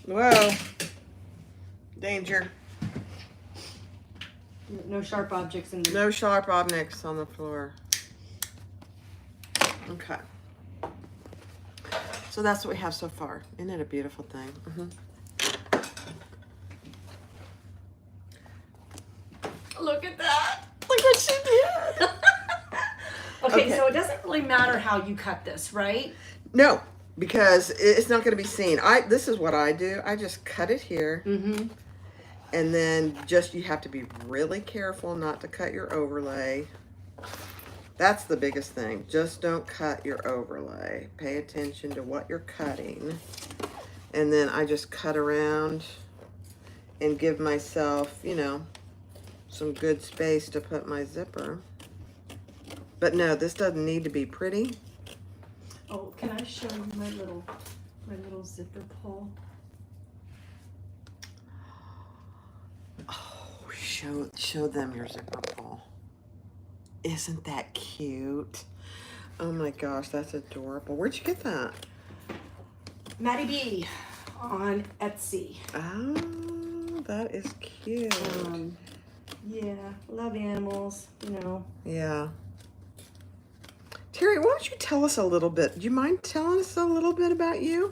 Whoa, danger. No sharp objects in the... No sharp objects on the floor. Okay. So that's what we have so far. Isn't it a beautiful thing? Look at that. Look what she did. Okay, Okay. so it doesn't really matter how you cut this, right? No, because it's not going to be seen. This is what I do. I just cut it here. And then just, you have to be really careful not to cut your overlay. That's the biggest thing. Just don't cut your overlay. Pay attention to what you're cutting. And then I just cut around and give myself, you know, some good space to put my zipper. But no, this doesn't need to be pretty. Oh, can I show you my little zipper pull? Oh, show them your zipper pull. Isn't that cute? Oh my gosh, that's adorable. Where'd you get that? Maddie B on Etsy. Oh, that is cute. Yeah, love animals, you know. Yeah. Terri, why don't you tell us a little bit? Do you mind telling us a little bit about you?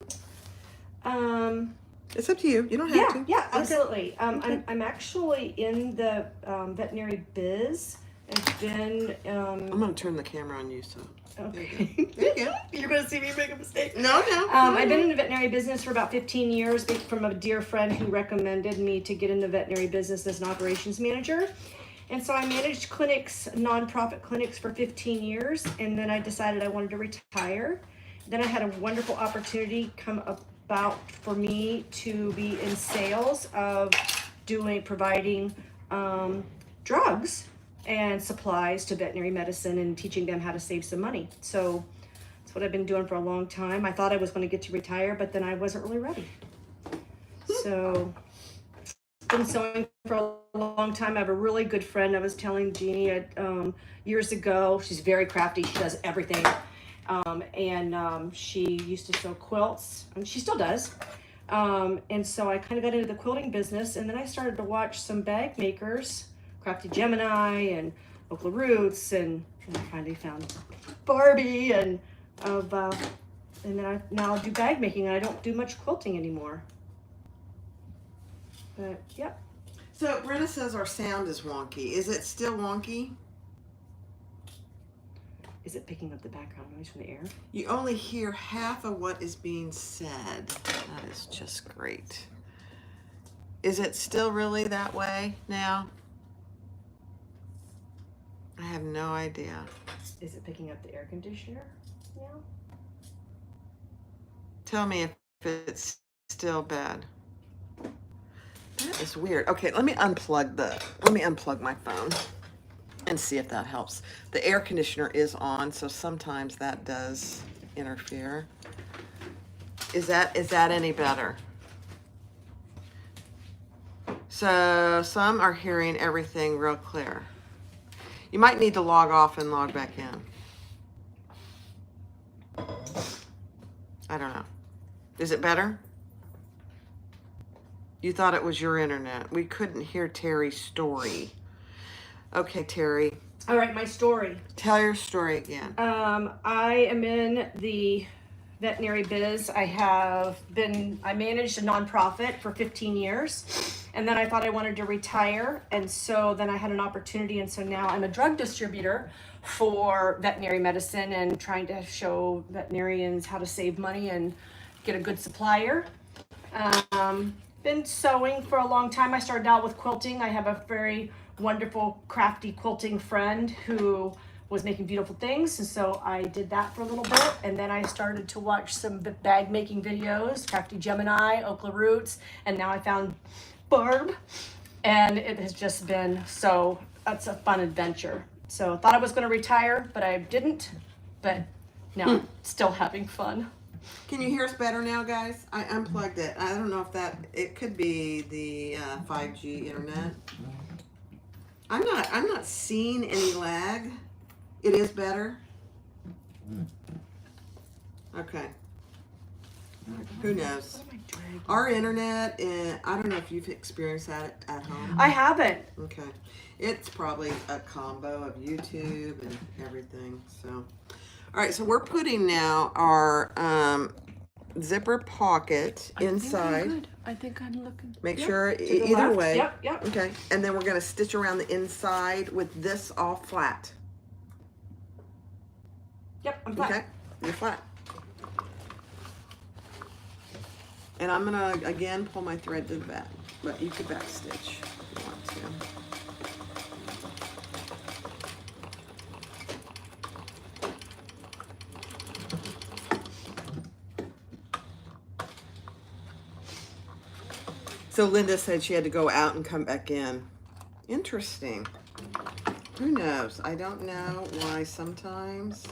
It's up to you. You don't have to. Yeah, Okay. absolutely. Okay. I'm actually in the veterinary biz. I've been. I'm going to turn the camera on you, so. Okay. There you go. You're going to see me make a mistake. No. I've been in the veterinary business for about 15 years from a dear friend who recommended me to get in the veterinary business as an operations manager. And so I managed clinics, nonprofit clinics for 15 years, and then I decided I wanted to retire. Then I had a wonderful opportunity come about for me to be in sales of providing drugs and supplies to veterinary medicine and teaching them how to save some money. So that's what I've been doing for a long time. I thought I was going to get to retire, but then I wasn't really ready. So been sewing for a long time. I have a really good friend. I was telling Jeannie years ago. She's very crafty. She does everything. She used to sew quilts, and she still does. And so I kind of got into the quilting business, and then I started to watch some bag makers, Crafty Gemini and Oakland Roots, and I finally found Barbie, and then I now do bag making, and I don't do much quilting anymore. But yep. So Brenda says our sound is wonky. Is it still wonky? Is it picking up the background noise from the air? You only hear half of what is being said. That is just great. Is it still really that way now? I have no idea. Is it picking up the air conditioner now? Tell me if it's still bad. That is weird. Okay, let me unplug my phone and see if that helps. The air conditioner is on, so sometimes that does interfere. Is that any better? So some are hearing everything real clear. You might need to log off and log back in. I don't know. Is it better? You thought it was your internet. We couldn't hear Terry's story. Okay, Terri. All right, my story. Tell your story again. I am in the veterinary biz. I managed a nonprofit for 15 years. And then I thought I wanted to retire. And so then I had an opportunity. And so now I'm a drug distributor for veterinary medicine and trying to show veterinarians how to save money and get a good supplier. Been sewing for a long time. I started out with quilting. I have a very wonderful crafty quilting friend who was making beautiful things, and so I did that for a little bit, and then I started to watch some bag making videos, Crafty Gemini, Okla Roots, and now I found Barb, and it has just been that's a fun adventure. So I thought I was going to retire, but I didn't, but now I'm still having fun. Can you hear us better now, guys? I unplugged it. I don't know if it could be the 5G internet. I'm not seeing any lag. It is better. Okay. Who knows? Our internet, I don't know if you've experienced that at home. I haven't. Okay. It's probably a combo of YouTube and everything. So, all right. So we're putting now our zipper pocket inside. I think I'm looking. Make sure To the either left. way. Yep. Okay. And then we're going to stitch around the inside with this all flat. Yep, I'm flat. Okay. You're flat. And I'm going to, again, pull my thread to the back. But you could back stitch if you want to. So Linda said she had to go out and come back in. Interesting. Who knows? I don't know why sometimes.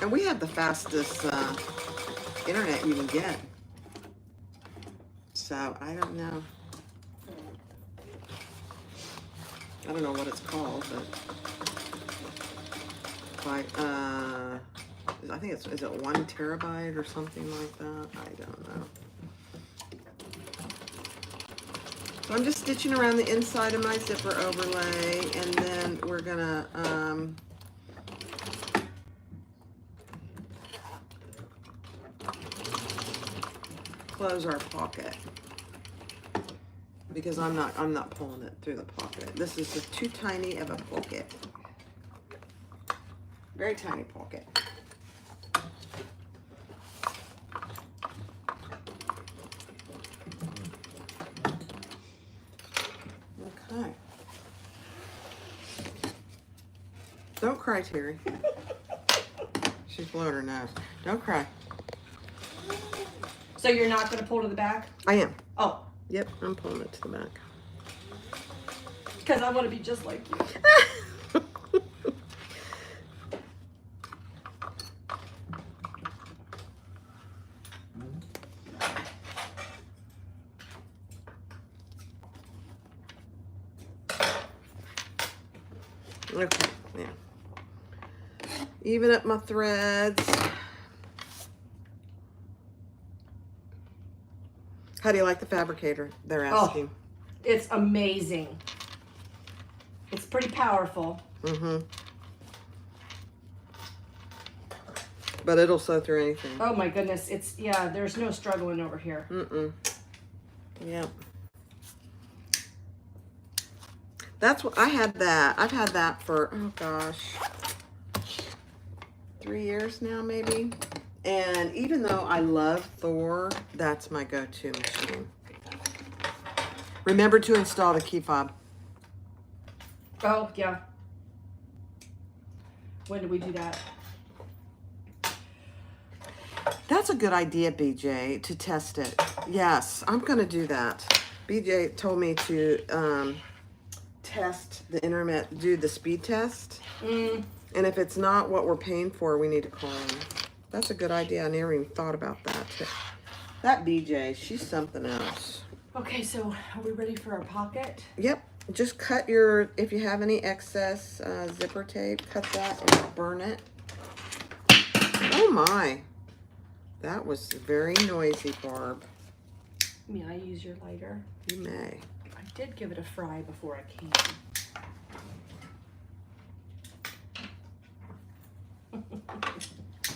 And we have the fastest internet you can get. So I don't know. I don't know what it's called, but I think is it 1 terabyte or something like that? I don't know. So I'm just stitching around the inside of my zipper overlay, and then we're gonna close our pocket because I'm not pulling it through the pocket. This is just too tiny of a pocket. Very tiny pocket. Okay. Don't cry, Terri. She's blowing her nose. Don't cry. So you're not going to pull to the back? I am. Oh. Yep, I'm pulling it to the back. Because I want to be just like you. Okay, yeah. Even up my threads. How do you like the fabricator? They're asking. Oh, it's amazing. It's pretty powerful. Mm-hmm. But it'll sew through anything. Oh my goodness. There's no struggling over here. Mm-mm. Yep. That's what I had that. I've had that for, oh gosh, 3 years now, maybe. And even though I love Thor, that's my go-to machine. Remember to install the key fob. Oh, yeah. When do we do that? That's a good idea, BJ, to test it. Yes, I'm going to do that. BJ told me to test the internet, do the speed test. And if it's not what we're paying for, we need to call him. That's a good idea. I never even thought about that. That BJ, she's something else. Okay, so are we ready for our pocket? Yep. Just cut your, if you have any excess zipper tape, cut that and burn it. Oh my. That was very noisy, Barb. May I use your lighter? You may. I did give it a fry before I came.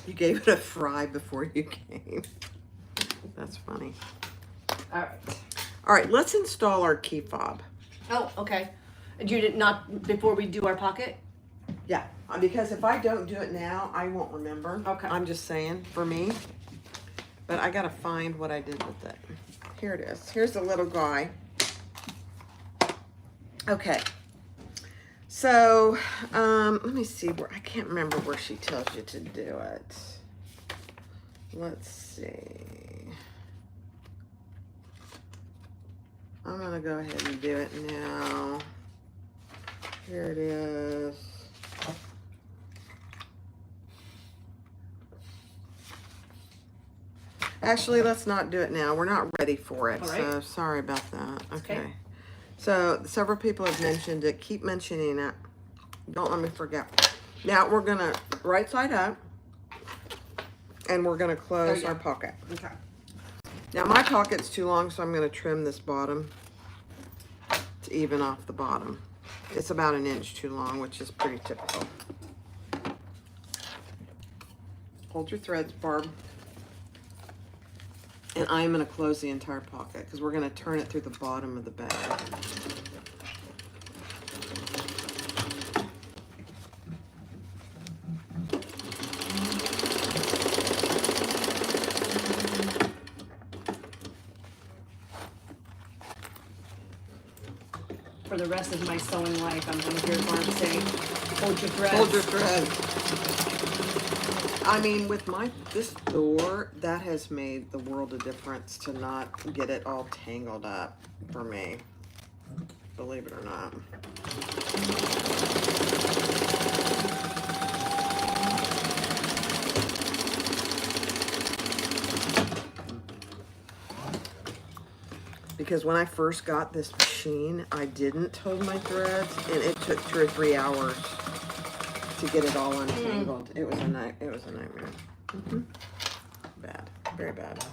You gave it a fry before you came. That's funny. All right. All right, let's install our key fob. Oh, okay. And you did not, before we do our pocket? Yeah, because if I don't do it now, I won't remember. Okay. I'm just saying, for me. But I gotta find what I did with it. Here it is. Here's the little guy. Okay. So, let me see where, I can't remember where she tells you to do it. Let's see. I'm gonna go ahead and do it now. Here it is. Actually, let's not do it now. We're not ready for it. All right. So sorry about that. Okay. Okay. So several people have mentioned it. Keep mentioning it. Don't let me forget. Now we're gonna right side up, and we're gonna close our pocket. Okay. Now my pocket's too long, so I'm gonna trim this bottom to even off the bottom. It's about 1 inch too long, which is pretty typical. Hold your threads, Barb. And I'm gonna close the entire pocket because we're gonna turn it through the bottom of the bag. For the rest of my sewing life, I'm going to hear Barb say, hold your threads. Hold your thread. I mean, with this Thor, that has made the world of difference to not get it all tangled up for me. Believe it or not. Because when I first got this machine, I didn't hold my threads, and it took 2 or 3 hours to get it all untangled. It was a nightmare. Bad, very bad.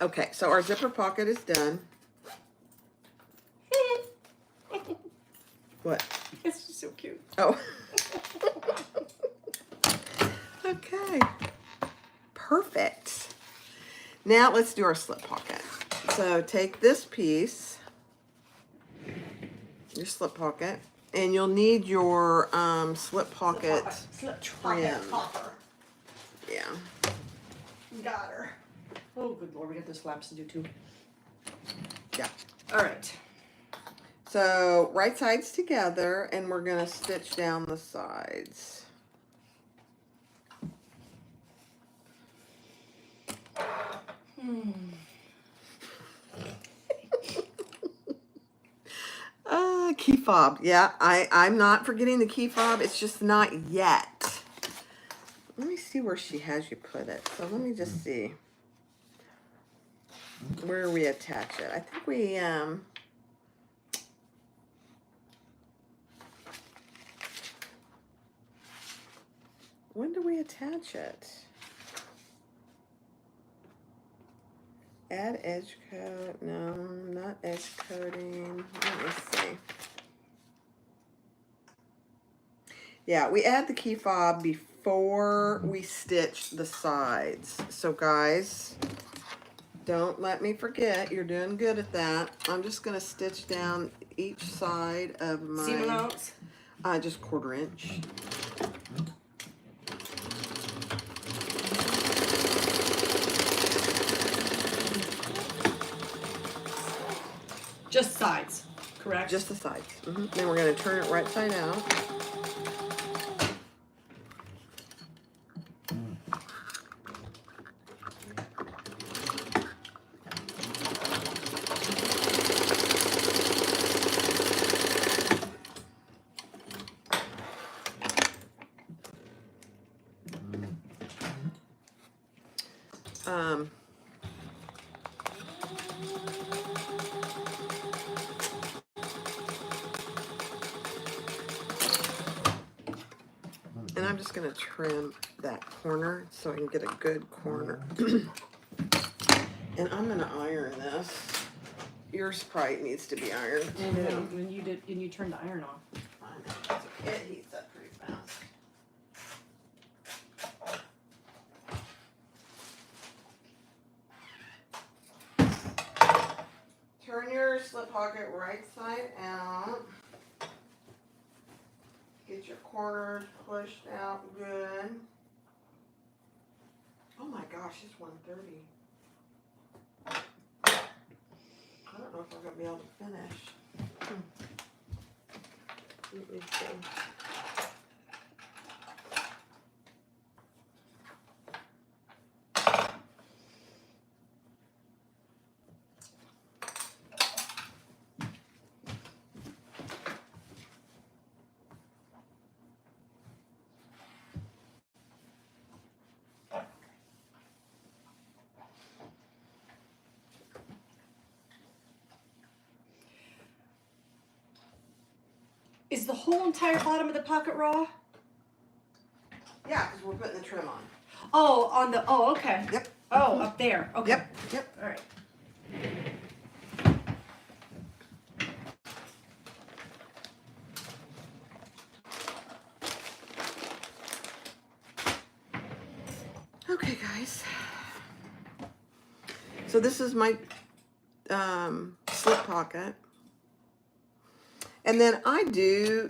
Okay, so our zipper pocket is done. What? It's just so cute. Oh. Okay. Perfect. Now let's do our slip pocket. So take this piece, your slip pocket, and you'll need your slip pocket trim. Yeah. Got her. Oh, good Lord, we got those flaps to do too. Yeah. All right. So right sides together, and we're gonna stitch down the sides. Key fob. Yeah, I'm not forgetting the key fob. It's just not yet. Let me see where she has you put it. So let me just see where we attach it. I think we when do we attach it? Add edge coat. No, not edge coating. Let me see. Yeah, we add the key fob before we stitch the sides. So guys, Don't let me forget. You're doing good at that. I'm just going to stitch down each side of my... Seam allowance? Just 1/4 inch. Just sides, correct? Just the sides. Then we're going to turn it right side out. And I'm just going to trim that corner so I can get a good corner. And I'm going to iron this. Yours probably needs to be ironed too. When you turned the iron off. I know. It heats up pretty fast. Turn your slip pocket right side out. Get your corners pushed out good. Oh my gosh, it's 1:30. I don't know if I'm going to be able to finish. Let me see. Is the whole entire bottom of the pocket raw? Yeah, because we're putting the trim on. Oh, on the, oh, okay. Yep. Oh, up there, okay. Yep. All right. Okay, guys. So this is my slip pocket. And then I do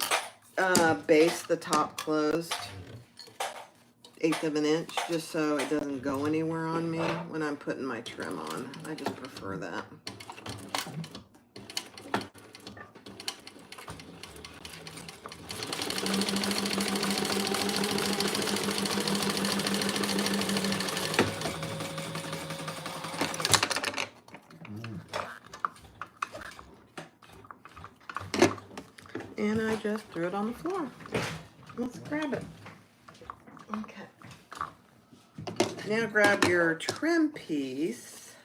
base the top closed 1/8 of an inch just so it doesn't go anywhere on me when I'm putting my trim on. I just prefer that. And I just threw it on the floor. Let's grab it. Okay. Now grab your trim piece.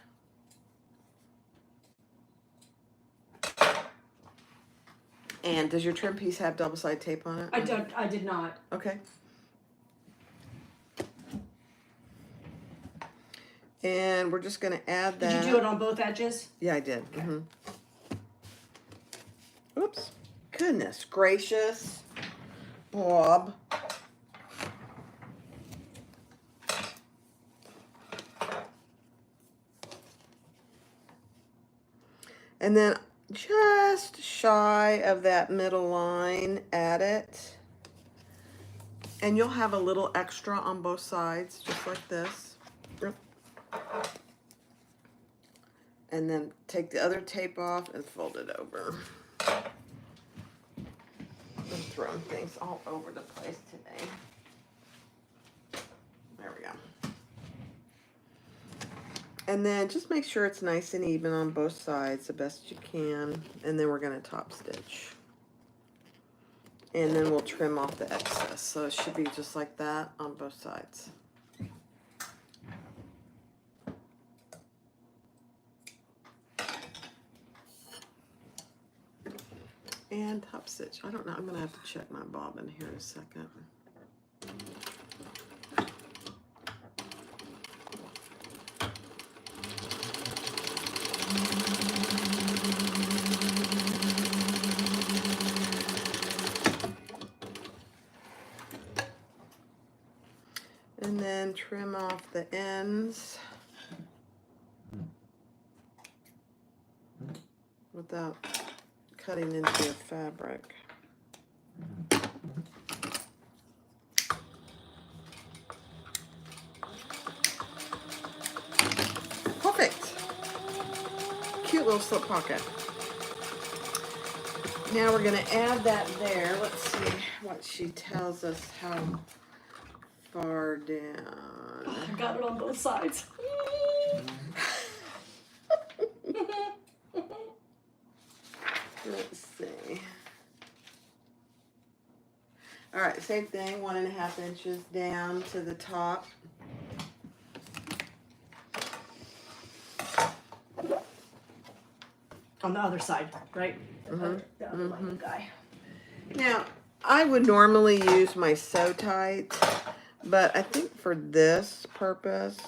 And does your trim piece have double-sided tape on it? I did not. Okay. And we're just going to add that. Did you do it on both edges? Yeah, I did. Oops. Goodness gracious. Bob. And then just shy of that middle line, add it. And you'll have a little extra on both sides, just like this. And then take the other tape off and fold it over. I'm throwing things all over the place today. There we go. And then just make sure it's nice and even on both sides the best you can. And then we're going to top stitch. And then we'll trim off the excess. So it should be just like that on both sides. And top stitch. I don't know. I'm going to have to check my bobbin here in a second. And then trim off the ends. without cutting into the fabric. Perfect. Cute little slip pocket. Now we're going to add that there. Let's see what she tells us how far down. I got it on both sides. Let's see. All right, same thing, 1.5 inches down to the top. On the other side, right? The other light guy. Now, I would normally use my Sew Tight, but I think for this purpose,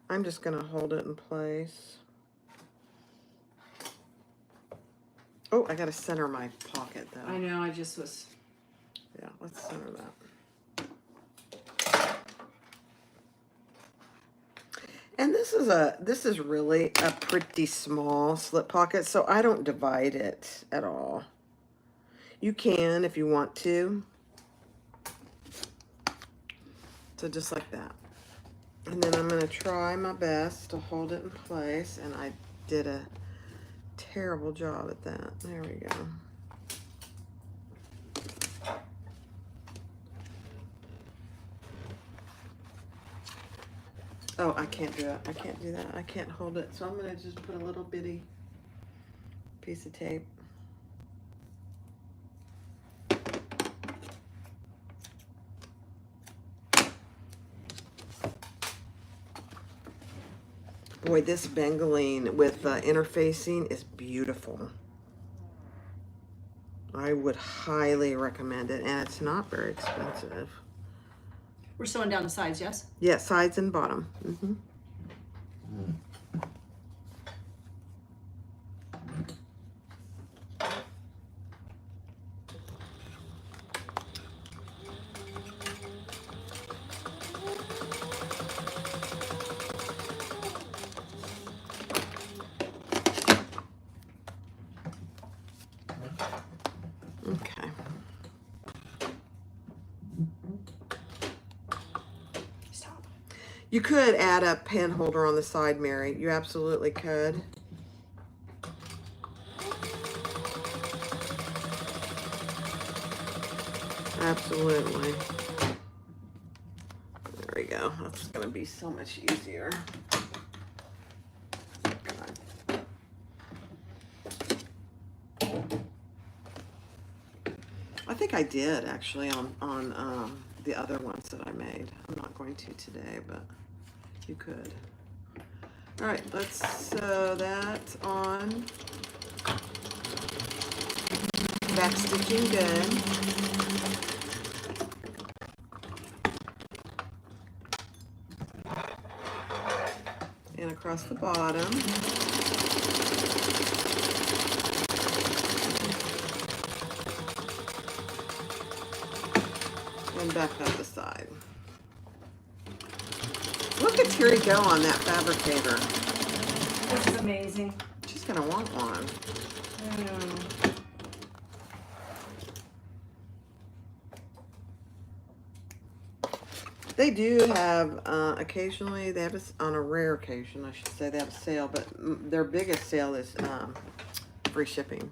I'm just going to hold it in place. Oh, I got to center my pocket though. I know, I just was. Yeah, let's center that. And this is really a pretty small slip pocket, so I don't divide it at all. You can if you want to. So just like that. And then I'm going to try my best to hold it in place, and I did a terrible job at that. There we go. Oh, I can't do it. I can't do that. I can't hold it. So I'm going to just put a little bitty piece of tape. Boy, this bangling with interfacing is beautiful. I would highly recommend it, and it's not very expensive. We're sewing down the sides, yes? Yeah, sides and bottom. Mm-hmm. Okay. Stop. You could add a pen holder on the side, Mary. You absolutely could. Absolutely. There we go. That's going to be so much easier. I think I did actually on the other ones that I made. I'm not going to today, but you could. All right, let's sew that on. Back stitching good. And across the bottom. And back up the side. Look at Terri go on that fabricator. This is amazing. She's gonna want one. I know. They do have, occasionally, they have, on a rare occasion, I should say, they have a sale, but their biggest sale is free shipping.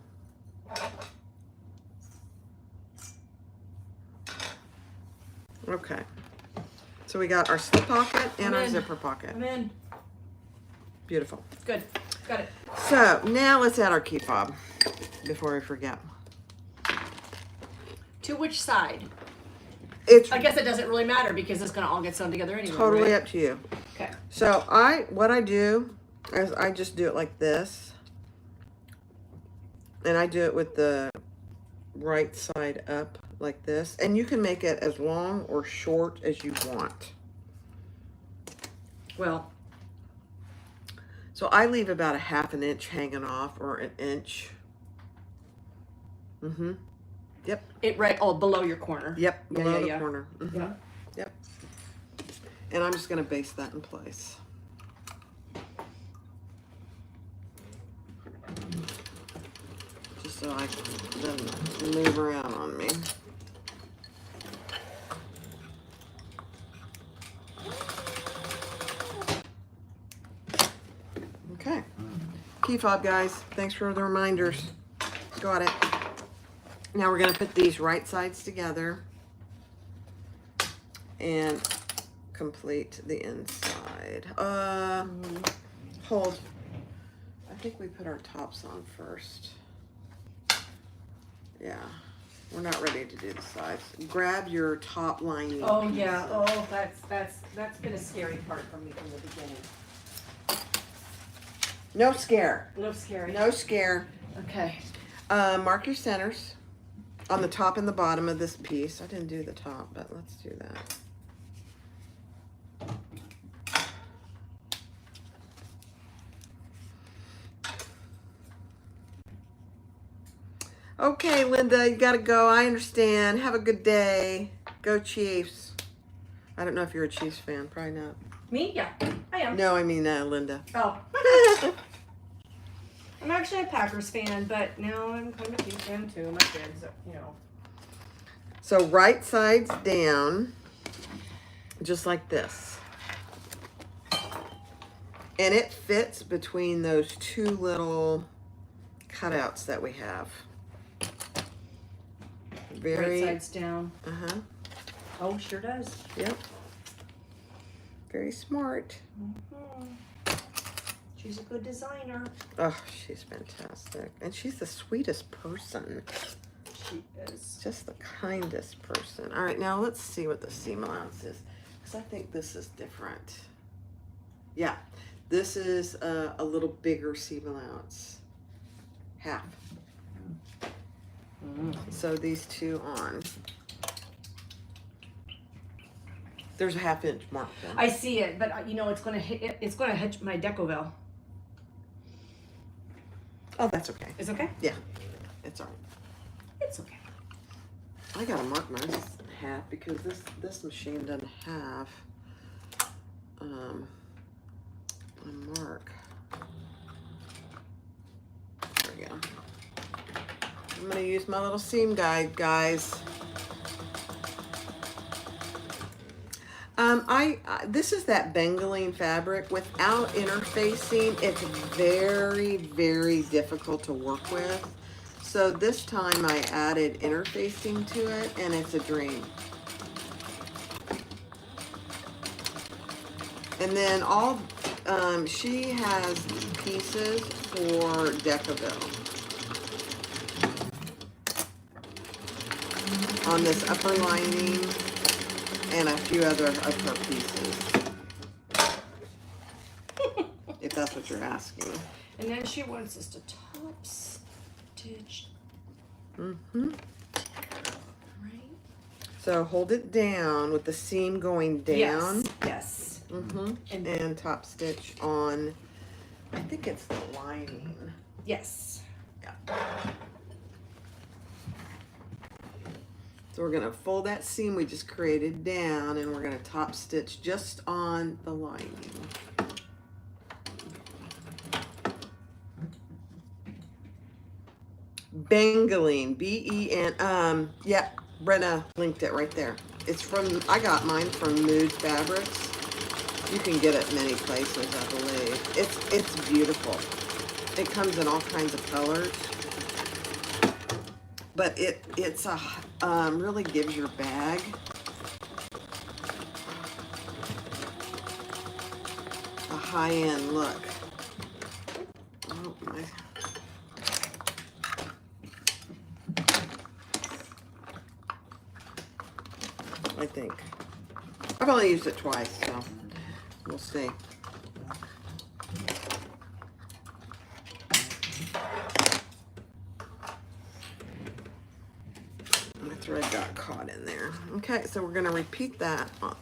Okay. So we got our slip pocket and our zipper pocket. I'm in. Beautiful. Good. Got it. So now let's add our key fob before we forget. To which side? It's I guess it doesn't really matter because it's going to all get sewn together anyway. totally right? up to you. Okay. So what I do is I just do it like this. And I do it with the right side up like this. And you can make it as long or short as you want. Well, so I leave about a 1/2 inch hanging off, or an inch. Mm-hmm. Yep. it right below your corner. Yep. Yeah, Below yeah, the yeah. corner. Mm-hmm. Yeah. Yep. And I'm just going to base that in place. so I doesn't move around on me. Okay. Key fob, guys. Thanks for the reminders. Got it. Now we're going to put these right sides together and complete the inside. Hold. I think we put our tops on first. Yeah. We're not ready to do the sides. Grab your top lining. Oh yeah. Oh, that's been a scary part for me from the beginning. No scare. No scary. No scare. Okay. Mark your centers on the top and the bottom of this piece. I didn't do the top, but let's do that. Okay, Linda, you gotta go. I understand. Have a good day. Go Chiefs. I don't know if you're a Chiefs fan. Probably not. Me? Yeah, I am. No, I mean Linda. Oh. I'm actually a Packers fan, but now I'm kind of a Chiefs fan too. My kids, you know. So right sides down, just like this. And it fits between those two little cutouts that we have. Very, Right sides down. uh-huh. Oh, sure does. Yep. Very smart. Mm-hmm. She's a good designer. Oh, she's fantastic. And she's the sweetest person. She is. Just the kindest person. All right, now let's see what the seam allowance is. Because I think this is different. Yeah, this is a little bigger seam allowance. Half. So these two on. There's a 1/2 inch mark there. I see it, but you know it's gonna hit. It's gonna hit my Decoville. Oh, that's okay. Is it okay? Yeah, it's all right. It's okay. I gotta mark mine half because this machine doesn't have a mark. There we go. I'm gonna use my little seam guide, guys. This is that Bengaline fabric. Without interfacing, it's very, very difficult to work with. So this time I added interfacing to it, and it's a dream. And then she has pieces for Decoville on this upper lining and a few other of her pieces. If that's what you're asking. And then she wants us to top stitch. Mm-hmm. Right. So hold it down with the seam going down. Yes. Mm-hmm. And top stitch on, I think it's the lining. Yes. Yeah. So we're gonna fold that seam we just created down, and we're gonna top stitch just on the lining. Bengaline, B-E-N, yeah, Brenna linked it right there. It's from, I got mine from Mood Fabrics. You can get it many places, I believe. It's beautiful. It comes in all kinds of colors. But it's a, really gives your bag a high-end look. Oh, my. I think. I've only used it twice, so we'll see. My thread got caught in there. Okay, so we're going to repeat that on,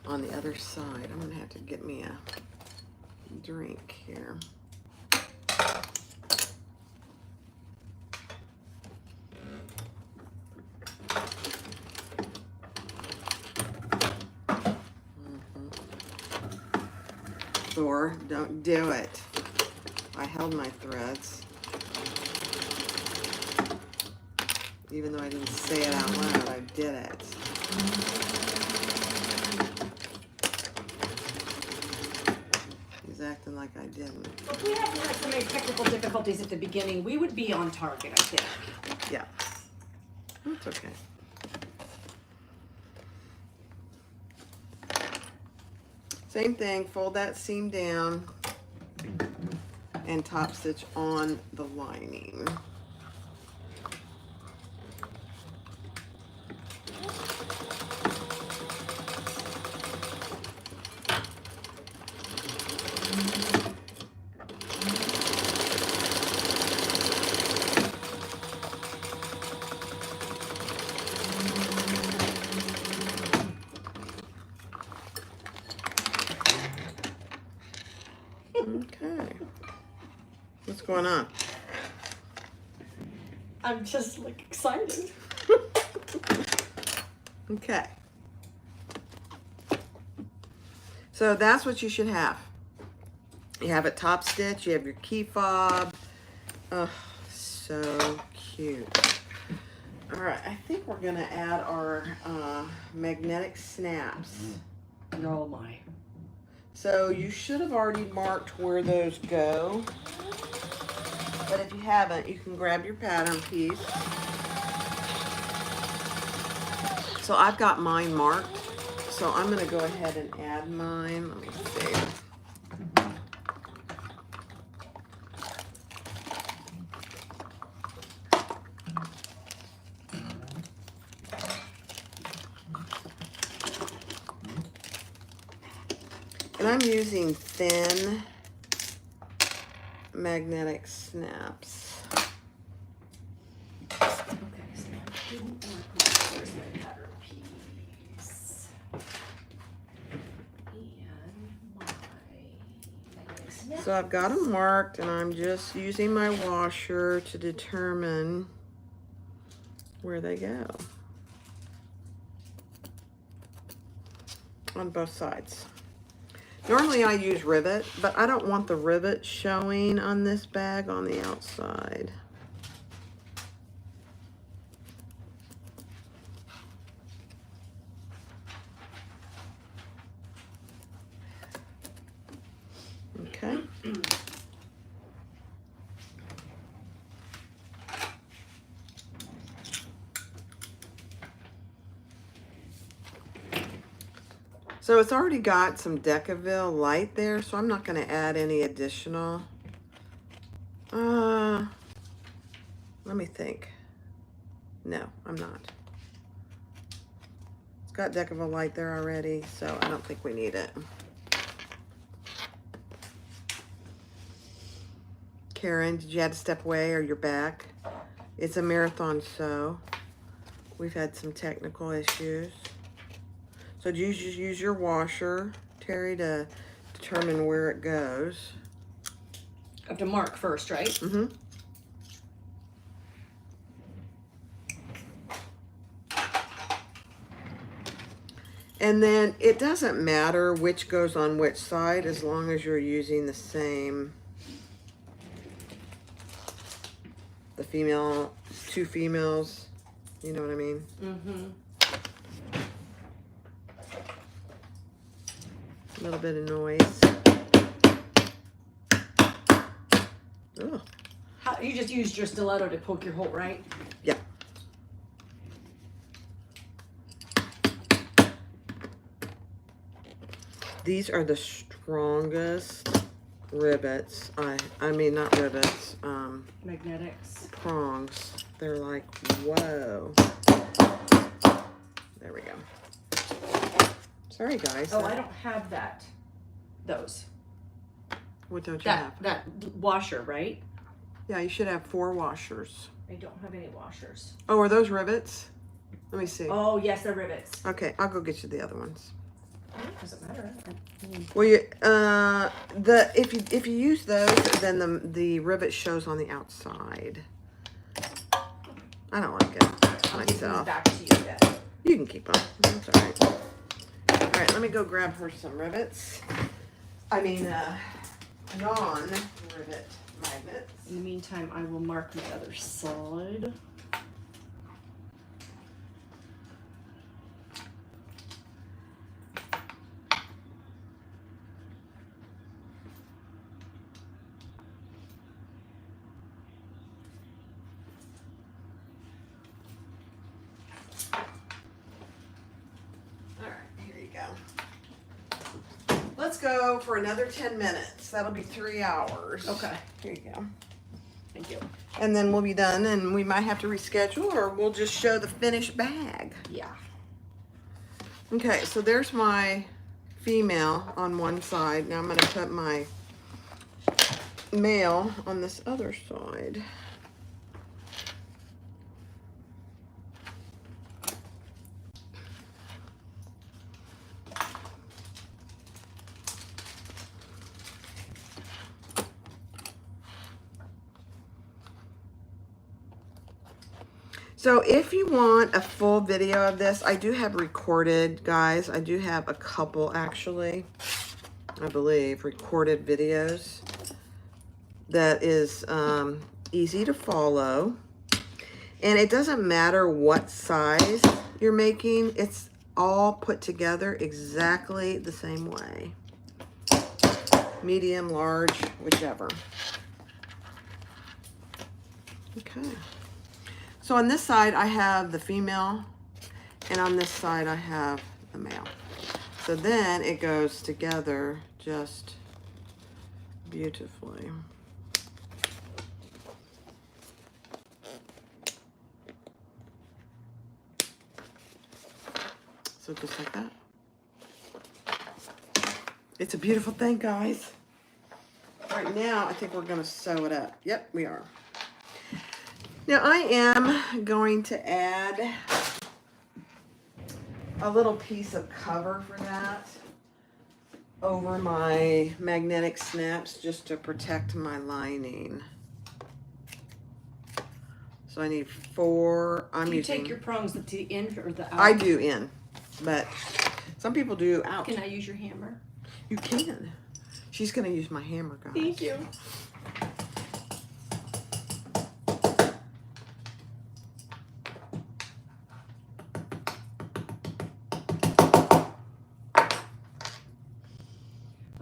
on the other side. I'm going to have to get me a drink here. Thor, don't do it. I held my threads. Even though I didn't say it out loud, I did it. He's acting like I didn't. If we hadn't had so many technical difficulties at the beginning, we would be on target, I think. Yeah. That's okay. Same thing, fold that seam down and top stitch on the lining. Okay. What's going on? I'm just like excited. Okay. So that's what you should have. You have it top stitch, you have your key fob. Oh, so cute. All right, I think we're gonna add our magnetic snaps. Oh my. So you should have already marked where those go. But if you haven't, you can grab your pattern piece. So I've got mine marked. So I'm gonna go ahead and add mine. Let me see. And I'm using thin magnetic snaps. Okay, so I didn't want to where's my pattern piece? And my magnetic snap. So I've got them marked and I'm just using my washer to determine where they go on both sides. Normally I use rivet, but I don't want the rivet showing on this bag on the outside. Okay. So it's already got some Decaville light there, so I'm not going to add any additional. Let me think. No, I'm not. It's got Decaville light there already, so I don't think we need it. Karen, did you have to step away or you're back? It's a marathon sew. We've had some technical issues. So you just use your washer, Terry, to determine where it goes. I have to mark first, right? Mm-hmm. And then it doesn't matter which goes on which side as long as you're using the same, the female, two females, you know what I mean? Mm-hmm. A little bit of noise. Oh, You just used your stiletto to poke your hole, right? yeah. These are the strongest rivets. I mean, not rivets, Magnetics. prongs. They're like, whoa. There we go. Sorry, guys. Oh, I don't have that. Those. What don't you have? That washer, right? Yeah, you should have 4 washers. I don't have any washers. Oh, are those rivets? Let me see. Oh, yes, they're rivets. Okay, I'll go get you the other ones. It doesn't matter. Well, you if you use those, then the rivet shows on the outside. I don't like it I'll give these myself. back to you then. You can keep them. That's all right. All right, let me go grab her some rivets. I mean, non-rivet magnets. In the meantime, I will mark my other side. go for another 10 minutes. That'll be 3 hours. Okay. Here you go. Thank you. And then we'll be done, and we might have to reschedule, or we'll just show the finished bag. Yeah. Okay, so there's my female on one side. Now I'm going to put my male on this other side. So if you want a full video of this, I do have recorded, guys. I do have a couple, actually, I believe, recorded videos that is easy to follow. And it doesn't matter what size you're making. It's all put together exactly the same way. Medium, large, whichever. Okay. So on this side, I have the female, and on this side, I have the male. So then it goes together just beautifully. So just like that. It's a beautiful thing, guys. Right now, I think we're gonna sew it up. Yep, we are. Now I am going to add a little piece of cover for that over my magnetic snaps just to protect my lining. So I need 4. Do you take your prongs to the in or the out? I do in, but some people do out. Can I use your hammer? You can. She's gonna use my hammer, guys. Thank you.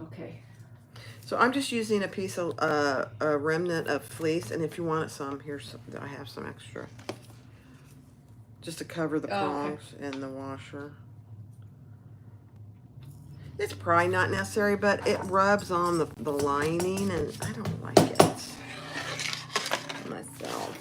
Okay. So I'm just using a piece of a remnant of fleece, and if you want some, here's some, I have some extra, just to cover the prongs and the washer. It's probably not necessary, but it rubs on the lining, and I don't like it myself.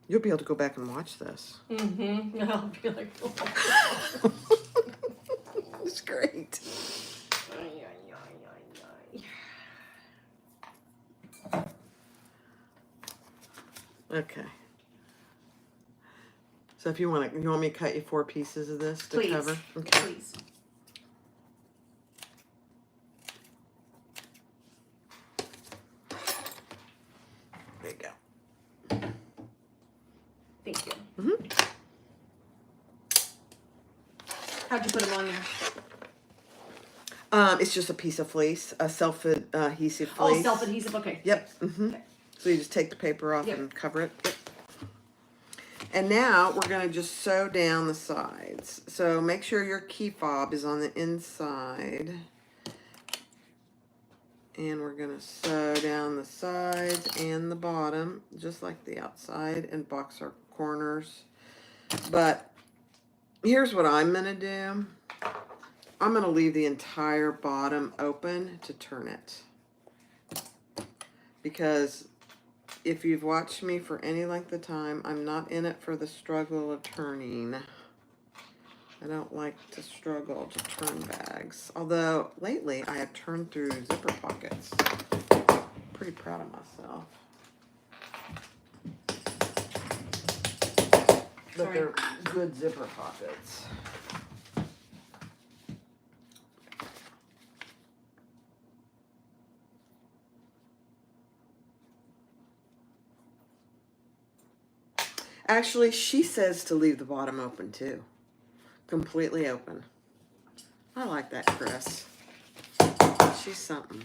You'll be able to go back and watch this. Mm-hmm. I'll be like, oh. It's great. Okay. So if you want me to cut you 4 pieces of this to Please. cover? Okay. Please. There you go. Thank you. Mm-hmm. How'd you put them on there? It's just a piece of fleece, a self-adhesive fleece. Oh, self-adhesive. Okay. Yep. Mm-hmm. Okay. So you just take the paper off Yep. and cover it. Yep. And now we're going to just sew down the sides. So make sure your key fob is on the inside. And we're going to sew down the sides and the bottom, just like the outside, and box our corners. But here's what I'm going to do. I'm going to leave the entire bottom open to turn it. Because if you've watched me for any length of time, I'm not in it for the struggle of turning. I don't like to struggle to turn bags. Although, lately, I have turned through zipper pockets. Pretty proud of myself. But Sorry. they're good zipper pockets. Actually, she says to leave the bottom open too. Completely open. I like that, Chris. She's something.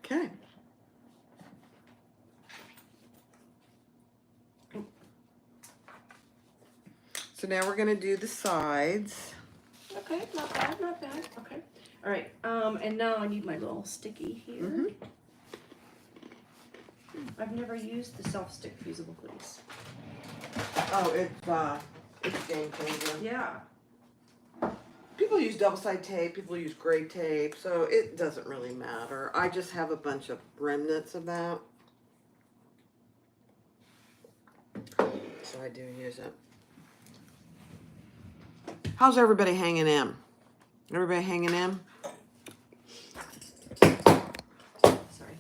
Okay. So now we're going to do the sides. Okay, not bad, not bad. Okay. All right. And now I need my little sticky here. Mm-hmm. I've never used the self-stick fusible glues. Oh, it's game changer. Yeah. People use double-sided tape, people use gray tape, so it doesn't really matter. I just have a bunch of remnants of that. So I do use it. How's everybody hanging in? Everybody hanging in? Sorry.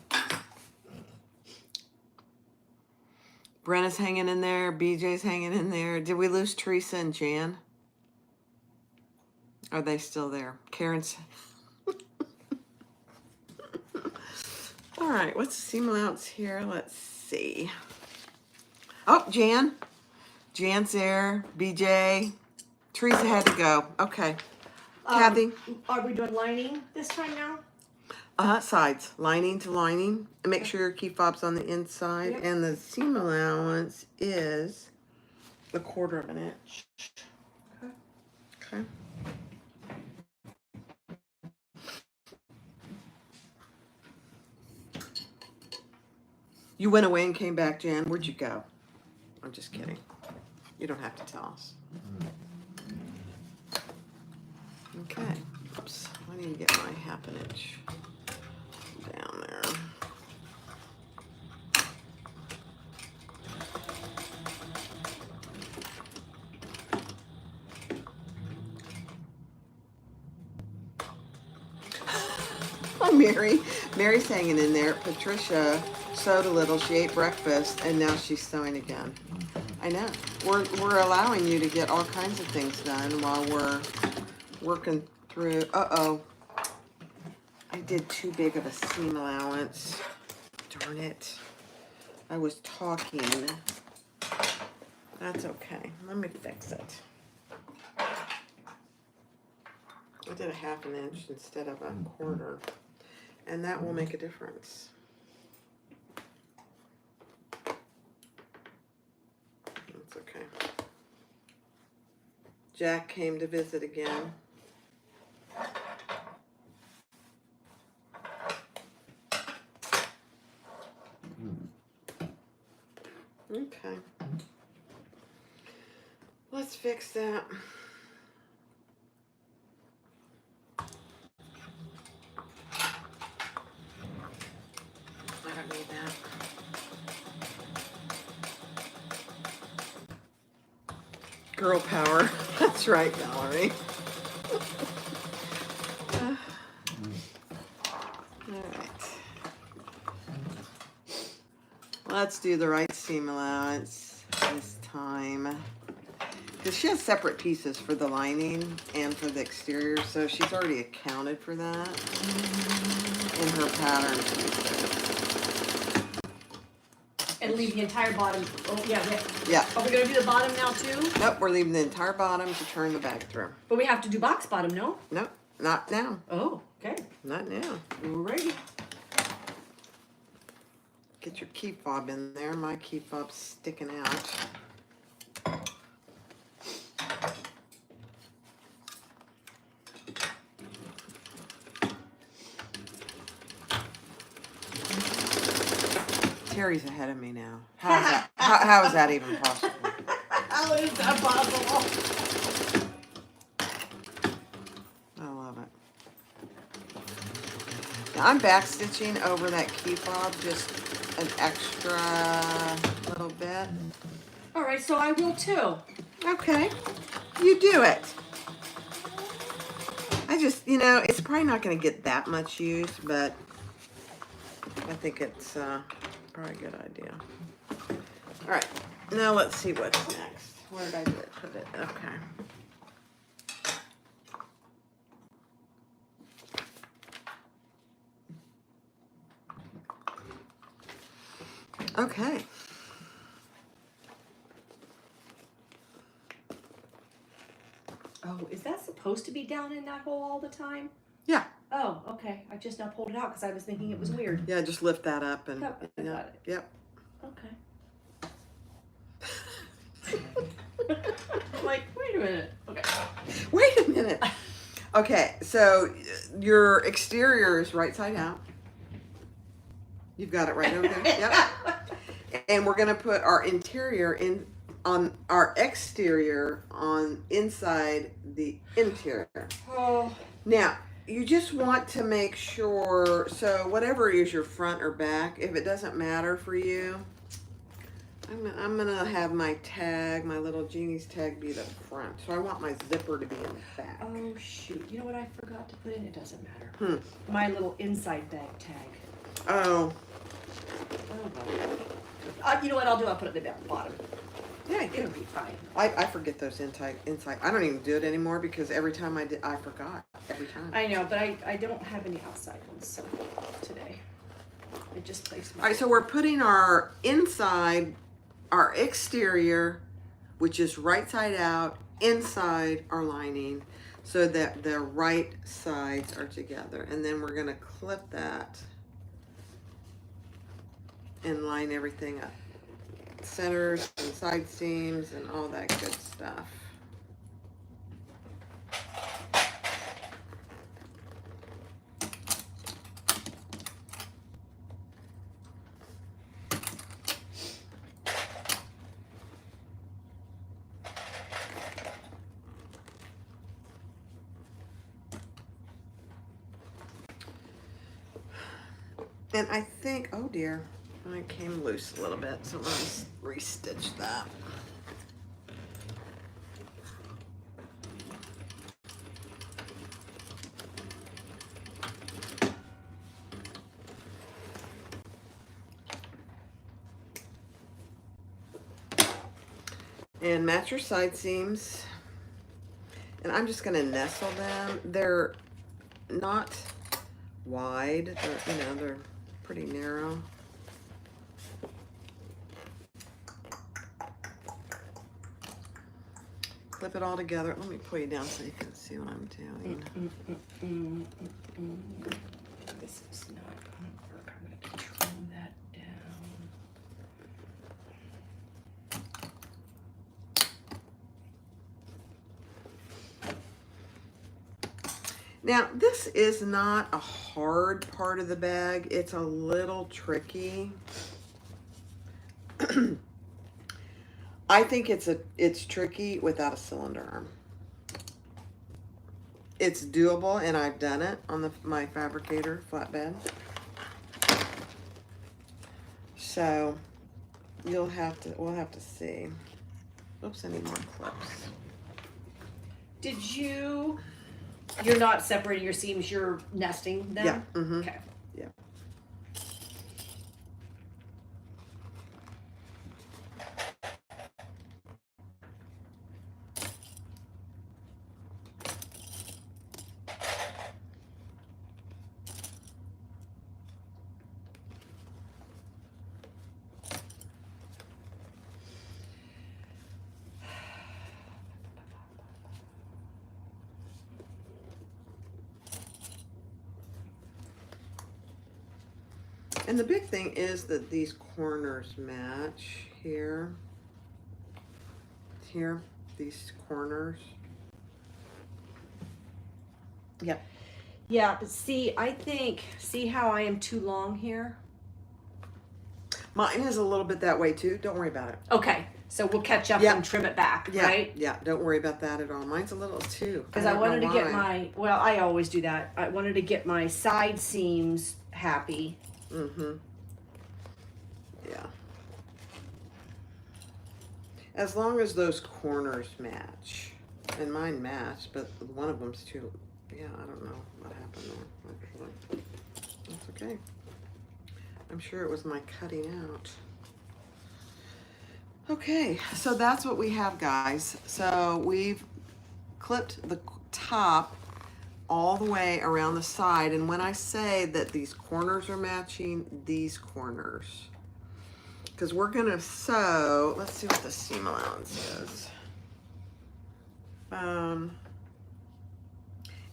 Brenna's hanging in there. BJ's hanging in there. Did we lose Teresa and Jan? Are they still there? Karen's. All right, what's the seam allowance here? Let's see. Oh, Jan. Jan's there. BJ. Teresa had to go. Okay. Kathy. Are we doing lining this time now? Sides. Lining to lining. And make sure your key fob's on the inside. Yep. And the seam allowance is 1/4 of an inch. Okay. You went away and came back, Jan. Where'd you go? I'm just kidding. You don't have to tell us. Okay. Oops. I need to get my 1/2 inch down there. Hi, Mary. Mary's hanging in there. Patricia sewed a little. She ate breakfast, and now she's sewing again. I know. We're allowing you to get all kinds of things done while we're working through. Uh-oh. I did too big of a seam allowance. Darn it. I was talking. That's okay. Let me fix it. I did a 1/2 inch instead of 1/4. And that will make a difference. That's okay. Jack came to visit again. Okay. Let's fix that. I don't need that. Girl power. That's right, Valerie. All right. Let's do the right seam allowance this time. Because she has separate pieces for the lining and for the exterior, so she's already accounted for that in her pattern pieces. And leave the entire bottom. Oh, yeah. Yeah. Are we going to do the bottom now, too? Nope, we're leaving the entire bottom to turn the bag through. But we have to do box bottom, no? Nope, not now. Oh, okay. Not now. Alrighty. Get your key fob in there. My key fob's sticking out. Terry's ahead of me now. How is that, how is that even possible? How is that possible? I love it. Now I'm back stitching over that key fob just an extra little bit. Alright, so I will too. Okay, you do it. I just, you know, it's probably not going to get that much use, but I think it's probably a good idea. All right, now let's see what's next. Where did I put it? Okay. Okay. Oh, is that supposed to be down in that hole all the time? Yeah. Oh, okay. I just now pulled it out because I was thinking it was weird. Yeah, just lift that up and. Yep, I got it. Yep. Okay. I'm like, wait a minute. Okay. Wait a minute. Okay, so your exterior is right side out. You've got it right over there. Yep. And we're gonna put our interior in on our exterior on inside the interior. Oh. Now, you just want to make sure, so whatever is your front or back, if it doesn't matter for you, I'm gonna have my tag, my little Jeannie's tag, be the front. So I want my zipper to be in the back. Oh shoot! You know what I forgot to put in? It doesn't matter. My little inside bag tag. Oh. Oh well. You know what I'll do? I'll put it at the bottom. Yeah, It'll be fine. I forget those inside. I don't even do it anymore because every time I did, I forgot every time. I know, but I don't have any outside ones so today. I just placed my. All right, so we're putting our inside, our exterior, which is right side out, inside our lining, so that the right sides are together. And then we're gonna clip that and line everything up. Centers and side seams and all that good stuff. And I think, oh dear, I came loose a little bit, so let me re-stitch that. And match your side seams. And I'm just gonna nestle them. They're not wide, you know, they're pretty narrow. Clip it all together. Let me pull you down so you can see what I'm doing. This is not going to work. I'm going to trim that down. Now, this is not a hard part of the bag. It's a little tricky. I think it's tricky without a cylinder arm. It's doable, and I've done it on my fabricator flatbed. So we'll have to see. Oops, I need more clips. You're not separating your seams, you're nesting them? Yeah. Mm-hmm. Okay. Yeah. And the big thing is that these corners match here, these corners. Yep. Yeah, but see how I am too long here? Mine is a little bit that way too. Don't worry about it. Okay, so we'll catch up Yeah. and trim it back, Yeah, right? yeah, don't worry about that at all. Mine's a little too. Because I wanted to get well, I always do that. I wanted to get my side seams happy. Mm-hmm. Yeah. As long as those corners match. And mine match, but one of them's too, yeah, I don't know what happened there, actually. That's okay. I'm sure it was my cutting out. Okay, so that's what we have, guys. So we've clipped the top all the way around the side, and when I say that these corners are matching these corners, because we're gonna sew, let's see what the seam allowance is.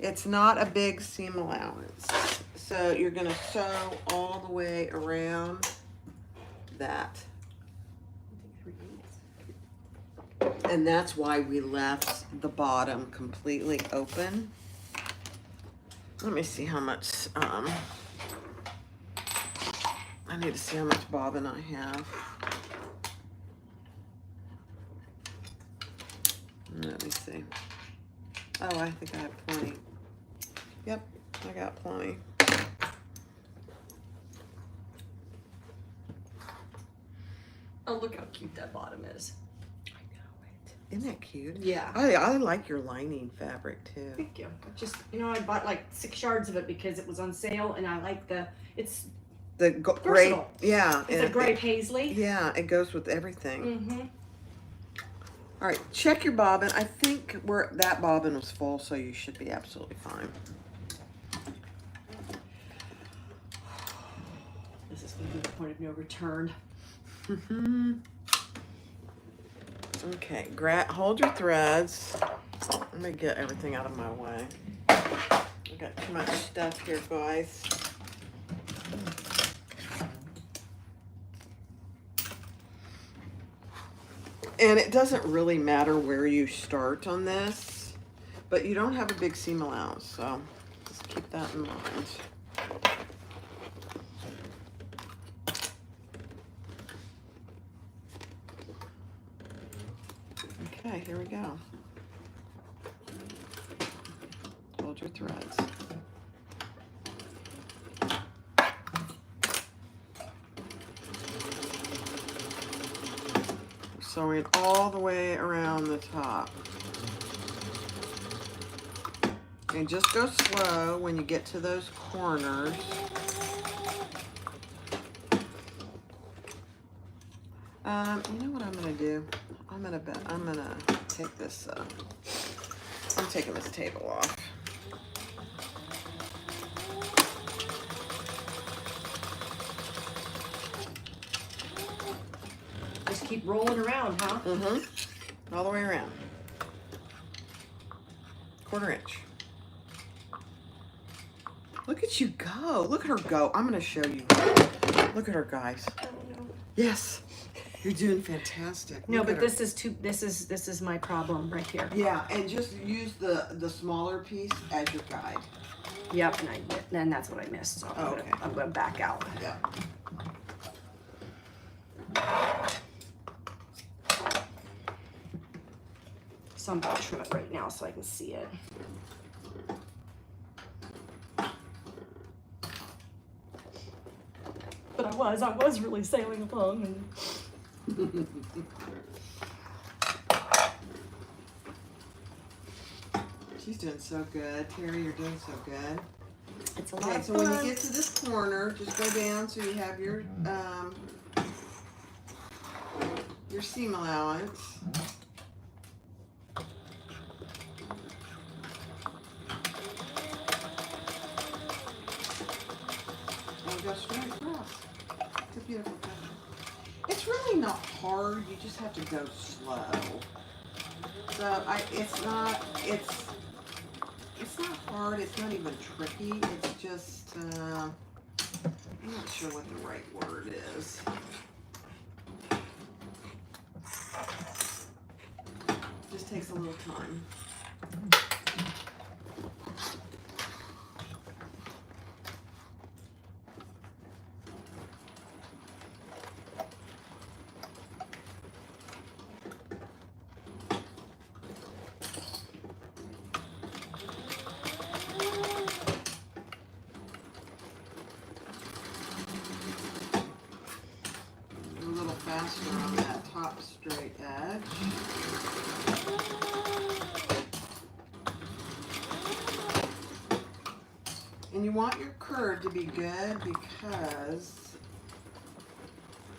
It's not a big seam allowance, so you're gonna sew all the way around that. And that's why we left the bottom completely open. Let me see how much, I need to see how much bobbin I have. see. Oh, I think I have plenty. Yep, I got plenty. Oh, look how cute that bottom is. I know it. Isn't that cute? Yeah. I like your lining fabric too. Thank you. Just, you know, I bought like 6 yards of it because it was on sale, and I like it's The gray, versatile. yeah. It's a gray paisley. Yeah, it goes with everything. Mm-hmm. All right, check your bobbin. I think that bobbin was full, so you should be absolutely fine. This is going to be the point of no return. Okay, hold your threads. Let me get everything out of my way. I got too much stuff here, guys. And it doesn't really matter where you start on this, but you don't have a big seam allowance, so just keep that in mind. Okay, here we go. Hold your threads. Sewing all the way around the top. And just go slow when you get to those corners. You know what I'm gonna do? I'm gonna take this, I'm taking this table off. Just keep rolling around, huh? Mm-hmm. All the way around. 1/4 inch. Look at you go. Look at her go. I'm gonna show you. Look at her, guys. Yes. You're doing fantastic. No, Look but at her. this is my problem right here. Yeah, and just use the smaller piece as your guide. Yep, and that's what I missed. So okay. I'm gonna back out. Yeah. So I'm gonna trim it right now so I can see it. But I was really sailing along and She's doing so good. Terry, you're doing so good. it's a lot Okay, of so fun. when you get to this corner, just go down so you have your seam allowance. And go straight across. It's a beautiful pattern. It's really not hard, you just have to go slow. So it's not hard, it's not even tricky, it's just, I'm not sure what the right word is. Just takes a little time. Faster on that top straight edge. And you want your curve to be good because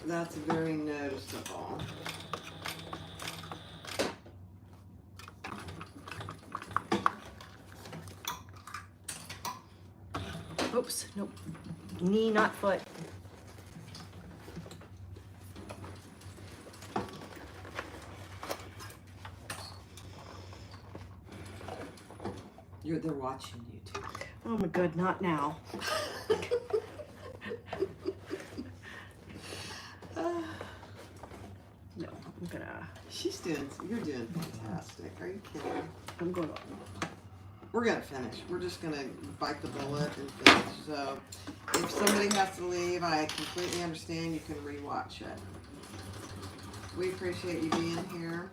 that's very noticeable. Oops, nope. Knee, not foot. They're watching you too. Oh my god, not now. No, I'm gonna. You're doing fantastic. Are you kidding? I'm gonna. We're gonna finish. We're just gonna bite the bullet and finish. So if somebody has to leave, I completely understand. You can rewatch it. We appreciate you being here.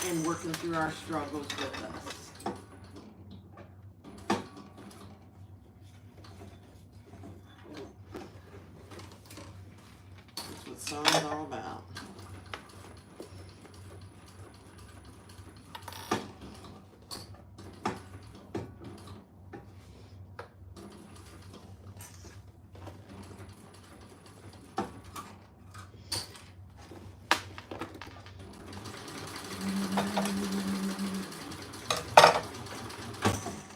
and working through our struggles with us. That's what sewing's all about.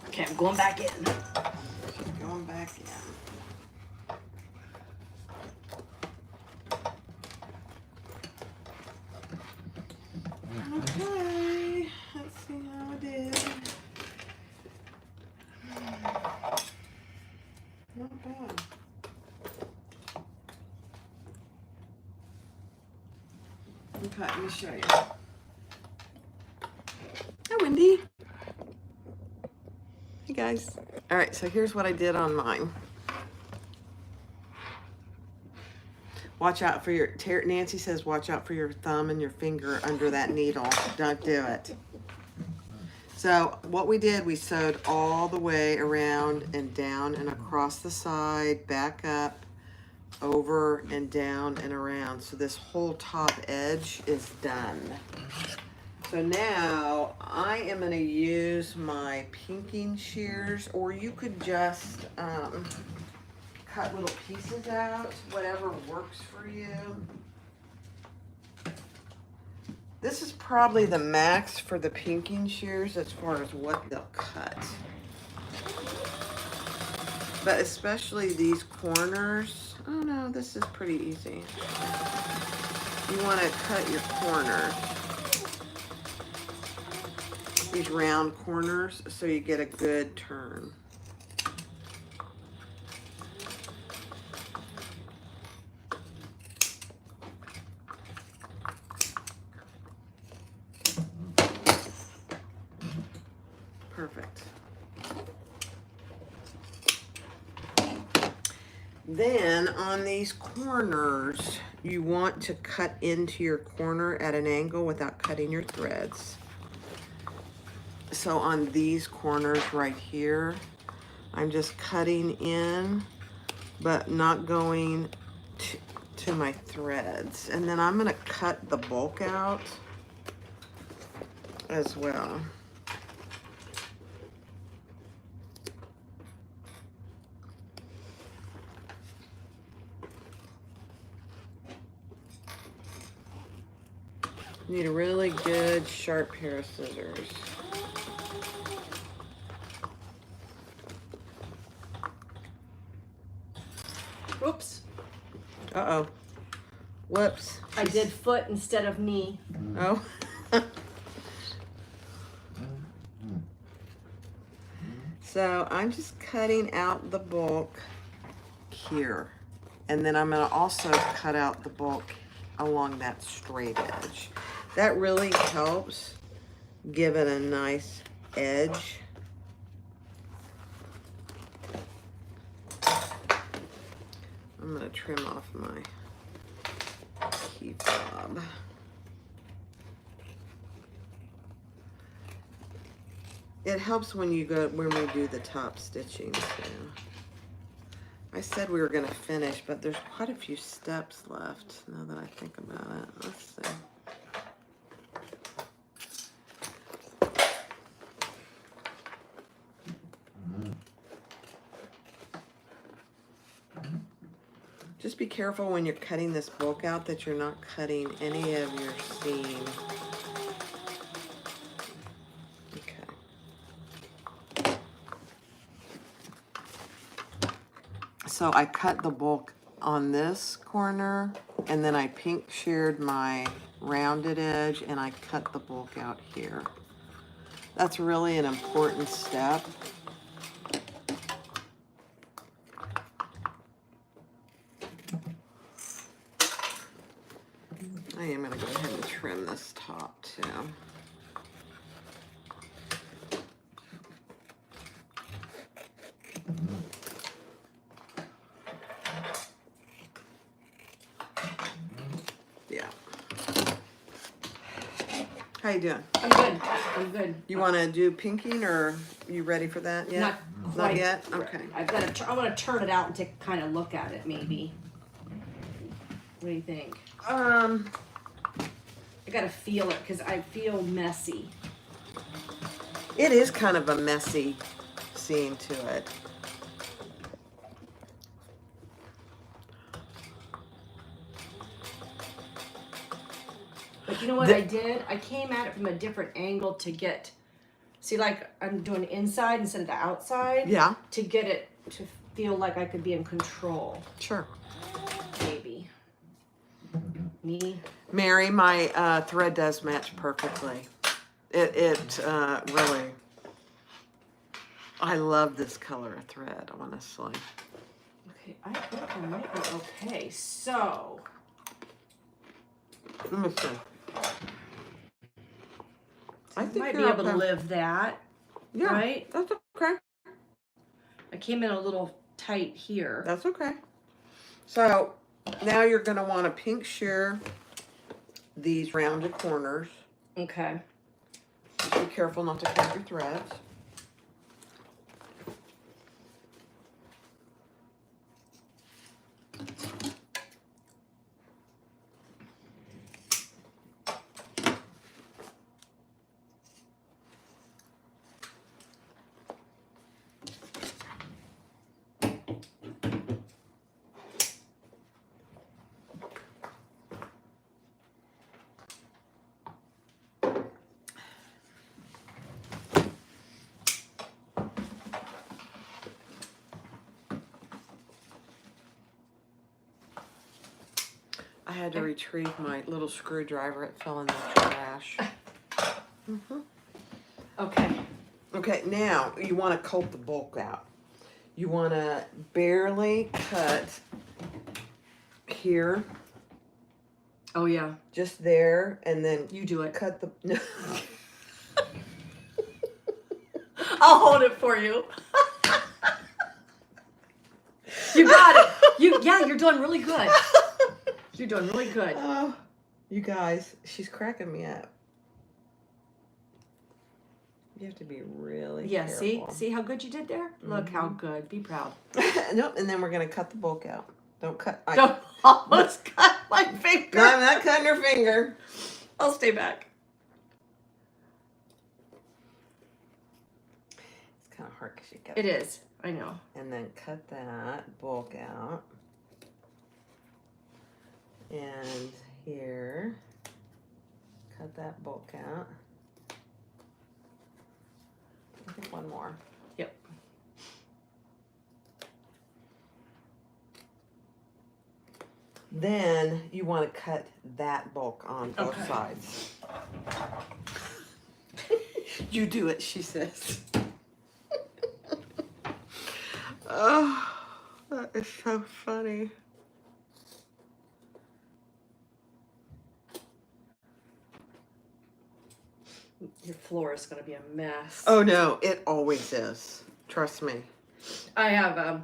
Okay, I'm going back in. She's going back in. Okay, let's see how I did. Not bad. Okay, let me show you. Hi, Wendy. Hey, guys. All right, so here's what I did on mine. Watch out for your, Nancy says, watch out for your thumb and your finger under that needle. Don't do it. So what we did, we sewed all the way around and down and across the side, back up, over and down and around. So this whole top edge is done. So now I am going to use my pinking shears, or you could just cut little pieces out, whatever works for you. This is probably the max for the pinking shears as far as what they'll cut. But especially these corners, oh no, this is pretty easy. You want to cut your corners, these round corners, so you get a good turn. Perfect. Then on these corners, you want to cut into your corner at an angle without cutting your threads. So on these corners right here, I'm just cutting in, but not going to my threads. And then I'm gonna cut the bulk out as well. You need a really good sharp pair of scissors. Oops. Uh-oh. Whoops. I did foot instead of knee. Oh. So I'm just cutting out the bulk here. And then I'm going to also cut out the bulk along that straight edge. That really helps give it a nice edge. I'm going to trim off my key fob. It helps when we do the top stitching too. I said we were going to finish, but there's quite a few steps left now that I think about it. Let's see. Just be careful when you're cutting this bulk out that you're not cutting any of your seam. Okay. So I cut the bulk on this corner, and then I pink sheared my rounded edge, and I cut the bulk out here. That's really an important step. I am going to go ahead and trim this top too. Yeah. How you doing? I'm good. I'm good. You want to do pinking, or you ready for that yet? Not Not quite. yet? Okay. I've got to. I want to turn it out and take kind of look at it, maybe. What do you think? I gotta feel it because I feel messy. It is kind of a messy scene to it. But you know what I did? I came at it from a different angle to get, see, like I'm doing inside instead of the outside. Yeah. To get it to feel like I could be in control. Sure. Maybe. Me. Mary, my thread does match perfectly. It really, I love this color of thread, honestly. Okay, I think I might be okay. So. Let me see. I think might be you're able to okay. live that. Yeah, Right? that's okay. I came in a little tight here. That's okay. So now you're going to want to pink shear these rounded corners. Okay. Be careful not to cut your threads. I had to retrieve my little screwdriver. It fell in the trash. Okay. Okay, now you want to coat the bulk out. You want to barely cut here, Oh yeah. just there, and then You do it. cut the. No. I'll hold it for you. You got it. You're doing really good. You're doing really good. Oh, you guys, she's cracking me up. You have to be really Yeah, careful. see how good you did there? Look how good. Be proud. Nope, and then we're gonna cut the bulk out. Don't cut. Don't almost cut my finger. No, I'm not cutting your finger. I'll stay back. It's kind of hard because you got. It is. I know. And then cut that bulk out. And here, cut that bulk out. I think one more. Yep. Then you want to cut that bulk on both Okay. sides. You do it, she says. Oh, that is so funny. Your floor is going to be a mess. Oh no, it always is. Trust me. I have a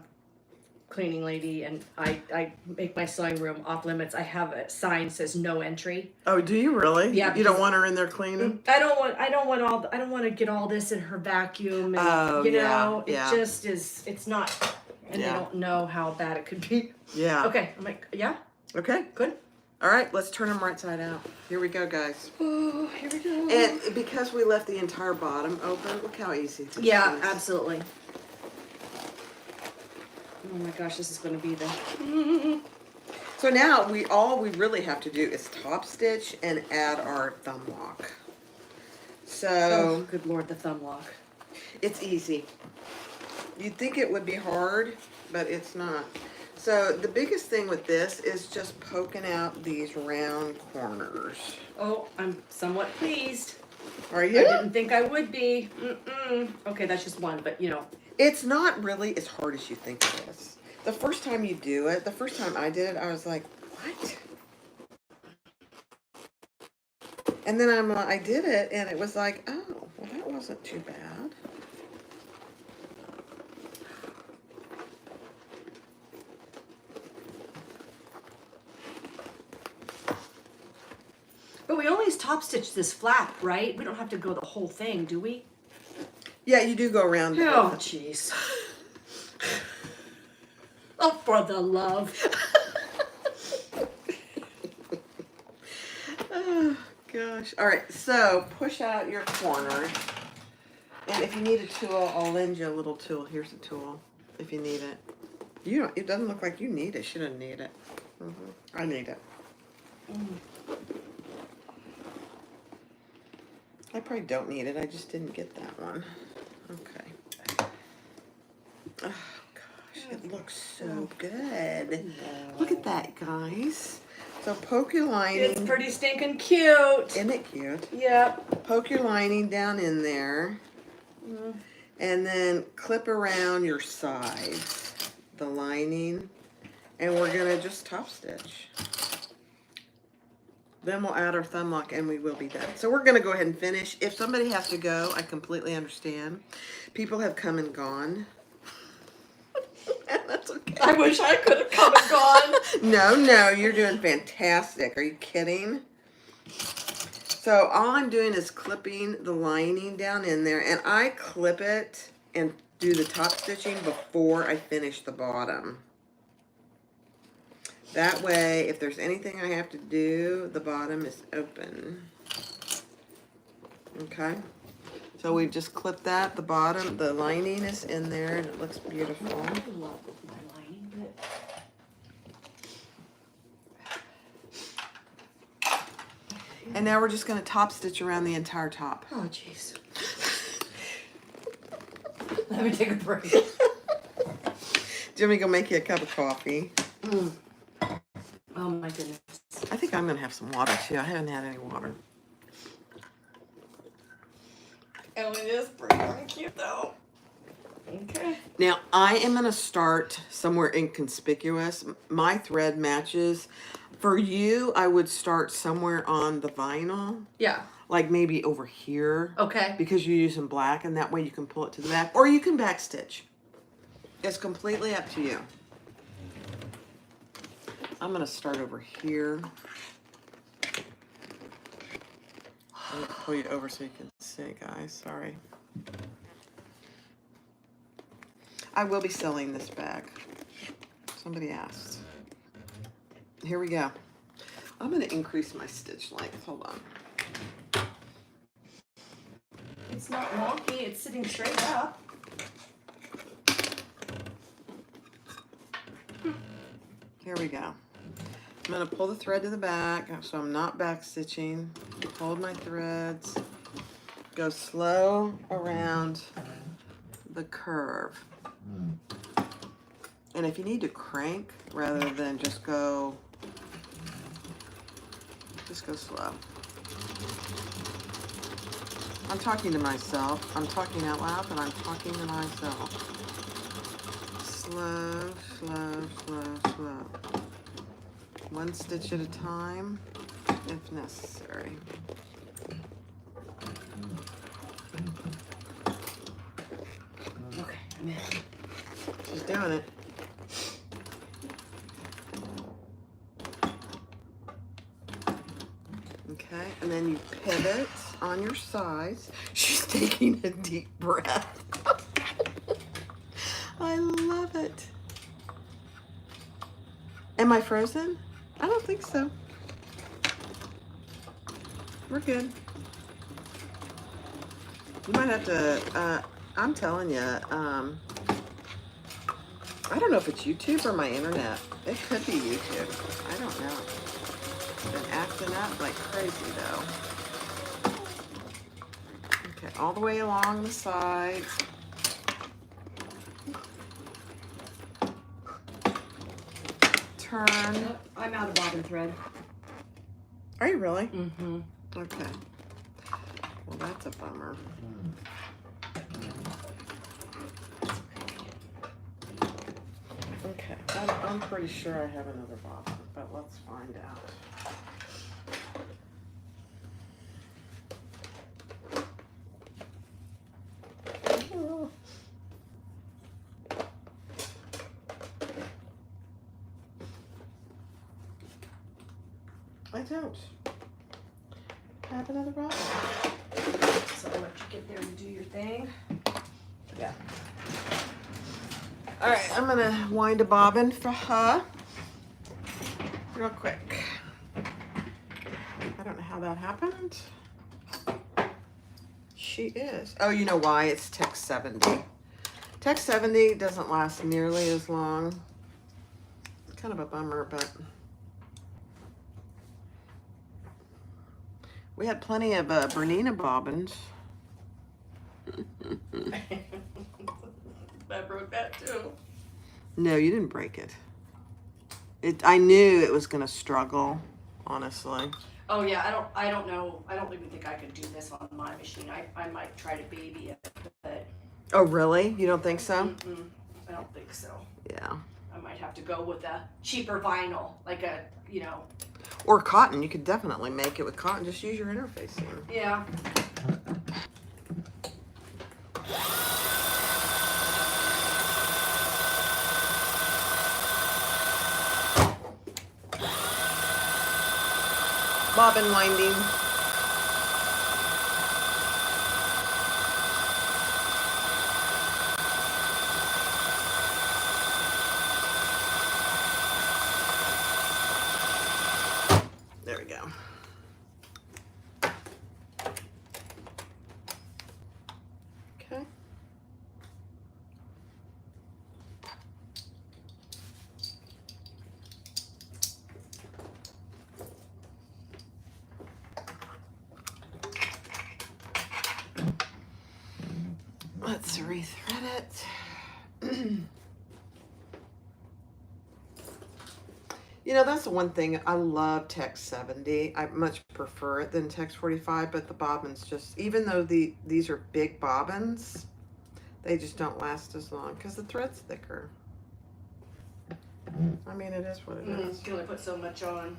cleaning lady, and I make my sewing room off limits. I have a sign that says no entry. Oh, do you really? Yeah, You don't because- want her in there cleaning? I don't want to get all this in her vacuum, and Oh, you yeah, know, yeah. it just is. It's not, and Yeah. they don't know how bad it could be. Yeah. Okay, I'm like, yeah, Okay. good. All right, let's turn them right side out. Here we go, guys. Oh, here we go. And because we left the entire bottom open, look how easy this Yeah, is. absolutely. Oh my gosh, this is going to be the. So now all we really have to do is top stitch and add our thumb lock. Oh, So good lord, the thumb lock. it's easy. You'd think it would be hard, but it's not. So the biggest thing with this is just poking out these round corners. Oh, I'm somewhat pleased. Are I you? didn't think I would be. Okay, that's just one, but you know. It's not really as hard as you think it is. The first time you do it, the first time I did it, I was like, what? And then I did it, and it was like, oh, well, that wasn't too bad. But we always top stitch this flap, right? We don't have to go the whole thing, do we? Yeah, you do go around. Oh, jeez. Oh, for the love. Oh, gosh. All right, so push out your corners. And if you need a tool, I'll lend you a little tool. Here's a tool if you need it. You don't. It doesn't look like you need it. She doesn't need it. I need it. I probably don't need it. I just didn't get that one. Okay. Oh gosh, it looks so good. Look at that, guys. So poke your lining. It's pretty stinking cute. Isn't it cute? Yep. Poke your lining down in there. And then clip around your sides, the lining, and we're gonna just top stitch. Then we'll add our thumb lock and we will be done. So we're gonna go ahead and finish. If somebody has to go, I completely understand. People have come and gone. And that's okay. I wish I could have come and gone. No, you're doing fantastic. Are you kidding? So all I'm doing is clipping the lining down in there, and I clip it and do the top stitching before I finish the bottom. That way, if there's anything I have to do, the bottom is open. Okay? So we've just clipped that. The bottom, the lining is in there, and it looks beautiful. I love my lining, but... And now we're just going to top stitch around the entire top. Oh, jeez. Let me take a break. Do you want me to go make you a cup of coffee? Oh, my goodness. I think I'm going to have some water, too. I haven't had any water. Oh, it is pretty darn cute, though. Okay. Now, I am going to start somewhere inconspicuous. My thread matches. For you, I would start somewhere on the vinyl. Yeah. Like maybe over here. Okay. Because you're using black, and that way you can pull it to the back. Or you can back stitch. It's completely up to you. I'm going to start over here. I'm going to pull you over so you can see, guys. Sorry. I will be selling this bag. Somebody asked. Here we go. I'm going to increase my stitch length. Hold on. It's not wonky. It's sitting straight up. Here we go. I'm going to pull the thread to the back so I'm not back stitching. Hold my threads. Go slow around the curve. And if you need to crank rather than just go slow. I'm talking to myself. I'm talking out loud, but I'm talking to myself. Slow, slow, slow, slow. One stitch at a time, if necessary. Okay, I'm in. She's doing it. Okay, and then you pivot on your sides. She's taking a deep breath. I love it. Am I frozen? I don't think so. We're good. You might have to, I'm telling you, I don't know if it's YouTube or my internet. It could be YouTube. I don't know. Been acting up like crazy though. Okay, all the way along the sides. Turn. Oh, I'm out of bobbin thread. Are you really? Mm-hmm. Okay. Well, that's a bummer. Okay, I'm pretty sure I have another bobbin, but let's find out. I don't. Have another bobbin. So I'll let you get there and do your thing. Yeah. All right, I'm gonna wind a bobbin for her real quick. I don't know how that happened. She is. Oh, you know why? It's Tech 70. Tech 70 doesn't last nearly as long. It's kind of a bummer, but we had plenty of Bernina bobbins. I broke that too. No, you didn't break it. I knew it was gonna struggle, honestly. Oh yeah, I don't know. I don't even think I could do this on my machine. I might try to baby it, but Oh, really? You don't think so? I don't think so. Yeah. I might have to go with a cheaper vinyl, like a, you know. Or cotton. You could definitely make it with cotton. Just use your interface here. Yeah. Bobbin winding. There we go. Okay. Let's rethread it. You know, that's the one thing. I love Text 70. I much prefer it than Text 45, but the bobbins just, even though these are big bobbins, they just don't last as long because the thread's thicker. I mean, it is what it is. You can only put so much on.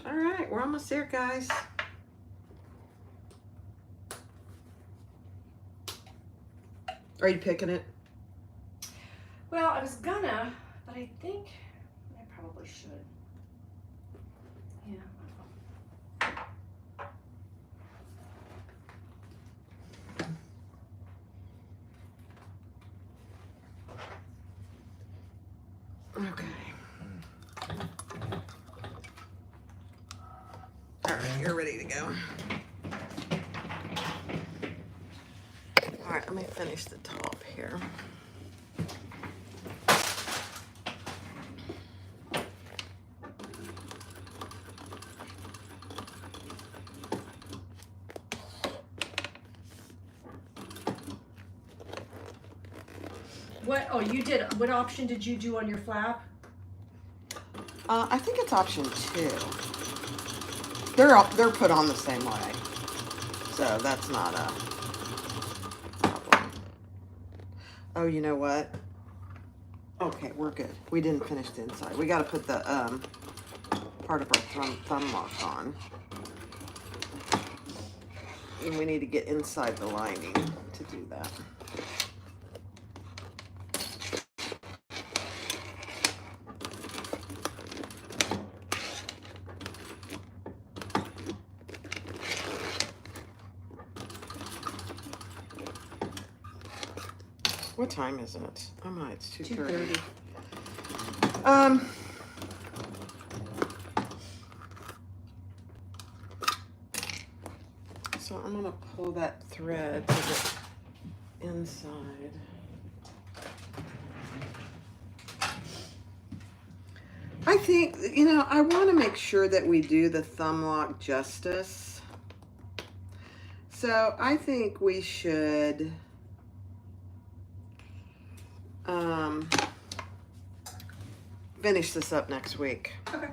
All right, we're almost there, guys. Are you picking it? Well, I was gonna, but I think I probably should. Yeah. Okay. All right, you're ready to go. All right, let me finish the top here. What? Oh, you did. What option did you do on your flap? I think it's option 2. They're put on the same way, so that's not a problem. Oh, you know what? Okay, we're good. We didn't finish the inside. We got to put the part of our thumb lock on, and we need to get inside the lining to do that. What time is it? Oh my, it's 2:30. So I'm gonna pull that thread to the inside. I think, you know, I want to make sure that we do the thumb lock justice. So I think we should finish this up next week. Okay.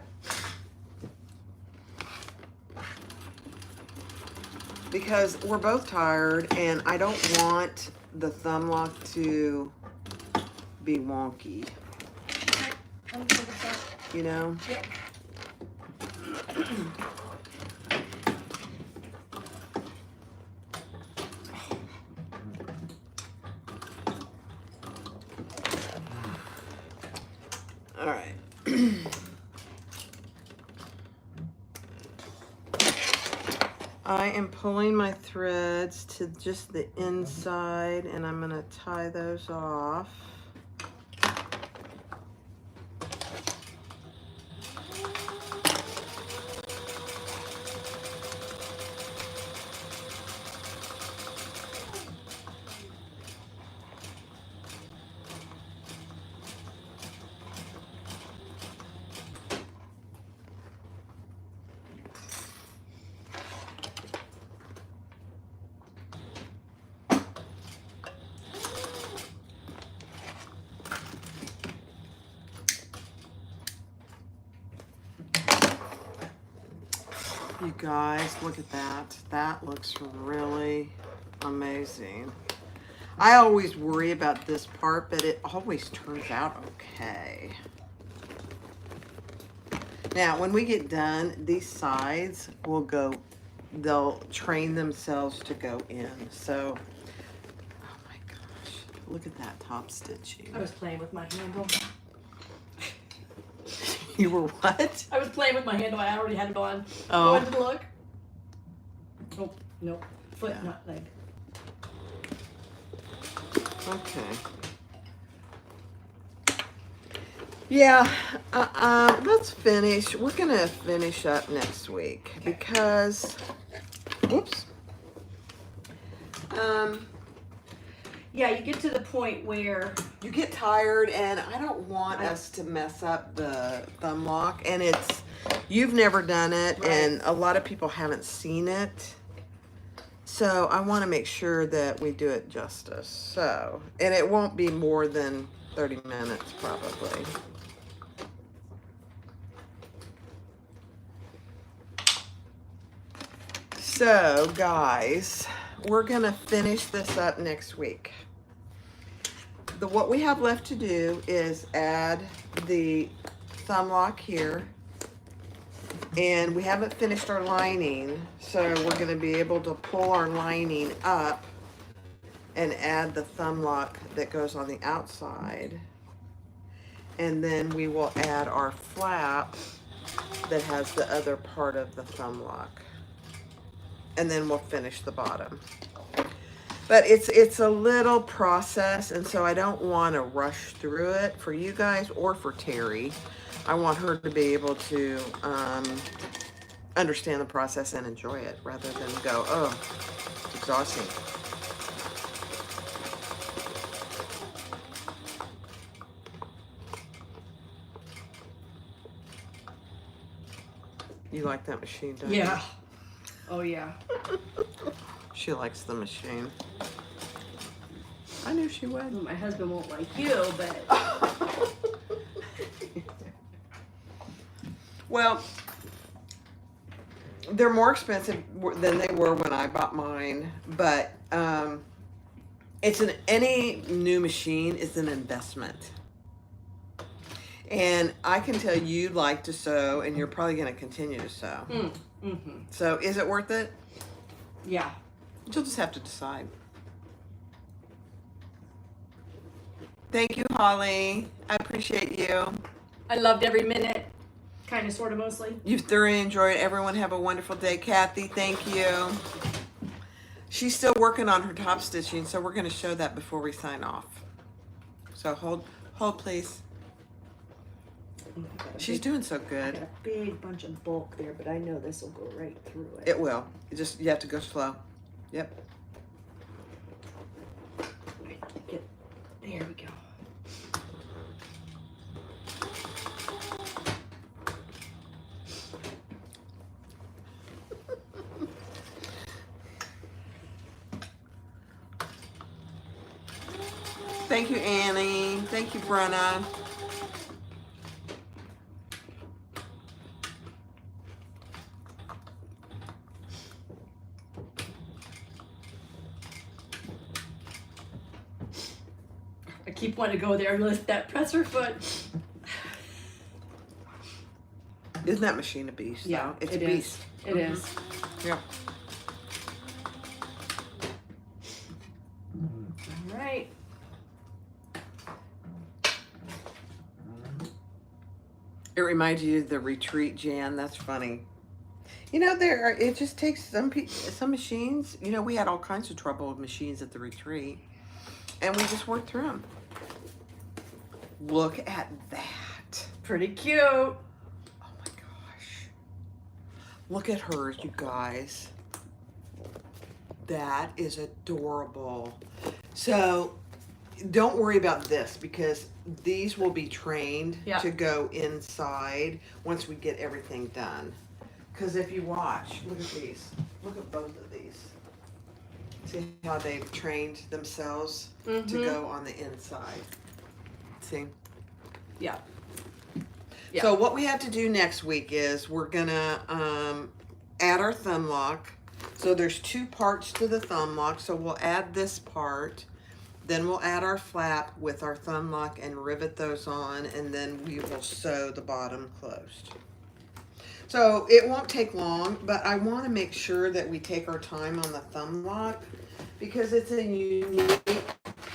Because we're both tired and I don't want the thumb lock to be wonky, you know? Yep. All right, I am pulling my threads to just the inside, and I'm gonna tie those off. You guys, look at that. That looks really amazing. I always worry about this part, but it always turns out okay. Now, when we get done, these sides will go, they'll train themselves to go in. So, oh my gosh, look at that top stitching. I was playing with my handle. You were what? I was playing with my handle. I already had it on. Oh. Wanted to look. Oh, nope. Foot, Yeah. not leg. Okay. Yeah, let's finish. We're gonna finish up next week because, oops. Yeah, you get to the point where You get tired, and I don't want us to mess up the thumb lock. And it's, you've never done it, Right. and a lot of people haven't seen it. So I want to make sure that we do it justice. So, and it won't be more than 30 minutes probably. So guys, we're gonna finish this up next week. What we have left to do is add the thumb lock here, and we haven't finished our lining, so we're going to be able to pull our lining up and add the thumb lock that goes on the outside, and then we will add our flap that has the other part of the thumb lock, and then we'll finish the bottom. But it's a little process, and so I don't want to rush through it for you guys or for Terri. I want her to be able to understand the process and enjoy it rather than go, oh, it's exhausting. You like that machine, don't you? yeah. Oh yeah. She likes the machine. I knew she would. Well, my husband won't like you, but Well, they're more expensive than they were when I bought mine, but any new machine is an investment. And I can tell you like to sew, and you're probably going to continue to sew. mm-hmm. So is it worth it? Yeah. You'll just have to decide. Thank you, Holly. I appreciate you. I loved every minute. Kind of, sort of, mostly. You've thoroughly enjoyed it. Everyone have a wonderful day. Kathy, thank you. She's still working on her top stitching, so we're going to show that before we sign off. So hold please. She's doing so good. Got a big bunch of bulk there, but I know this will go right through it. It will. You have to go slow. Yep. There we go. Thank you, Annie. Thank you, Brenna. I keep wanting to go there and lift that presser foot. Isn't that machine a beast? Yeah, though? It's it a is. beast. It is. Yeah. All right. It reminds you of the retreat, Jan. That's funny. You know, it just takes some machines. You know, we had all kinds of trouble with machines at the retreat, and we just worked through them. Look at that. Pretty cute. Oh my gosh. Look at hers, you guys. That is adorable. So don't worry about this because these will be trained to go inside once we get everything done. Because if you watch, look at these. Look at both of these. See how they've trained themselves to go on the inside. See? Yeah. So what we have to do next week is we're gonna add our thumb lock. So there's 2 parts to the thumb lock. So we'll add this part. Then we'll add our flap with our thumb lock and rivet those on, and then we will sew the bottom closed. So it won't take long, but I want to make sure that we take our time on the thumb lock because it's a unique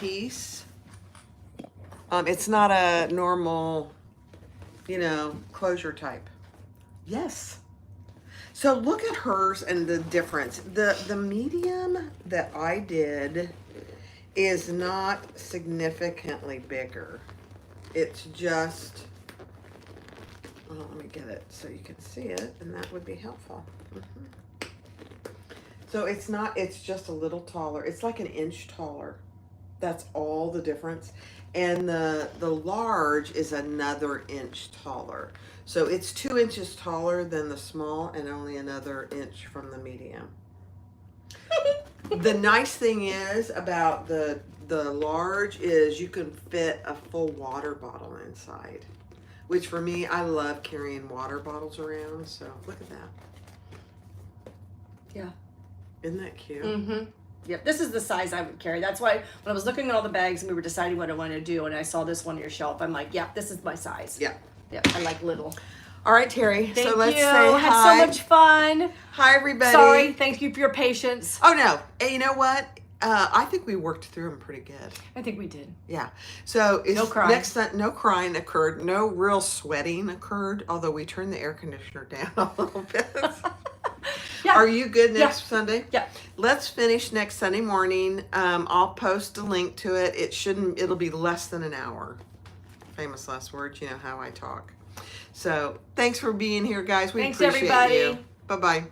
piece. It's not a normal, you know, closure type. Yes. So look at hers and the difference. The medium that I did is not significantly bigger. It's just, well, let me get it so you can see it, and that would be helpful. So it's not, it's just a little taller. It's like an inch taller. That's all the difference. And the large is another inch taller. So it's 2 inches taller than the small and only another inch from the medium. The nice thing is about the large is you can fit a full water bottle inside, which for me, I love carrying water bottles around. So look at that. Yeah. Isn't that cute? Mm-hmm. Yep, this is the size I would carry. That's why when I was looking at all the bags and we were deciding what I wanted to do and I saw this one on your shelf, I'm like, yeah, this is my size. Yeah. Yeah, I like little. All right, Terri. Thank so let's you. say hi. Had so much fun. Hi, everybody. Sorry. Thank you for your patience. Oh, no. And you know what? I think we worked through them pretty good. I think we did. Yeah. So No crying. No crying occurred. No real sweating occurred, although we turned the air conditioner down a little bit. Yeah. Are you good next Sunday? Yeah. Let's finish next Sunday morning. I'll post a link to it. It'll be less than an hour. Famous last words, you know how I talk. So thanks for being here, guys. We Thanks, appreciate everybody. you. Bye-bye.